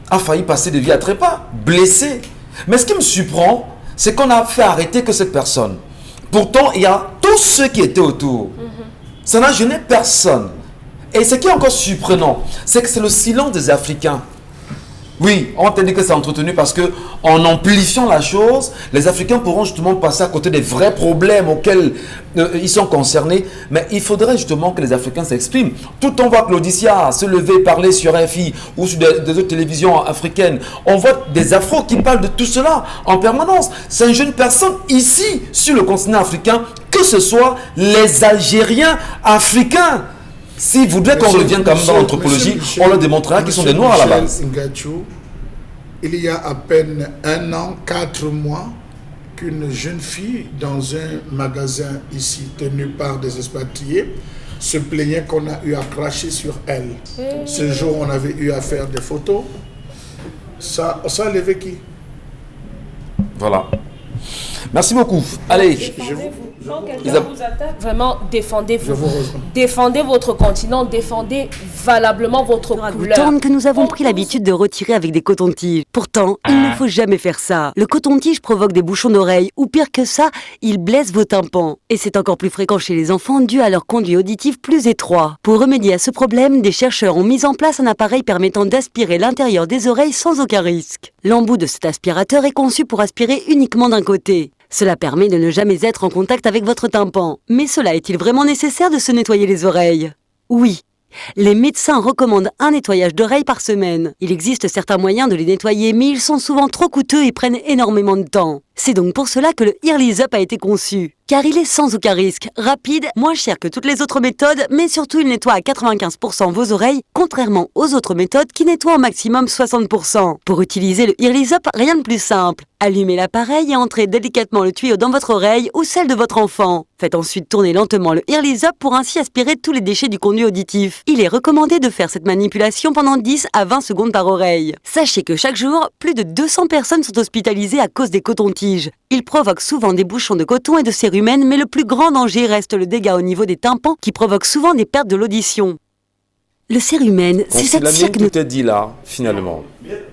a failli passer de vie à trépas, blessé. Mais ce qui me surprend, c'est qu'on a fait arrêter que cette personne. Pourtant, il y a tous ceux qui étaient autour. Ça n'a gêné personne. Et ce qui est encore surprenant, c'est que c'est le silence des Africains. Oui, on t'a dit que c'est entretenu parce que en amplifiant la chose, les Africains pourront justement passer à côté des vrais problèmes auxquels ils sont concernés. Mais il faudrait justement que les Africains s'expriment. Tout on voit Claudicia se lever, parler sur FI ou sur des autres télévisions africaines. On voit des Afros qui parlent de tout cela en permanence. C'est une jeune personne ici, sur le continent africain, que ce soit les Algériens africains. S'ils voudraient qu'on revienne quand même dans l'anthropologie, on leur démontrera qu'ils sont des Noirs là-bas. Il y a à peine 1 an, 4 mois, qu'une jeune fille dans un magasin ici tenu par des expatriés se plaignait qu'on a eu à cracher sur elle. Ce jour, on avait eu à faire des photos. Ça a levé qui? Voilà. Merci beaucoup. Allez. Défendez-vous. Quand quelqu'un Isab- vous attaque, vraiment défendez-vous. Je vous rejoins. Défendez votre continent, défendez valablement votre couleur. Tourne que nous avons pris l'habitude de retirer avec des cotons-tiges. Pourtant, il ne faut jamais faire ça. Le coton-tige provoque des bouchons d'oreilles ou pire que ça, il blesse vos tympans. Et c'est encore plus fréquent chez les enfants dû à leur conduit auditif plus étroit. Pour remédier à ce problème, des chercheurs ont mis en place un appareil permettant d'aspirer l'intérieur des oreilles sans aucun risque. L'embout de cet aspirateur est conçu pour aspirer uniquement d'un côté. Cela permet de ne jamais être en contact avec votre tympan. Mais cela est-il vraiment nécessaire de se nettoyer les oreilles? Oui. Les médecins recommandent un nettoyage d'oreilles par semaine. Il existe certains moyens de les nettoyer, mais ils sont souvent trop coûteux et prennent énormément de temps. C'est donc pour cela que le Earlys Up a été conçu. Car il est sans aucun risque, rapide, moins cher que toutes les autres méthodes, mais surtout il nettoie à 95% vos oreilles, contrairement aux autres méthodes qui nettoient au maximum 60%. Pour utiliser le Earlys Up, rien de plus simple. Allumez l'appareil et entrez délicatement le tuyau dans votre oreille ou celle de votre enfant. Faites ensuite tourner lentement le Earlys Up pour ainsi aspirer tous les déchets du conduit auditif. Il est recommandé de faire cette manipulation pendant 10 à 20 secondes par oreille. Sachez que chaque jour, plus de 200 personnes sont hospitalisées à cause des cotons-tiges. Ils provoquent souvent des bouchons de coton et de cérumen, mais le plus grand danger reste le dégât au niveau des tympans qui provoque souvent des pertes de l'audition. Le cérumen, c'est cette Consilamine, cirque... tout est dit là, finalement.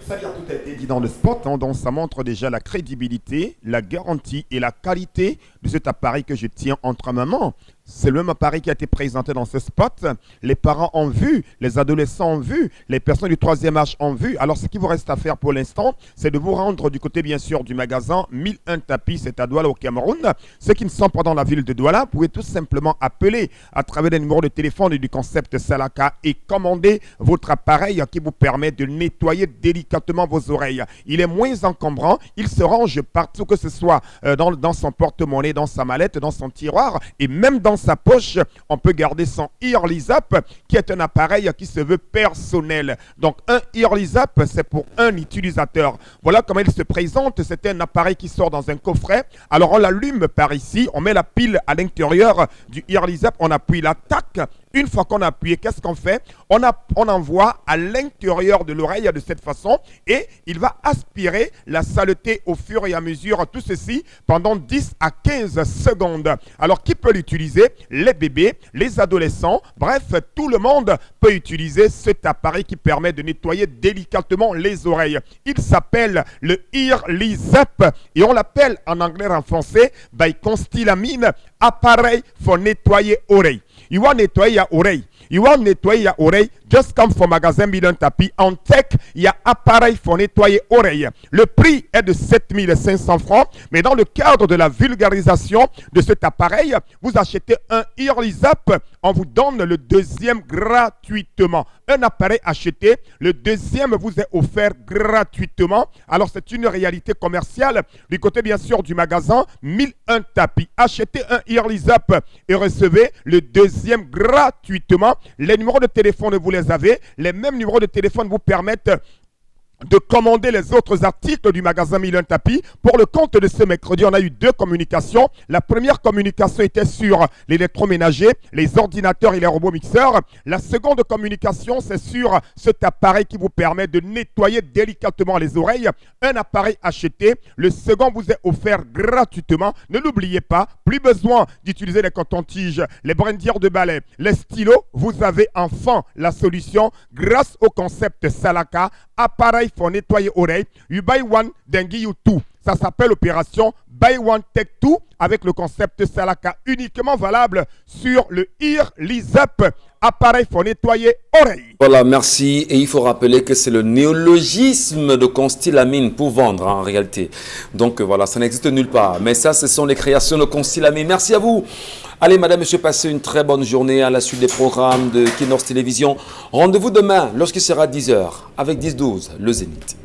Ça y a tout a été dit dans le spot, donc ça montre déjà la crédibilité, la garantie et la qualité de cet appareil que je tiens entre mes mains. C'est le même appareil qui a été présenté dans ce spot. Les parents ont vu, les adolescents ont vu, les personnes du troisième âge ont vu. Alors ce qu'il vous reste à faire pour l'instant, c'est de vous rendre du côté bien sûr du magasin 1001 tapis, c'est à Douala au Cameroun. Ceux qui ne sont pas dans la ville de Douala, vous pouvez tout simplement appeler à travers les numéros de téléphone du concept Salaka et commander votre appareil qui vous permet de nettoyer délicatement vos oreilles. Il est moins encombrant, il se range partout, que ce soit dans son porte-monnaie, dans sa mallette, dans son tiroir et même dans sa poche. On peut garder son Earlys Up qui est un appareil qui se veut personnel. Donc un Earlys Up, c'est pour un utilisateur. Voilà comment il se présente. C'est un appareil qui sort dans un coffret. Alors on l'allume par ici, on met la pile à l'intérieur du Earlys Up, on appuie l'attaque. Une fois qu'on a appuyé, qu'est-ce qu'on fait? On envoie à l'intérieur de l'oreille de cette façon et il va aspirer la saleté au fur et à mesure, tout ceci pendant 10 à 15 secondes. Alors qui peut l'utiliser? Les bébés, les adolescents, bref, tout le monde peut utiliser cet appareil qui permet de nettoyer délicatement les oreilles. Il s'appelle le Earlys Up et on l'appelle en anglais et en français by Constilamine, appareil pour nettoyer oreilles. You want nettoyer your oreille. You want nettoyer your oreille, just come for magasin 1001 tapis. En tech, il y a appareil pour nettoyer oreille. Le prix est de 7500 francs, mais dans le cadre de la vulgarisation de cet appareil, vous achetez un Earlys Up, on vous donne le deuxième gratuitement. Un appareil acheté, le deuxième vous est offert gratuitement. Alors c'est une réalité commerciale du côté bien sûr du magasin 1001 tapis. Achetez un Earlys Up et recevez le deuxième gratuitement. Les numéros de téléphone, vous les avez. Les mêmes numéros de téléphone vous permettent de commander les autres articles du magasin 1001 tapis. Pour le compte de ce mercredi, on a eu 2 communications. La première communication était sur l'électroménager, les ordinateurs et les robots mixeurs. La seconde communication, c'est sur cet appareil qui vous permet de nettoyer délicatement les oreilles. Un appareil acheté. Le second vous est offert gratuitement. Ne l'oubliez pas, plus besoin d'utiliser les cotons-tiges, les brindilles de balai, les stylos. Vous avez enfin la solution grâce au concept Salaka, appareil pour nettoyer oreilles. You buy one, then give you two. Ça s'appelle opération Buy One Take Two avec le concept Salaka, uniquement valable sur le Earlys Up, appareil pour nettoyer oreilles. Voilà, merci. Et il faut rappeler que c'est le néologisme de Constilamine pour vendre en réalité. Donc voilà, ça n'existe nulle part. Mais ça, ce sont les créations de Constilamine. Merci à vous. Allez, madame, monsieur, passez une très bonne journée à la suite des programmes de Kinox Télévision. Rendez-vous demain lorsqu'il sera 10h avec 10-12, le Zénith.